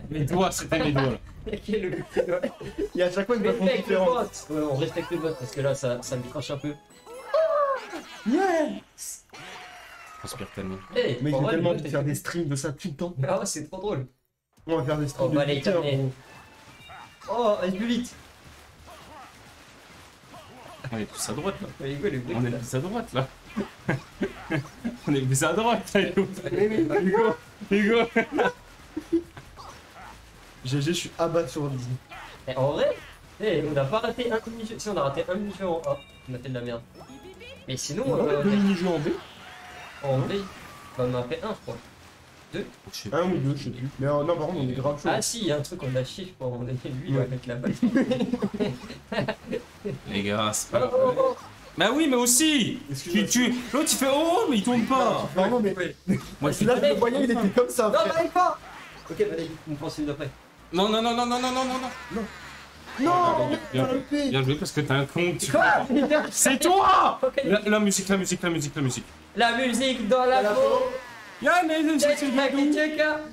Mes doigts, c'était mes doigts là.
Quel est le coup de doigt.
Et à chaque fois, il va prendre
Respecte le
différence.
bot. Ouais, on respecte le bot parce que là, ça me crache un peu.
Yes.
Transpire tellement.
Hey,
Mais
en
j'ai
vrai,
tellement
le
envie
bot
de faire
est-
des streams de ça tout le temps.
Ah ouais, c'est trop drôle.
On va faire des streams
Oh,
de
bah, allez,
8 heures,
calmez.
gros.
Oh, allez plus vite.
On est tous à droite là.
Mais quoi, le
On est tous à droite là. On est tous à droite là, Hugo. Hugo.
GG, je suis abasourdi.
Eh, en vrai, on n'a pas raté un mini-jeu. Si, on a raté un mini-jeu en A. On a fait de la merde. Mais sinon,
On a deux mini-jeux en B.
en B, bah, on en a fait un, je crois.
Je sais
Un ou deux, je sais plus. Mais non, par contre, on est grave chaud.
Ah si, il y a un truc qu'on a chié, je crois. On a dit, lui, il va mettre la balle.
Les gars, c'est pas
Oh,
grave.
oh, oh.
Bah oui, mais aussi. L'autre il fait oh, mais il tourne pas.
Non, mais
Moi, je
là, je le voyais, il était comme ça.
Non,
frère.
m'arrive pas. Ok, bah, allez, on prend celui d'après.
Non, non, non, non, non, non, non, non.
Non,
Bien,
on a loupé.
bien joué parce que t'as un con.
Quoi?
C'est toi.
Ok.
La musique, la musique, la musique, la musique.
La musique dans la peau.
Yann, mais
Check,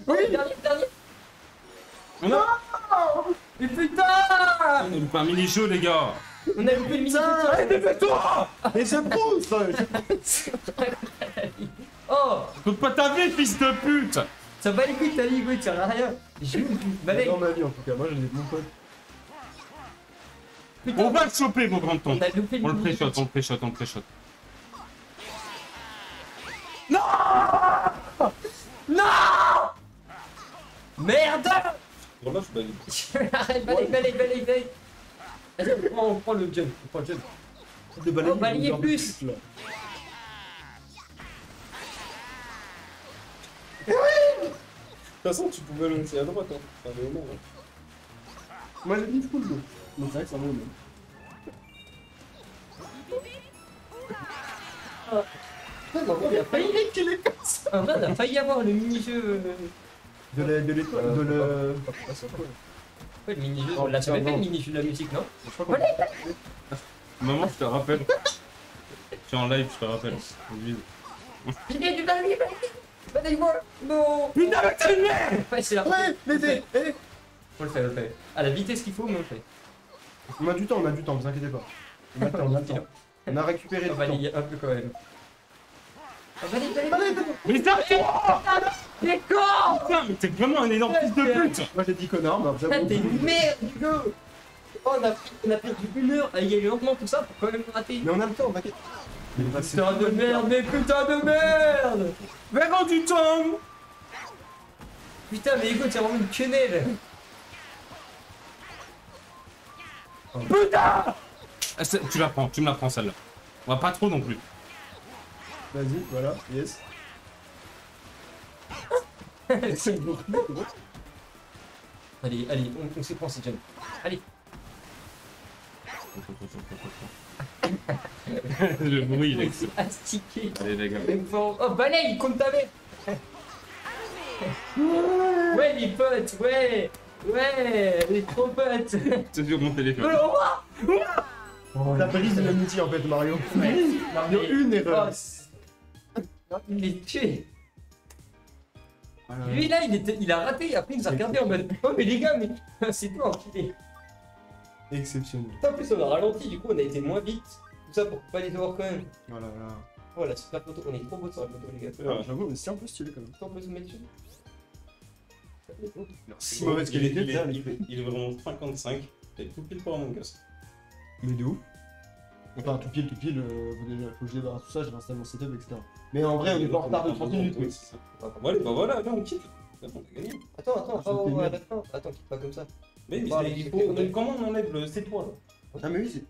oui, dernier.
On a
Mais putain.
pas un mini-jeu, les gars.
On a loupé le mini-jeu.
Dépêche-toi.
Et je pousse.
Oh,
Coupe pas ta vie, fils de pute.
ça va les couilles, t'as dit, écoute, ça sert à rien. Je Balai.
Dans ma vie, en tout cas, moi, j'en ai mon pote.
Putain,
On va le choper, vos grands tons.
on a loupé
On le
mini-jeu.
pré-shot, on le pré-shot, on le pré-shot.
Merde.
Bon, là, je valide.
Arrête, balai. Vas-y, on prend le jump. On prend le jump.
De balayer,
Oh, balayer
genre de
plus.
trucs, là.
De toute façon, tu pouvais le laisser à droite, hein. Enfin, mais au moins, hein.
Moi, j'ai dit full go. Donc, c'est vrai que ça vaut le même.
Il a failli En vrai, on a failli avoir le mini-jeu.
De l'étoile, de le.
Ouais, le mini-jeu. On l'a jamais fait le mini-jeu de la musique, non?
Je crois qu'on
Maman, je te rappelle. Je suis en live, je te rappelle.
J'ai du balai. Balai-moi. Non.
Putain, mais t'es une merde.
Ouais, c'est la.
Ouais, l'aider. Eh.
On le fait. À la vitesse qu'il faut, mais on le fait.
On a du temps, vous inquiétez pas. On a le temps. On a récupéré
On
le
va
temps.
lier un peu quand même. Ah, balai.
Mais t'as
T'es con.
Putain, mais t'es vraiment un énorme fils de pute.
Moi, j'ai dit connard, mais après,
Putain,
bon.
t'es une merde, Hugo. Oh, on a perdu une heure à y aller lentement, tout ça, pour quand même rater.
Mais on a le temps, t'inquiète.
Putain de merde, mais putain de merde.
Verrons du temps.
Putain, mais Hugo, t'es vraiment une quenelle.
Putain. Ah, tu la prends, tu me la prends celle-là. On va pas trop non plus.
Vas-y, voilà, yes. C'est bon.
Allez, on se prend ces jumps. Allez.
Le bruit, il est excellent.
Astiqué.
Allez, les gars.
Oh, balai, il compte ta mère. Ouais, les potes, ouais. Ouais, les trop potes.
C'est sur mon téléphone.
Au revoir.
La police de l'amitié, en fait, Mario.
Non,
Il y a une erreur.
Il est tué. Lui là, il a raté, après il nous a regardé en mode oh mais les gars, mais c'est toi enculé.
Exceptionnel.
En plus on a ralenti, du coup on a été moins vite. Tout ça pour pas les devoir quand même.
Voilà, voilà.
Voilà, super photo, on est trop beau sur la photo les gars.
Ouais, j'avoue, mais c'est un peu stylé quand même.
On peut se mettre dessus.
Si mauvaise qualité,
il est vraiment 55. T'es tout pile pour Among Us.
Mais de ouf. Enfin, tout pile, faut que je débarrasse tout ça, je réinstalle mon setup, etc. Mais en vrai, on est pas en retard de 30 minutes, oui.
Bon, allez, bah voilà, là on quitte. Là, on a gagné.
Attends,
C'était
pas à
bien.
la fin. Attends, quitte pas comme ça.
Mais
Bah,
il faut. Comment on enlève le C3 là?
Ah, mais oui, c'est.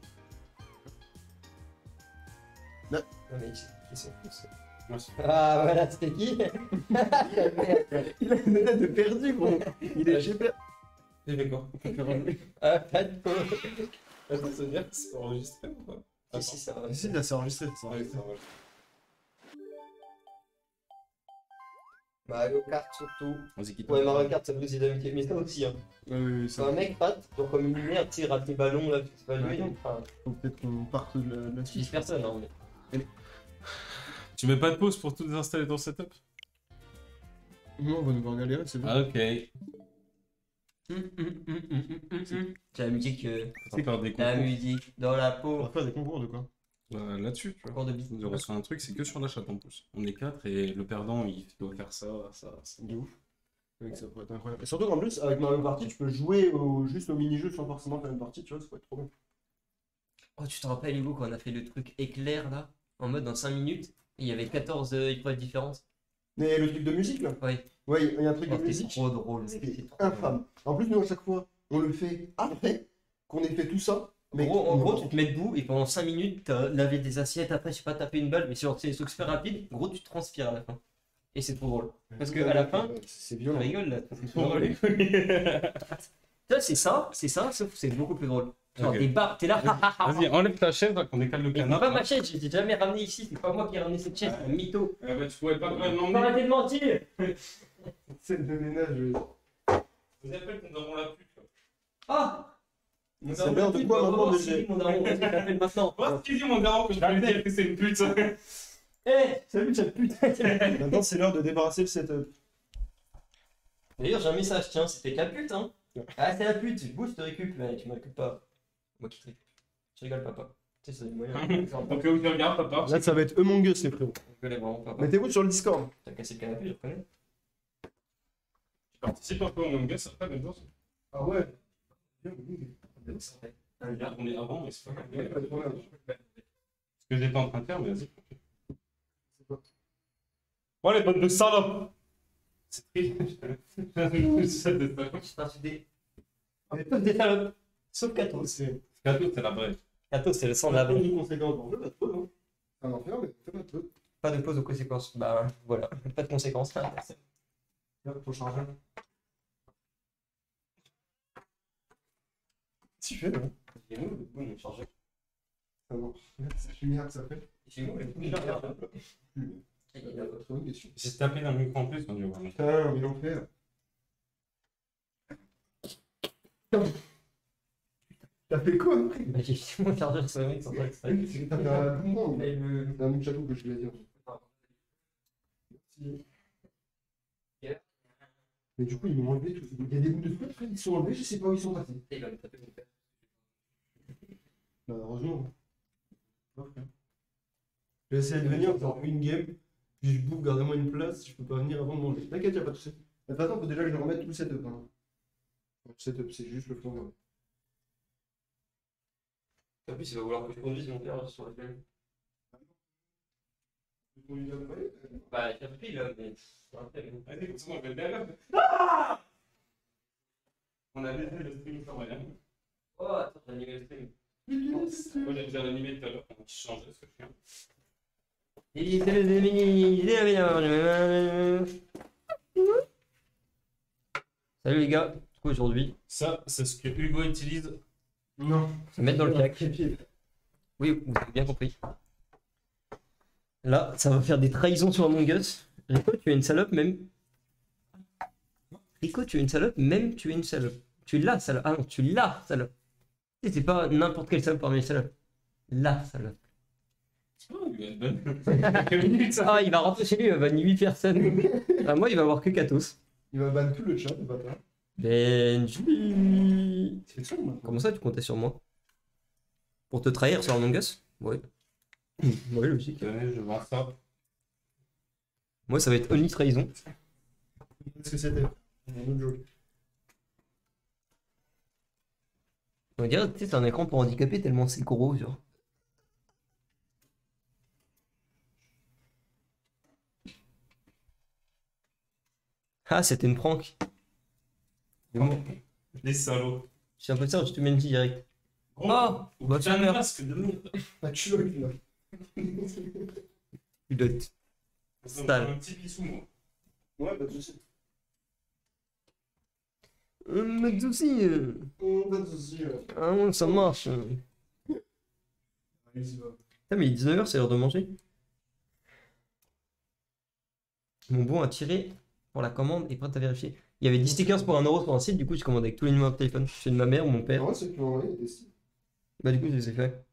Non, mais qui c'est
Merci.
Ah, voilà, c'était qui?
Il a une tête de perdu, gros. Il est chez père.
J'ai fait quoi?
Ah, pas de pause.
Attends, ça veut dire que c'est enregistré ou pas?
Si, ça va.
Si, là, c'est enregistré.
Ouais, ça va.
Mario Kart surtout.
Vas-y, quitte.
Ouais, Mario Kart, ça veut aussi d'amitié. Mais ça aussi, hein.
Oui,
C'est un mec rate, donc comme une merde, tu sais, rate les ballons là, c'est pas lui.
Ouais.
Enfin,
Faut peut-être qu'on parte de la
6
suite.
personnes, hein. Mais...
Tu mets pas de pause pour tout désinstaller ton setup?
Non, on va nous voir galérer, c'est bon.
Ah, ok.
C'est la musique,
C'est faire des
la
concours.
musique dans la
On
peau.
va faire des concours de quoi?
Bah, là-dessus, tu vois.
Concours de bise.
On reçoit un truc, c'est que sur la chatte en plus. On est 4 et le perdant il doit faire ça.
De ouf. Ouais, ça pourrait être incroyable. Et surtout qu'en plus, avec Mario Party, tu peux jouer juste au mini-jeu sans forcément faire une partie, tu vois, ça pourrait être trop bien.
Oh, tu te rappelles, Hugo, quand on a fait le truc éclair là, en mode dans 5 minutes, et il y avait 14 épreuves différentes.
Mais le truc de musique là?
Ouais.
Ouais, il y a un truc
Oh,
de
c'était
musique.
trop drôle, mec.
C'était
C'est trop
infâme. En plus, nous, à chaque fois, on le fait après qu'on ait fait tout ça. Mais
Gros, en gros, tu te mets debout et pendant 5 minutes, t'as lavé des assiettes, après, je sais pas, taper une balle, mais sur c'est des trucs super rapides, gros, tu transpires à la fin. Et c'est trop drôle. Parce que à la fin,
c'est
tu
violent.
rigoles là. C'est trop drôle.
Ouais.
Tu vois, c'est ça, sauf que c'est beaucoup plus drôle. Genre
Ok.
des barres, t'es là,
Vas-y, enlève ta chaise là, qu'on décale le
Et c'est
canard.
pas ma chaise, je t'ai jamais ramené ici, c'est pas moi qui ai ramené cette chaise, c'est un mytho.
Bah, tu pouvais pas quand même
Faut
l'emmener.
arrêter de mentir.
Scène de ménage.
Vous appelez qu'on avons la pute.
Ah,
C'est l'heure de quoi maintenant de
j'ai mon daron, vas-y, t'appelles maintenant.
Moi, ce qu'il dit mon daron que je peux lui dire que c'est une pute.
Eh, salut, cette pute.
Maintenant, c'est l'heure de débarrasser le setup.
D'ailleurs, j'ai un message, tiens, c'était de la pute, hein. Ah, c'est la pute, bouge, je te récup, mais tu m'occupes pas. Moi qui te récup. Je rigole, papa. Tu sais, c'est le moyen.
Donc, où tu regardes, papa.
Là, ça va être Among Us, les frérots.
Je rigole vraiment, papa.
Mettez-vous sur le Discord.
T'as cassé le canapé, je reconnais.
Tu participes un peu au Among Us après, même chose.
Ah ouais.
On est avant, mais c'est pas grave. Ce que j'étais en train de faire, mais vas-y. Oh, les bonnes de salope! C'est triste.
Je t'insultais. Tous des salopes. Sauf Kato.
C'est
Cadeau, c'est la vraie.
Kato, c'est le sang de la vraie.
une conséquence. On fait pas trop, hein. Un enfer, mais on fait pas trop.
Pas de pause aux conséquences. Bah voilà, pas de conséquences.
Là, faut changer. Tu fais, non?
Il est où le bout de mon chargeur?
Ça marche. C'est lumière que ça fait.
Il est où le bout de mon chargeur?
C'est une question.
J'ai tapé dans le micro en plus quand je vois.
Putain, mais l'enfer. T'as fait quoi?
Bah j'ai fait mon chargeur sur le mec sans faire exprès.
T'as fait un bon.
Et le...
C'est un Nunchaku que je voulais dire. Mais du coup, ils m'ont enlevé tout. Il y a des bouts de trucs, ils sont enlevés, je sais pas où ils sont passés.
Il va me taper mon père.
Bah, heureusement. Je vais essayer de venir faire une game, puis je bouffe, gardez-moi une place, je peux pas venir avant de manger. T'inquiète, y'a pas de soucis. Mais de toute façon, faut déjà que je remette tout le setup. Hein. Le setup, c'est juste le fond.
En plus, il va vouloir que je conduise mon père sur la gueule. Bah, il a pris là, mais.
Allez, comme ça, on fait bien. On a laissé le stream sans rien.
Oh, attends, j'ai animé le stream.
Moi, j'ai déjà animé tout à l'heure quand tu changeais ce chien.
Salut les gars, du coup aujourd'hui,
Ça, c'est ce que Hugo utilise.
Non.
se mettre dans le cac. Oui, vous avez bien compris. Là, ça va faire des trahisons sur Among Us. Rico, tu es une salope même. Rico, tu es une salope, même tu es une salope. Tu l'as, salope. Ah non, tu l'as, salope. Et c'est pas n'importe quelle salope parmi les salopes. La salope.
Oh, il va être bonne. Quelques minutes, ça.
Ah, il va rentrer chez lui, il va ban 8 personnes. Ah, moi, il va avoir que Katos.
Il va ban tout le chat, le bâtard.
Benji.
C'est le son maintenant.
Comment ça, tu comptais sur moi? Pour te trahir sur Among Us? Ouais. Ouais, logique.
Tenez, je vends ça.
Moi, ça va être only trahison.
Qu'est-ce que c'était? Un autre joke.
On dirait que c'est un écran pour handicapés tellement c'est gros, genre. Ah, c'était une prank.
Les salauds.
J'ai un peu ça, je te mets une direct.
Oh,
bah,
bah,
ça
un
meurt.
masque de merde.
Un culot, là.
Pilote.
Ça me
Sale.
fait un petit bisou, moi.
Ouais, pas de soucis.
Mais de soucis.
Pas de soucis.
Ah, ça marche.
Allez-y, va.
Ah, mais il est 19h, c'est l'heure de manger. Mon bon a tiré pour la commande et prêt à vérifier. Il y avait 10 stickers pour 1€ sur un site, du coup, je commande avec tous les numéros de téléphone. C'est de ma mère ou mon père.
Ouais, c'est que tu m'as envoyé des styles.
Bah, du coup, je les ai fait.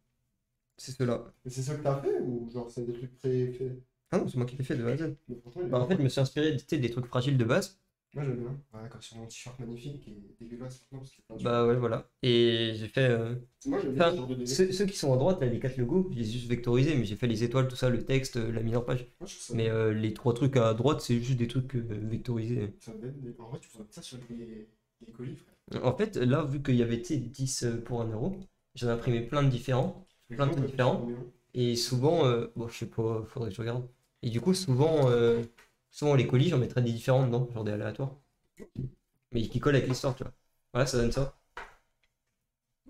C'est ceux-là.
Mais c'est ça que t'as fait ou genre c'est des trucs pré-faits?
Ah non, c'est moi qui l'ai fait de A à Z.
Mais franchement, il est
Bah, en fait, je me suis inspiré tu sais, des trucs fragiles de base.
Moi j'aime bien. Ouais, comme sur mon t-shirt magnifique et dégueulasse maintenant parce qu'il y a plein de
Bah, ouais, voilà. Et j'ai fait.
choses. Moi j'aime bien
Enfin,
ce genre de délire.
ceux qui sont à droite, là, les 4 logos, je les ai juste vectorisés, mais j'ai fait les étoiles, tout ça, le texte, la mise en page.
Moi je trouve ça.
Mais les 3 trucs à droite, c'est juste des trucs vectorisés.
Ça me donne des- En vrai, tu pourrais mettre ça sur les colis, frère.
En fait, là, vu qu'il y avait tu sais, 10 pour 1€, j'en ai imprimé plein de différents. Plein de trucs différents. Et souvent, bon, je sais pas, faudrait que je regarde. Et du coup, souvent les colis, j'en mettrais des différents dedans, genre des aléatoires. Mais qui collent avec l'histoire, tu vois. Voilà, ça donne ça.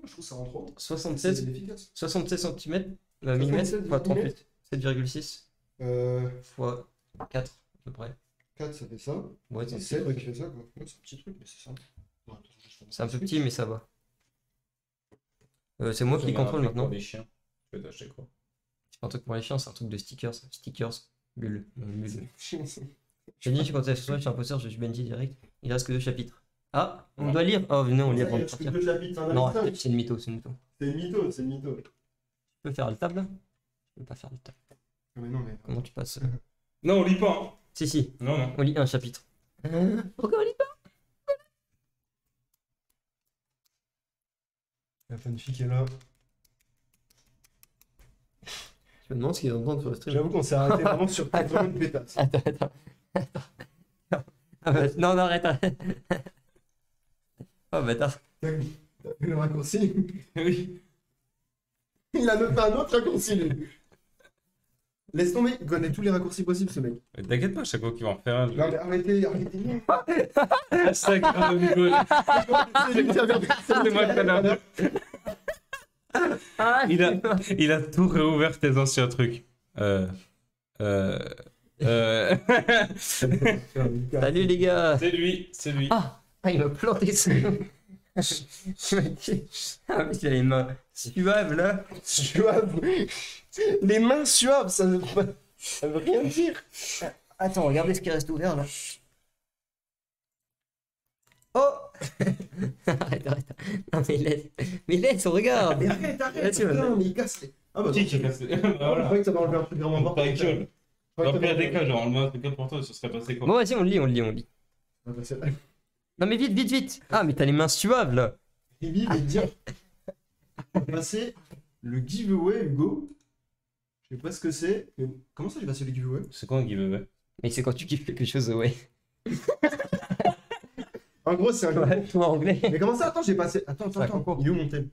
Je trouve ça rend trop.
76,
C'est efficace.
76 cm,
76
fois 38, 7,6 fois 4 à peu près.
4 ça fait ça.
Ouais,
Et
c'est
7
un
qui fait ça quoi. Ouais, c'est un petit truc, mais c'est ça. Non, attends, je fais
c'est un peu petit, mais ça va. C'est moi qui contrôle maintenant.
Pour les chiens. Tu peux t'acheter quoi?
C'est pas un truc pour les chiens, c'est un truc de stickers. Stickers, bulle. Bulle.
chiant ça.
J'ai dit, quand je suis imposteur, je suis Benji direct. Il reste que 2 chapitres. Ah, on doit lire. Oh, venez, on lit avant de
Parce que
partir.
2 chapitres, un
Non,
avis,
c'est une mytho, c'est une mytho.
c'est une mytho, c'est une mytho.
Tu peux faire le tab là? Je peux pas faire le tab.
Non, mais non, mais.
Comment tu passes?
Non, on lit pas. Hein.
Si, si,
Non, non.
on lit un chapitre. Pourquoi on lit pas?
La fanfic est là.
Je me demande ce qu'ils entendent sur le stream.
J'avoue qu'on s'est arrêté vraiment sur vraiment une pétasse.
Attends. Ah bah, non, arrête. Oh bâtard.
T'as vu le raccourci?
Oui.
Il a noté un autre raccourci, lui. Laisse tomber, il connaît tous les raccourcis possibles, ce mec.
Mais t'inquiète pas, à chaque fois qu'il va en faire un.
Non, mais arrêtez, arrêtez.
Hashtag un rigole.
C'est
moi le connard.
Ah,
Il a tout réouvert tes anciens trucs.
Salut les gars.
C'est lui, c'est lui.
Ah, il m'a planté ça. Il m'a dit. Ah, mais il a les mains suaves là.
Suave. Les mains suaves, ça veut rien dire.
Attends, regardez ce qui reste ouvert là. Oh. Arrête. Non mais laisse, on regarde.
Mais arrête,
Vas-y, vas-y.
putain, mais il casse les... Ah bah
Qui
non,
qui a cassé?
Je
Voilà.
croyais que ça va enlever un truc vraiment important.
Ta gueule.
Je croyais
Dans
que
le pire
ça va
des
enlever-
cas, genre, on met un truc pour toi, ce serait passé quoi?
Bon, vas-y, on lit.
Ah bah c'est...
Non mais vite. Ah, mais t'as les mains suaves là.
Rivi va te dire... On va passer le giveaway, Hugo. Je sais pas ce que c'est, mais comment ça j'ai passé le giveaway?
C'est quoi un giveaway?
Mais c'est quand tu kiffes quelque chose, ouais.
En gros, c'est un...
Ouais, toi anglais.
Mais comment ça? Attends, j'ai passé... Attends.
C'est un concours.
Il est où mon thème?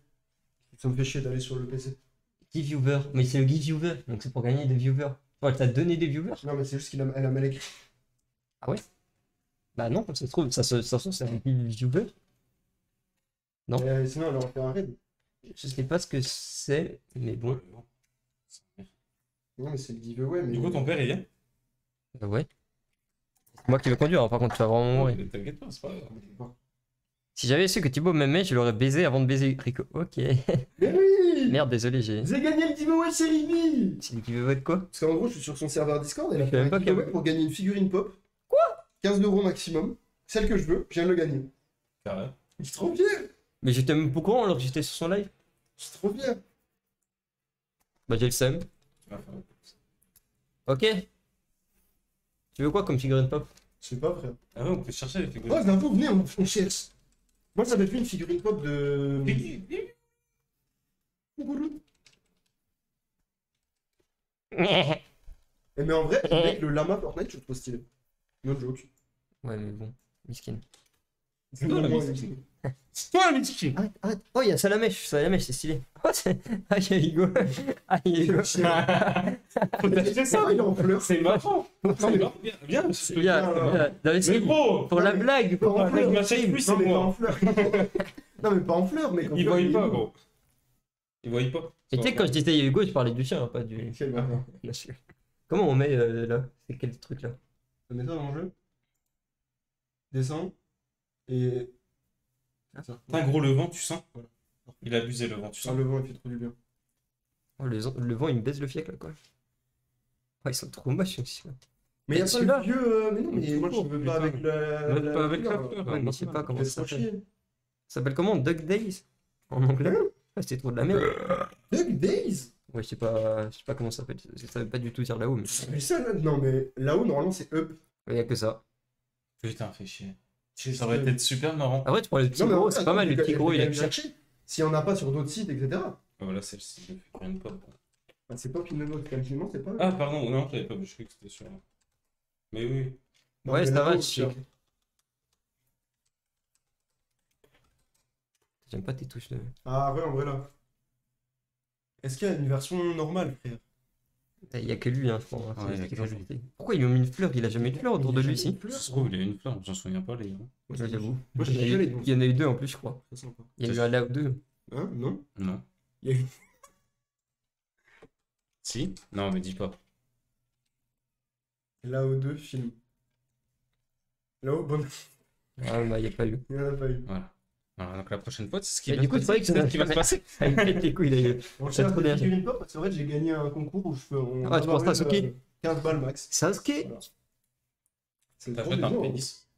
Ça me fait chier d'aller sur le PC.
Give viewer. Mais c'est le give viewer. Donc c'est pour gagner des viewers. Ouais, t'as donné des viewers?
Non, mais c'est juste qu'elle a mal écrit.
Bah non, ça se trouve, ça se trouve, c'est un give viewer. Non.
Sinon, elle aurait fait un raid.
Je sais pas ce que c'est, mais bon.
Non, mais c'est le giveaway, mais...
Du coup, ton père, il vient?
Ouais. C'est moi qui vais conduire, hein, par contre, tu vas vraiment mourir.
Mais t'inquiète pas, c'est pas grave.
Si j'avais su que Thibaut m'aimait, je l'aurais baisé avant de baiser Rico. Ok.
Mais oui!
Merde, désolé, j'ai.
J'ai gagné le giveaway chez Rivi!
C'est le giveaway de quoi?
Parce qu'en gros, je suis sur son serveur Discord et elle a
Je
fait
savais
un
pas
giveaway
qu'il y
pour gagner une figurine pop. Quoi? 15€ maximum. Celle que je veux, je viens de le gagner.
Carré.
Je suis trop fier!
Mais j'étais même pas au courant alors que j'étais sur son live.
Je suis trop fier!
Bah j'ai le seum.
Tu vas faire un peu.
Ok. Tu veux quoi comme figurine pop?
Je sais pas, frère.
Ah ouais, on peut chercher les
Oh,
figurines.
d'un coup, venez, on cherche. Moi, j'avais fait une figurine pop de... Eh, mais en vrai, mec, le lama Fortnite, je le trouve stylé. No joke.
Ouais, mais bon. Miskin.
C'est
toi, la
moi,
miskin. C'est toi, Mitsuki.
Arrête, arrête. Oh, il y a Salamèche, Salamèche, c'est stylé. Oh, ah, il y a Hugo. Ah, il y a Hugo.
Faut t'acheter ça,
il est en fleurs.
c'est marrant. Non, mais non, bien, bien.
C'est bien, c'est bien. Non, mais
Mais
c'est
gros,
pour la blague.
Pas en
je
fleurs.
m'achète plus,
Non,
c'est
mais pas en
moi.
fleurs. Non, mais pas en fleurs, mais
Ils voient pas, gros. Ils voient pas.
Et tu sais, quand je disais Hugo, je parlais du chien, pas du.
Quel bâtard.
Bien sûr. Comment on met là? C'est quel truc là?
Ça met ça dans le jeu. Descends. Et.
Putain, gros, le vent, tu sens? Il a abusé, le vent, tu
Sur
sens?
le vent, il fait trop du bien.
Oh, le vent, il me baisse le fiac là, quoi. Oh, ils sont trop moches aussi. Là.
Mais il y a pas
celui-là.
le vieux. Mais non, mais moi je
court,
veux pas
putain.
avec la.
Ouais, pas avec la
fleur.
fleur.
Ouais, mais je sais pas comment
Fais
ça
trop
s'appelle.
chier.
Ça s'appelle comment? Duck Days? En anglais? Ah, c'était trop de la merde.
Duck Days.
Ouais, je sais pas comment ça s'appelle. Ça veut pas du tout dire là-haut, mais.
Mais ça, là, non, mais là-haut, normalement, c'est up.
Il y a que ça.
Putain, fais chier. Ça aurait été super marrant.
Après, tu prends le petit
Non, mais
gros,
après,
c'est pas mal. Le
attends,
petit
je
gros,
vais
il
quand
est
même
bien.
chercher. S'il y en a pas sur d'autres sites, etc.
Voilà, celle-ci, je fais une pop.
Bah, c'est pas une autre, quasiment, c'est pas.
Ah, pardon, non, j'avais pas vu, je croyais que c'était sur. Mais oui.
Non,
Ouais,
mais
ça
là-haut,
va, je
tiens.
sais. J'aime pas tes touches de.
Ah, ouais, en vrai, là. Est-ce qu'il y a une version normale, frère?
Il y a que lui, hein, je crois.
Ouais, il y a
qui
que
va
lui.
sortir. Pourquoi ils lui ont mis une fleur? Il a jamais eu de fleur autour de lui, si.
Ça se trouve, il a une fleur, j'en souviens pas, les gars.
Ouais, j'avoue.
Moi,
Il y en a
j'ai
eu-
les noms.
il y en a eu deux en plus, je crois.
Très sympa.
Il y a eu un là ou deux.
Hein? Non?
Non.
Il y a eu.
Si? Non, mais dis pas.
Là-haut 2 film. Là-haut, bon.
Ah, bah, il y a pas eu.
Il n'y en a pas eu.
Voilà. Alors, donc la prochaine fois, c'est ce qui
Et
va
du
se
coup,
passer.
c'est vrai que
C'est ce qui va se passer.
Ah, il me pète les couilles, d'ailleurs.
On
C'est
cherche
trop
des
bien.
figurines pop parce qu'en fait, j'ai gagné un concours où je fais.
Ah, tu penses à Sasuke?
15 balles max.
Sasuke?
Voilà. C'est trop
T'achètes un
bien.
pénis.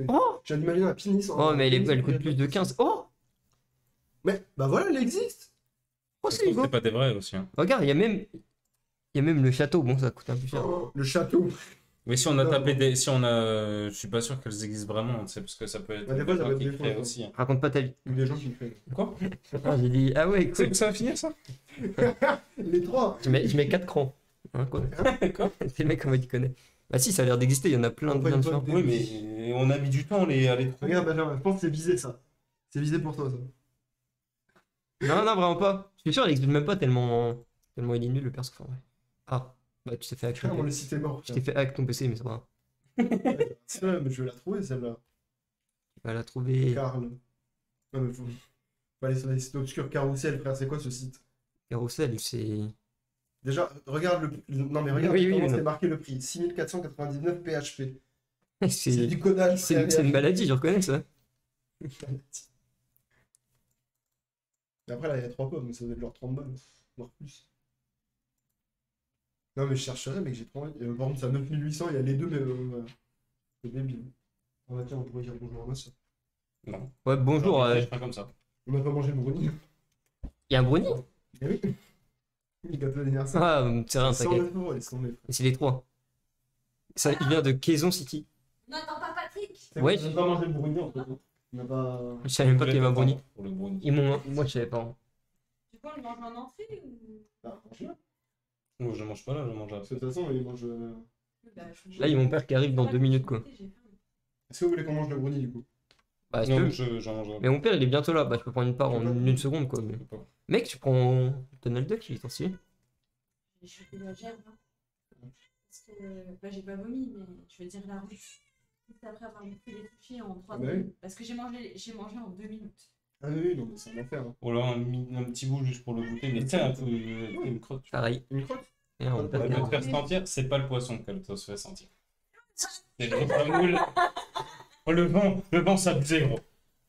Oh!
J'ai d'imaginer un pénis.
Oh, mais elle coûte plus de 15. Oh!
Mais bah voilà, elle existe.
Oh,
Ça se
c'est
trouve,
beau!
c'est pas des vrais aussi. Hein.
Regarde, il y a même. Il y a même le château. Bon, ça coûte un peu cher.
Oh, le château.
Mais si on a
Non,
tapé
non.
des. Si on a. Je suis pas sûr qu'elles existent vraiment, c'est parce que ça peut être.
Ouais, des fois, ça
gens
peut être
qui
des
créent
faux,
aussi. Hein.
Raconte pas ta vie.
Ou des gens qui le font.
Quoi?
Ah, j'ai dit, ah ouais,
C'est
cool.
où ça va finir ça?
Les trois.
Je mets 4 crans. Hein, quoi?
Quoi?
C'est le mec, comment il connaît. Bah, si, ça a l'air d'exister. Il y en a plein de
Après,
bien
une
différents.
fois
Oui, mais on a mis du temps à les trouver.
Regarde, Benjamin, je pense que c'est visé ça. C'est visé pour toi, ça.
Non, non, vraiment pas. Je suis sûr, il existe même pas tellement il est nul le perso. Enfin, ouais. Ah, bah, tu t'es fait hack.
Frère, le site est mort.
Je t'ai fait hack ton PC, mais ça va.
C'est vrai, mais je vais la trouver celle-là.
Tu vas la trouver.
Carl. Non, mais faut aller sur les sites obscurs. Carousel, frère, c'est quoi ce site?
Carousel, c'est.
Déjà, regarde non, mais regarde
Oui, oui,
comment
non.
c'est marqué le prix. 6499 PHP. C'est
C'est
du codage.
c'est une maladie, je reconnais ça.
Mais après, là, il y a 3 pommes, donc ça doit être genre 30 balles. Voire plus. Non, mais je chercherais, mais que j'ai trop envie. Par contre, c'est à 9800, il y a les deux, mais voilà. C'est débile. Ah bah tiens, on pourrait dire bonjour à ma soeur.
Non.
Ouais, bonjour.
Je ferai comme ça.
On n'a pas mangé le brownie.
Il y a un brownie?
Eh oui. Le gâteau d'anniversaire.
Ah, c'est rien, t'inquiète.
109 euros, laisse tomber.
Et c'est les trois. Ça, il vient de Quezon City.
N'attends pas Patrick.
Ouais,
On n'a pas mangé le brownie entre temps. On n'a pas.
Je savais même pas qu'il y avait un brownie.
Pour le brownie.
Ils m'ont. Moi, je savais pas. Hein.
Tu peux le manger en entrée ou.
Ah, franchement.
Moi, je mange pas là, je mange
De
après.
toute façon, il mange.
Bah,
Là, il y a mon père qui arrive dans 2 minutes, quoi.
Est-ce que vous voulez qu'on mange le brownie du coup?
Bah, je
Non,
peux.
j'en mange après.
Mais mon père, il est bientôt là. Bah, je peux prendre une part en une seconde, quoi. Mais...
Je peux pas.
Mec, tu prends Donald Duck, il est stylé.
J'ai chopé la gerbe. Hein. Parce que. Bah, j'ai pas vomi, mais je veux dire la route. Juste après avoir bouffé les sushis en 3
Ah bah oui.
minutes. Parce que j'ai mangé en 2 minutes.
Ah oui, non, mais c'est un enfer. Hein.
Oh là, un petit bout juste pour le goûter, mais tu sais, un peu une crotte. tu vois.
Pareil.
Une crotte?
Et on peut
Elle
faire-
va te faire sentir, c'est pas le poisson qu'elle te fait sentir. C'est le semoule. Oh, le vent s'abusait, gros.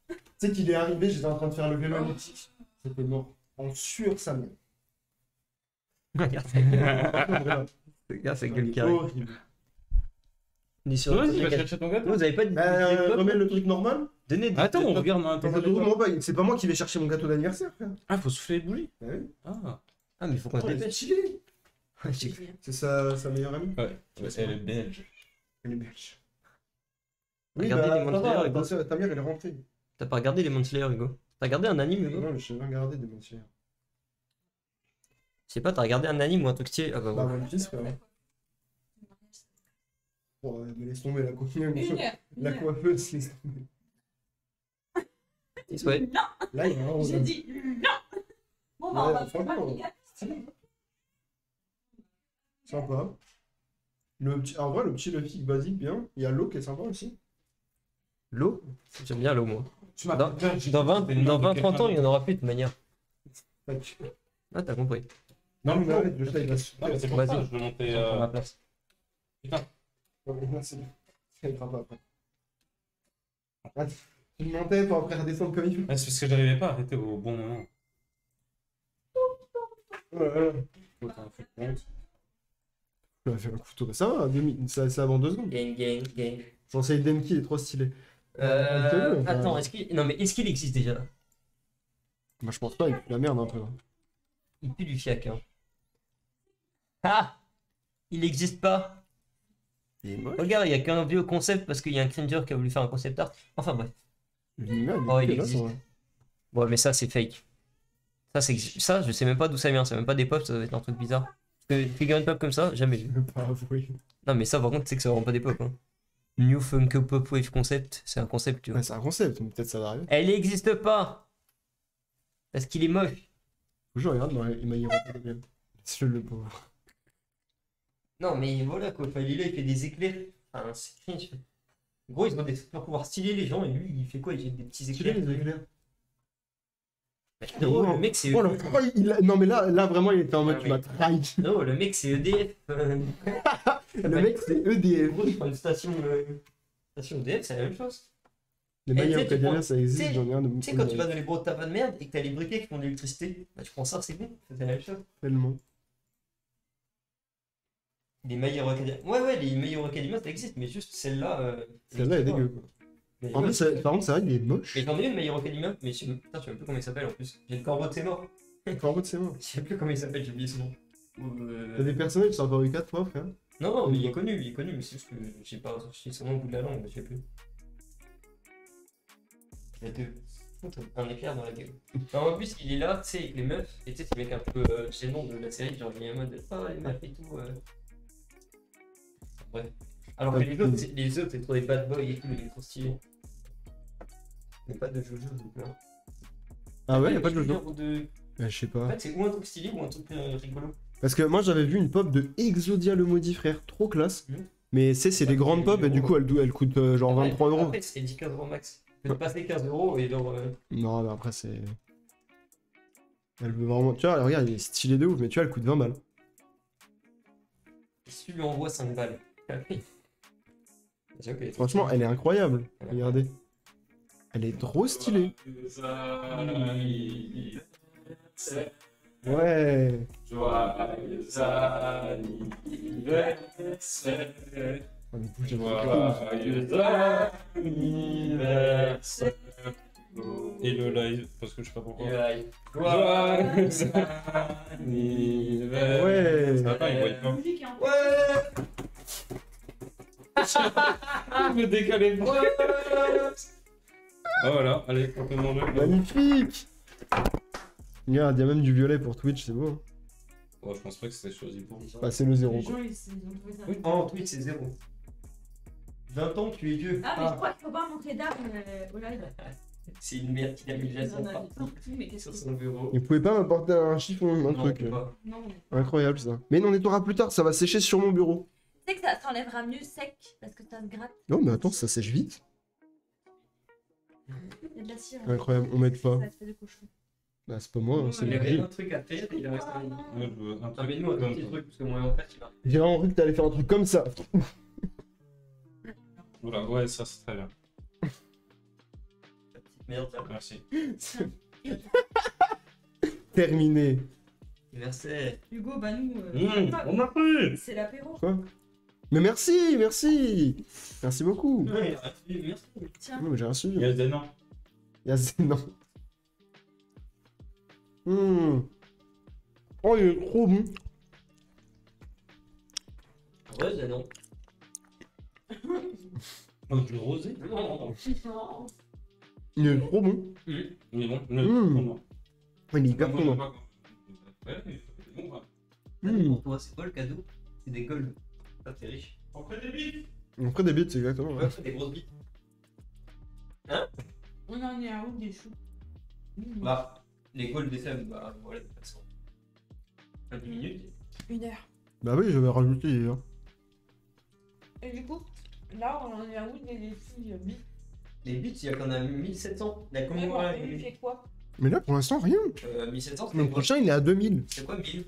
Tu sais qu'il est arrivé, j'étais en train de faire le vélo mythique. C'était mort. En sueur sa mère.
Regarde, regarde sa gueule qui arrive.
Horrible.
On est sur
Vas-y,
le
va
truc.
chercher ton gâteau.
Vous avez pas de.
Remets le truc normal.
Donnez des.
Attends, on regarde.
Mais ça te demande pas, c'est pas moi qui vais chercher mon gâteau d'anniversaire, frère.
Ah, faut souffler les bougies.
Bah oui.
Ah,
Ah, mais il faut qu'on se
Oh, elle est
dépêche.
stylée.
Ouais, j'ai-
C'est sa meilleure amie.
ouais. Elle est belge.
Elle est belge. Oui,
Regardez les
ça
Monster,
va,
Hugo.
ta mère, elle est rentrée.
T'as pas regardé les Monster, Hugo? T'as regardé un anime, Hugo?
Non, mais je sais pas regarder des mentières.
Je sais pas, t'as regardé un anime ou un truc stylé? Ah bah
Bah,
ouais.
One Piece, frère. Oh, mais laisse tomber la coiffeuse.
Une heure.
La coiffeuse, laisse tomber.
Ouais.
Non,
Là, il y a un
j'ai dit non. Bon, bah, on va faire
franchement,
les gars.
sympa. En vrai, le petit Luffy basique, bien. Il y a l'eau qui est sympa aussi.
L'eau. J'aime bien l'eau, moi.
Tu
Dans 20-30 ans, il n'y en aura plus de toute manière.
Tac.
Ah, t'as compris.
Non, mais arrête, le chat, il va se
Non, mais c'est pour
Vas-y.
ça, je vais monter.
Je prends ma place.
Non, c'est bon. Ça ira pas après. Ah, tu me montais pour après redescendre comme il faut.
Ouais, c'est parce que j'arrivais pas à arrêter au bon moment. Faut t'en faire compte.
On a fait un couteau. Ça va, ça avant 2 secondes.
Gang.
J'enseigne Denki, il est trop stylé. Enfin,
Attends, est-ce qu'il existe déjà?
Moi, je pense pas, il pue la merde un peu.
Il pue du fiac, hein. Ah! Il n'existe pas.
Il est moche.
Regarde, il n'y a qu'un vieux concept parce qu'il y a un cringer qui a voulu faire un concept art. Enfin bref. Oh, il existe. Ouais, mais ça, c'est fake. Ça, je sais même pas d'où ça vient. C'est même pas des pop, ça doit être un truc bizarre. Parce que figurine pop comme ça, jamais vu.
Je veux pas avouer.
Non, mais ça, par contre, c'est que ça rend pas des pop. Hein. New Funko Pop Wave Concept, c'est un concept, tu vois.
Ouais, c'est un concept, mais peut-être ça va arriver.
Elle n'existe pas! Parce qu'il est moche.
Faut que je regarde dans les My Hero Academia. Laisse-le le pauvre.
Non, mais voilà quoi. Enfin, il est là, il fait des éclairs. Enfin, c'est cringe. Gros, ils ont des super pouvoirs stylés, les gens, et lui, il fait quoi? Il jette des petits
Tu l'as,
éclairs.
les éclairs?
Non, le mec, c'est
Oh, non, mais là, vraiment, il était en mode,
Ah,
tu m'as trahi.
Non, le mec, c'est EDF.
Le mec, c'est EDF.
Gros, il prend une station EDF, c'est la même chose.
Les My
tu
Hero
sais, tu
Academia,
prends-
ça
tu
existe,
sais-
j'en ai un de
Tu sais, quand tu vas dans les gros tabacs de merde et que t'as les briquets qui font de l'électricité, bah tu prends ça, c'est bon, c'est la même chose.
Tellement.
Les My Hero Academia. Ouais, les My Hero Academia, ça existe, mais juste celle-là.
Celle-là est
existe pas.
dégueu, quoi.
Mais
En
ouais,
plus, par contre, c'est vrai qu'il est moche.
Mais j'en ai une My Hero Academia, mais putain, je sais même plus comment il s'appelle en plus. J'ai le corbeau de ses morts.
Corbeau de ses mains.
Je sais plus comment il s'appelle, j'ai oublié son nom.
T'as des personnages qui sont apparus 4 fois, frère.
Non, mais il est connu, mais c'est juste que j'ai pas sorti son nom au bout de la langue, je sais plus. Il y a deux. Un éclair dans la gueule. Non, en plus, il est là, tu sais, avec les meufs, et tu sais, c'est le mec un peu gênant de la série, genre il est en mode les meufs et tout. Ouais. Alors que les autres, c'est trop des bad boys et tout, il est trop stylé. Mais pas de Jojo, donc là.
Ah ouais, y'a pas de Jojo.
De...
Je sais
En
pas.
fait, c'est ou un truc stylé ou un truc rigolo.
Parce que moi, j'avais vu une pop de Exodia le maudit, frère. Trop classe. Mais c'est des grandes pop et du coup, elle coûte genre 23 euros.
Après, c'est 10-15 euros max. Tu peux passer 15 euros et genre.
Non, mais après, c'est. Elle veut vraiment. Tu vois, regarde, il est stylé de ouf, mais tu vois, elle coûte 20 balles.
Si tu lui envoies 5 balles. J'avoue qu'elle est trop
Franchement, elle est incroyable. Regardez. Elle est trop stylée. Ouais.
Joyeux anniversaire.
Oh, mais bouge,
Joyeux anniversaire. Et le live, parce que je sais pas pourquoi.
stylé.
Joyeux anniversaire.
Ouais.
Ça va pas, il voit pas.
Musique, hein.
Je me décalais pas. Ah voilà, allez, complètement le.
Magnifique. Regarde, il y a même du violet pour Twitch, c'est beau. Hein.
Ouais, je pense pas que c'était choisi pour.
Bah, c'est le 0.
Les
Quoi.
gens, ils ont trouvé ça.
Oui, en Twitch, c'est 0. 20 ans, tu es vieux.
Ah, mais je crois qu'il faut pas montrer d'armes au live.
C'est une merde qui a mis
Il y
la
en a
partout
partout, mais qu'est-ce
sur
que
son bureau.
Et vous pouvez pas m'apporter un chiffon, un
Non,
truc.
on peut pas.
Non, mais...
Incroyable ça. Mais non, on nettoiera plus tard, ça va sécher sur mon bureau.
Tu sais que ça s'enlèvera mieux sec parce que ça se gratte.
Non, mais attends, ça sèche vite.
Il y a de la cire.
Incroyable, on m'aide pas.
Ça se fait de cochon.
Bah, c'est pas moi, hein, c'est
Il
le
avait
grill.
un truc à faire et il en reste un.
non.
Ouais, je veux un
Ah,
truc
mais nous, un
comme
petit
ça.
truc, parce que moi, en fait, il va.
J'ai vraiment cru que t'allais faire un truc comme ça.
Voilà, ouais, ça c'est très bien.
La petite merde, là.
Merci.
Terminé.
Merci.
Hugo, bah nous,
On m'a pris.
c'est l'apéro.
Quoi? Mais merci, merci. Merci beaucoup.
Ouais, merci.
Tiens.
Non, mais j'ai rien
Il
suivi.
y a des noms.
Il y a non. Oh, il est trop bon.
Ouais, c'est non.
Un peu rosé.
Non.
Non.
Il est trop bon.
Mais bon,
Il est hyper bon.
Ouais, c'est bon, va.
Mm.
Pour toi, c'est quoi le cadeau? C'est des gold. Ça, t'es riche.
On fait des bites.
On ferait des bits, c'est exactement.
Ouais, des grosses bites.
On en est à où des choux?
Bah, les calls des femmes, bah voilà, de toute façon. 10 minutes.
1 heure.
Bah oui, j'avais rajouté hier.
Et du coup, là, on en est à où des filles bi?
Les bits, il y a qu'on a 1700. Il y a combien
Ouais, il fait quoi?
Mais là, pour l'instant, rien.
1700,
Le
c'était quoi?
prochain, il est à 2000.
C'est quoi 1000?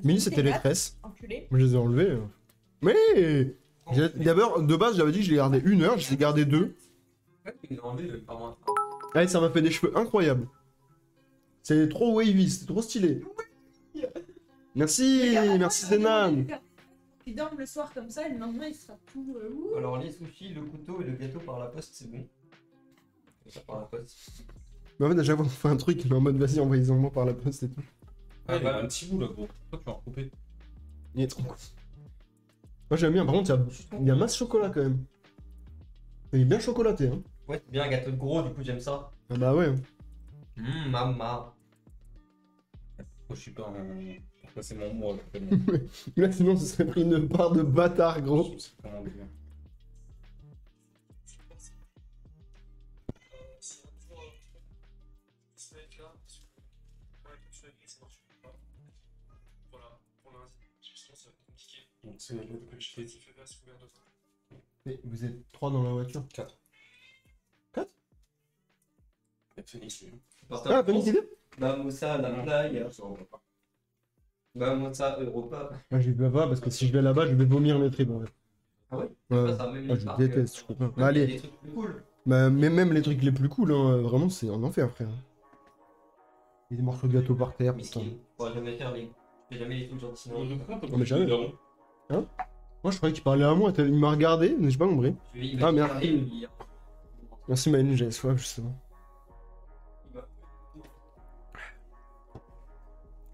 1000, c'était les
quatre,
tresses.
Enculé.
Moi, je les ai enlevés. Mais d'abord, de base, j'avais dit que je les gardais 1 heure, je les ai gardés 2.
Ouais, ils l'ont enlevé par moi.
Allez, ça m'a fait des cheveux incroyables. C'est trop wavy, c'est trop stylé. Merci, merci Zenan.
Il dort le soir comme ça et le lendemain il sera tout. Ouh.
Alors, les sushis, le couteau et le gâteau par la poste, c'est bon. Ça par la poste.
Mais en fait, à chaque fois qu'on fait un truc, il est en mode vas-y, envoyez-en moi par la poste et tout.
Ah, il y a un petit bout là, gros. Pourquoi tu vas en recouper?
Il est trop cool. Moi, j'aime bien. Par contre, il y a masse chocolat quand même. Il est bien chocolaté, hein.
Ouais, c'est bien un gâteau de gros, du coup, j'aime ça.
Ah bah ouais.
Maman.
Je suis pas en. Pourquoi c'est mon mot là?
Là, sinon, ce serait pris une part de bâtard, gros.
Je sais pas comment dire. Donc c'est le que je fais.
Mais vous êtes 3 dans la voiture.
4.
4?
Phoenix, lui.
Ah, t'as mis l'idée?
Moussa, la playa. Moussa, Europa.
Ah, je vais pas parce que si je vais là-bas, je vais vomir mes tripes en fait.
Ah ouais?
Ouais.
Ça, même
Ah,
les
je
parcs,
déteste, je peux pas.
même
Bah,
il y a
allez,
des trucs plus cool.
bah, mais même les trucs les plus cool, hein, vraiment, c'est un enfer, frère. Il y a des morceaux de gâteau par terre, putain.
Miskin. On va jamais faire les. Je fais jamais les trucs gentils.
Non,
Non.
mais jamais. Moi, je croyais qu'il parlait à moi, il m'a regardé, mais j'ai pas compris. Ah, merde. Merci Maëline, j'avais soif, justement.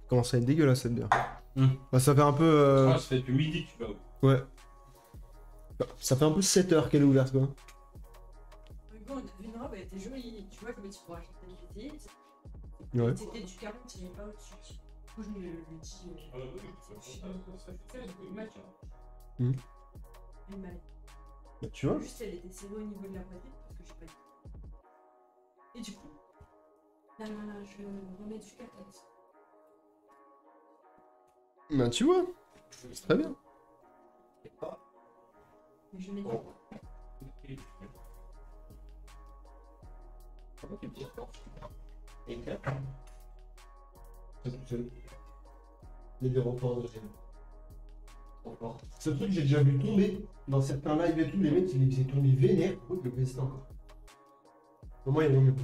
Comment ça va être dégueulasse cette bière. Bah, ça fait un peu.
Ah, ça fait depuis midi que tu vas.
Ouais. Bah, ça fait un peu 7 heures qu'elle est ouverte, quoi.
Mais bon, on a vu une robe, elle était jolie. Tu vois, comme tu pourras acheter une petite.
Ouais.
C'était du 40, il n'y avait pas au-dessus. Du coup, je me le dis.
Hmm.
Elle m'a-
Bah, tu vois.
Juste, elle était serrée au niveau de la poitrine parce que j'ai pas dit. Et du coup, là, je remets du 14.
Bah, tu vois. C'est très bien.
Mais je mets du
Les deux reports de Ce truc, j'ai déjà vu tomber dans certains lives et tout. Les mecs, ils les faisaient tomber vénère. Pourquoi ils le faisaient encore? Au moins, il y a mieux.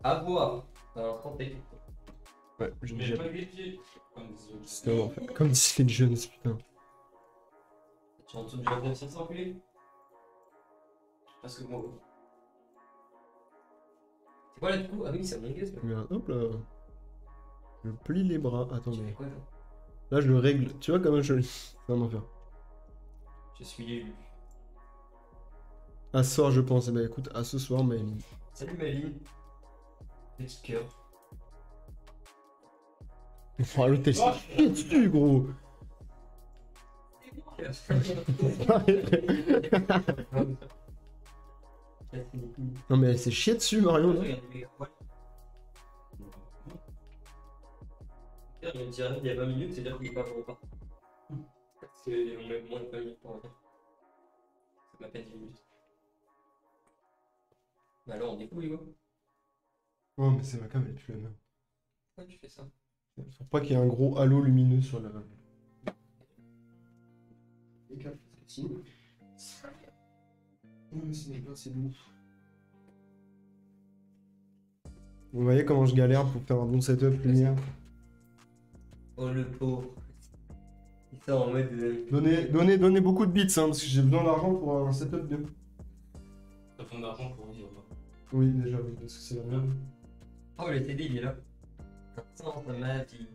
À voir. Alors, santé.
Ouais, je
Mais
j'ai
pas les pieds. Comme disait l'autre.
C'était vraiment fait. Comme si les jeunes, putain.
Tu es en dessous du jardin 500 enculé? Parce que moi. C'est quoi là du coup? Ah oui, c'est mon gaz.
Mais hop là. Je plie les bras. Attendez.
Quoi là?
Là, je le règle. Tu vois comment je. C'est un enfer.
Je suis élu.
À ce soir, je pense. Eh ben écoute, à ce soir, mais.
Salut Maline. Petit cœur.
Oh, l'autre, elle s'est chiée dessus, gros. Non, mais elle s'est chiée dessus, Marion. là.
Regardez mes poils. Il me dit il y a 20 minutes, c'est-à-dire qu'il est pas au repas. Parce qu'on met moins de 20 minutes pour repas. Ça m'appelle 10 minutes. Bah alors on est fou, Hugo.
Ouais, mais c'est ma cam, elle est plus la même.
Pourquoi tu fais ça?
Faut pas qu'il y ait un gros halo lumineux sur la. C'est lourd. Vous voyez comment je galère pour faire un bon setup lumière.
Oh le pauvre. Il sort en mode.
Donnez beaucoup de bits, hein, parce que j'ai besoin d'argent pour un setup bien.
T'as besoin d'argent pour vivre.
Oui, déjà, oui, parce que c'est la même.
Oh le TD il est là. Sans ma vie.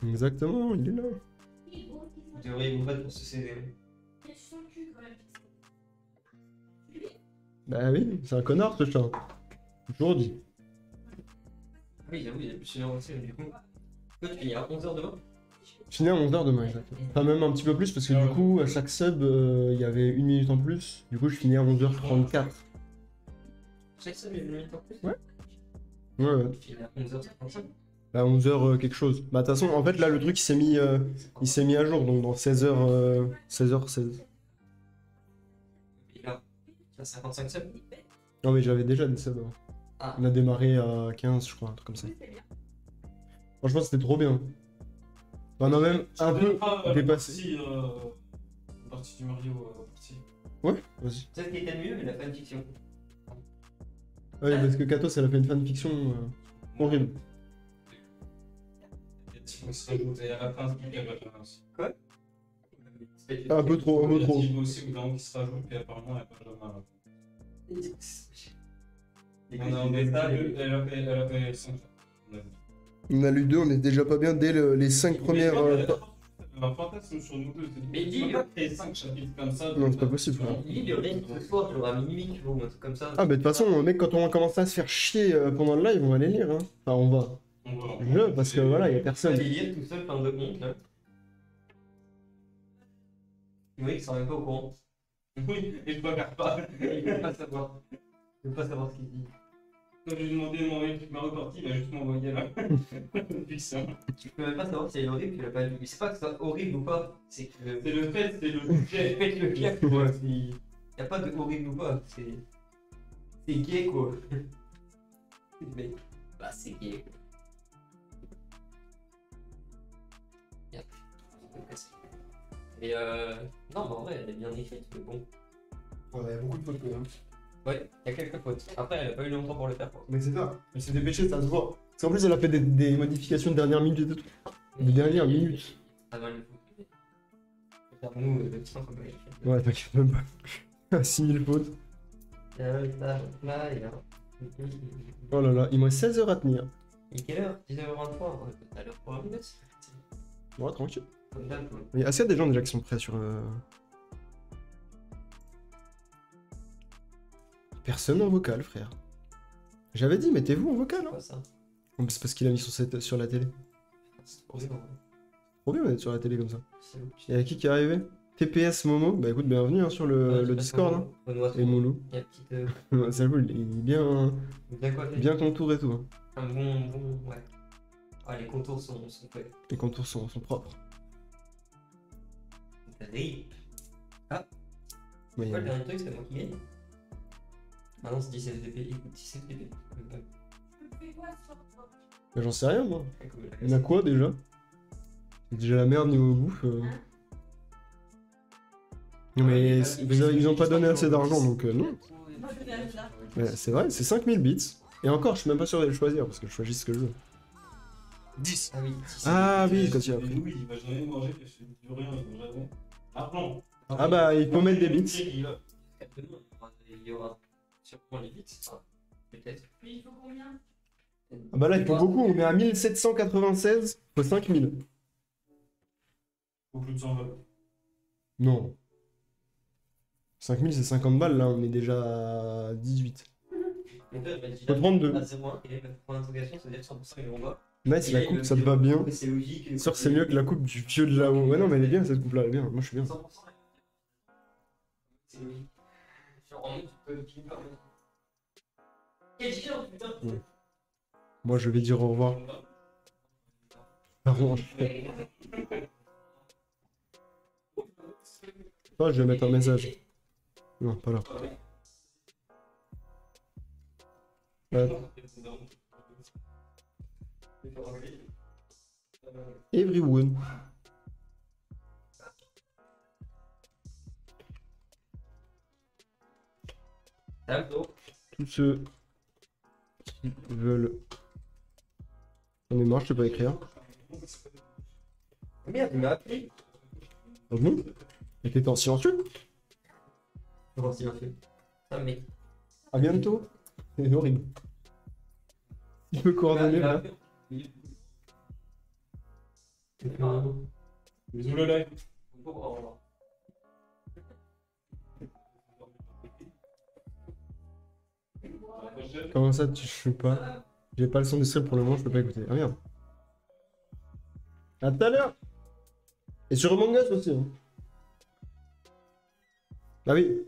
Exactement, il est là.
Vous devriez vous battre pour ce CD.
Bah oui, c'est un connard ce chat. Toujours dit.
Oui, j'avoue, il est plus une heure aussi, mais du coup. Toi tu finis à 11h demain?
Je finis à 11h demain, exactement. Enfin, même un petit peu plus, parce que du coup, à chaque sub, il y avait 1 minute en plus. Du coup, je finis à 11h34.
Chaque semaine, il y a une minute en plus.
Ouais. Ouais.
Il est à 11h55.
À 11h quelque chose. Bah, de toute façon, en fait, là, le truc, il s'est mis à jour, donc dans 16h, 16h16.
Et là, il a 55 subs.
Non, mais j'avais déjà des subs avant.
Ah.
On a démarré à 15, je crois, un truc comme ça. Franchement, c'était trop bien. On a même un peu dépassé.
La partie du Mario.
Ouais, vas-y.
Peut-être qu'il était mieux, mais la fanfiction.
Ouais, parce que Katos, elle a fait une fanfiction horrible.
Et à la fin, il y a pas aussi.
Quoi?
Un peu trop, un peu trop.
Il y a aussi Blanc qui se rajoute, et apparemment, il n'y a pas Benjamin. Elle a fait 5.
On a lu 2, on est déjà pas bien dès les 5 premières.
Un fantasme sur nous deux.
Mais dis,
il a fait 5 chapitres comme ça.
Non, c'est pas possible, frère.
il aurait dit ce soir, genre à minuit, tu vois, ou un truc comme ça.
Ah, bah de toute façon, mec, quand on va commencer à se faire chier pendant le live, on va les lire. Hein. Enfin, on va. Parce que voilà, y a personne.
Il est tout seul, plein de honte, là. Oui, il s'en même pas au courant.
Oui, et je ne regarde pas.
Il veut pas savoir. Il veut pas savoir ce qu'il dit.
Quand j'ai demandé de m'envoyer le truc Mario Party, il a juste m'envoyé là. Putain.
Tu peux même pas savoir si elle est horrible, tu l'as pas vu. Mais c'est pas que c'est horrible ou pas, c'est que.
C'est le fait, c'est le sujet.
Faites le gars, quoi. Y a pas de horrible ou pas, c'est. C'est gay, quoi. Mais. Bah, c'est gay, quoi. Merde. Et non, mais en vrai, elle est bien écrite, mais bon.
Ouais, y a beaucoup de fautes quand même.
Ouais, il y a quelques fautes. Après, elle a pas eu longtemps pour le faire, quoi.
Mais c'est ça. Elle s'est dépêchée, ça se voit. Parce qu'en plus, elle a fait des modifications de dernière minute et tout. De dernière minute.
Ah non, il faut. Nous, le petit comme elle.
Ouais, t'inquiète même pas. 6000 fautes.
Là, il a.
Oh là là, il me reste 16 heures à tenir.
Il est quelle heure? 19h23. T'as l'heure pour 1 minute?
Ouais, tranquille.
Comme d'hab, quoi.
Il y a assez des gens déjà qui sont prêts sur. Personne en vocal, frère. J'avais dit, mettez-vous en vocal.
C'est
Hein.
quoi ça?
C'est parce qu'il a mis sur la télé.
C'est trop bien.
Trop bien d'être sur la télé comme ça.
C'est où?
Et qui est arrivé? TPS Momo, bah écoute, bienvenue hein, sur le Discord. Hein.
Benoît,
Et Moulou.
il y a une petite.
Salut, il est
Bien quoi,
bien contour et tout. Hein.
un bon. Ouais. Ah, les contours sont faits.
Les contours sont propres.
Rip.
Ouais,
Quoi, le dernier truc, c'est moi qui gagne? Ah non, c'est 17 DP. Écoute, 17 DP.
J'en sais rien, moi. Il y en a quoi déjà? C'est déjà la merde niveau bouffe. Non, mais ils ont pas donné assez d'argent donc non. Mais c'est vrai, c'est 5000 bits. Et encore, je suis même pas sûr de les choisir parce que je choisis ce que je veux.
10.
Ah oui,
Ah oui, quand il a
Mais
pris.
Louis, il va jamais manger, parce que c'est du rien, il va jamais. Ah non.
Ah bah, il faut mettre des bits.
Il y aura sûrement les bits. Ah, peut-être.
Mais il faut combien?
Ah bah là, il faut beaucoup, on est à 1796, faut 5000.
Faut plus de 100 balles.
Non. 5000 c'est 50 balles, là on est déjà à 18. Faut 32.
À 0,1, et le point d'interrogation, ça veut dire 100% ils vont bas.
Nice, la coupe, ça te va bien.
C'est logique.
Sûr, c'est mieux que la coupe du vieux de là-haut. Ouais, non, mais elle est bien cette coupe-là, elle est bien. Moi je suis bien.
100%. C'est logique. Sur en tu peux finir par mettre. Quel chien, putain!
Moi je vais dire au revoir. Pardon. Oh, je vais mettre un message. Non, pas là. Ouais. Everyone. Tous ceux qui veulent. J'en ai marre, je sais pas écrire.
Merde, il m'a appelé.
Ah bon? Et t'étais en silencieux?
Comment c'est fait? Ah, mais.
À bientôt. C'est horrible. Il peut coordonner là.
Bisous le live.
Comment ça tu joues pas? J'ai pas le son du stream pour le moment, je peux pas écouter. Ah merde. À tout à l'heure. Et sur Among Us aussi. Hein. Bah oui.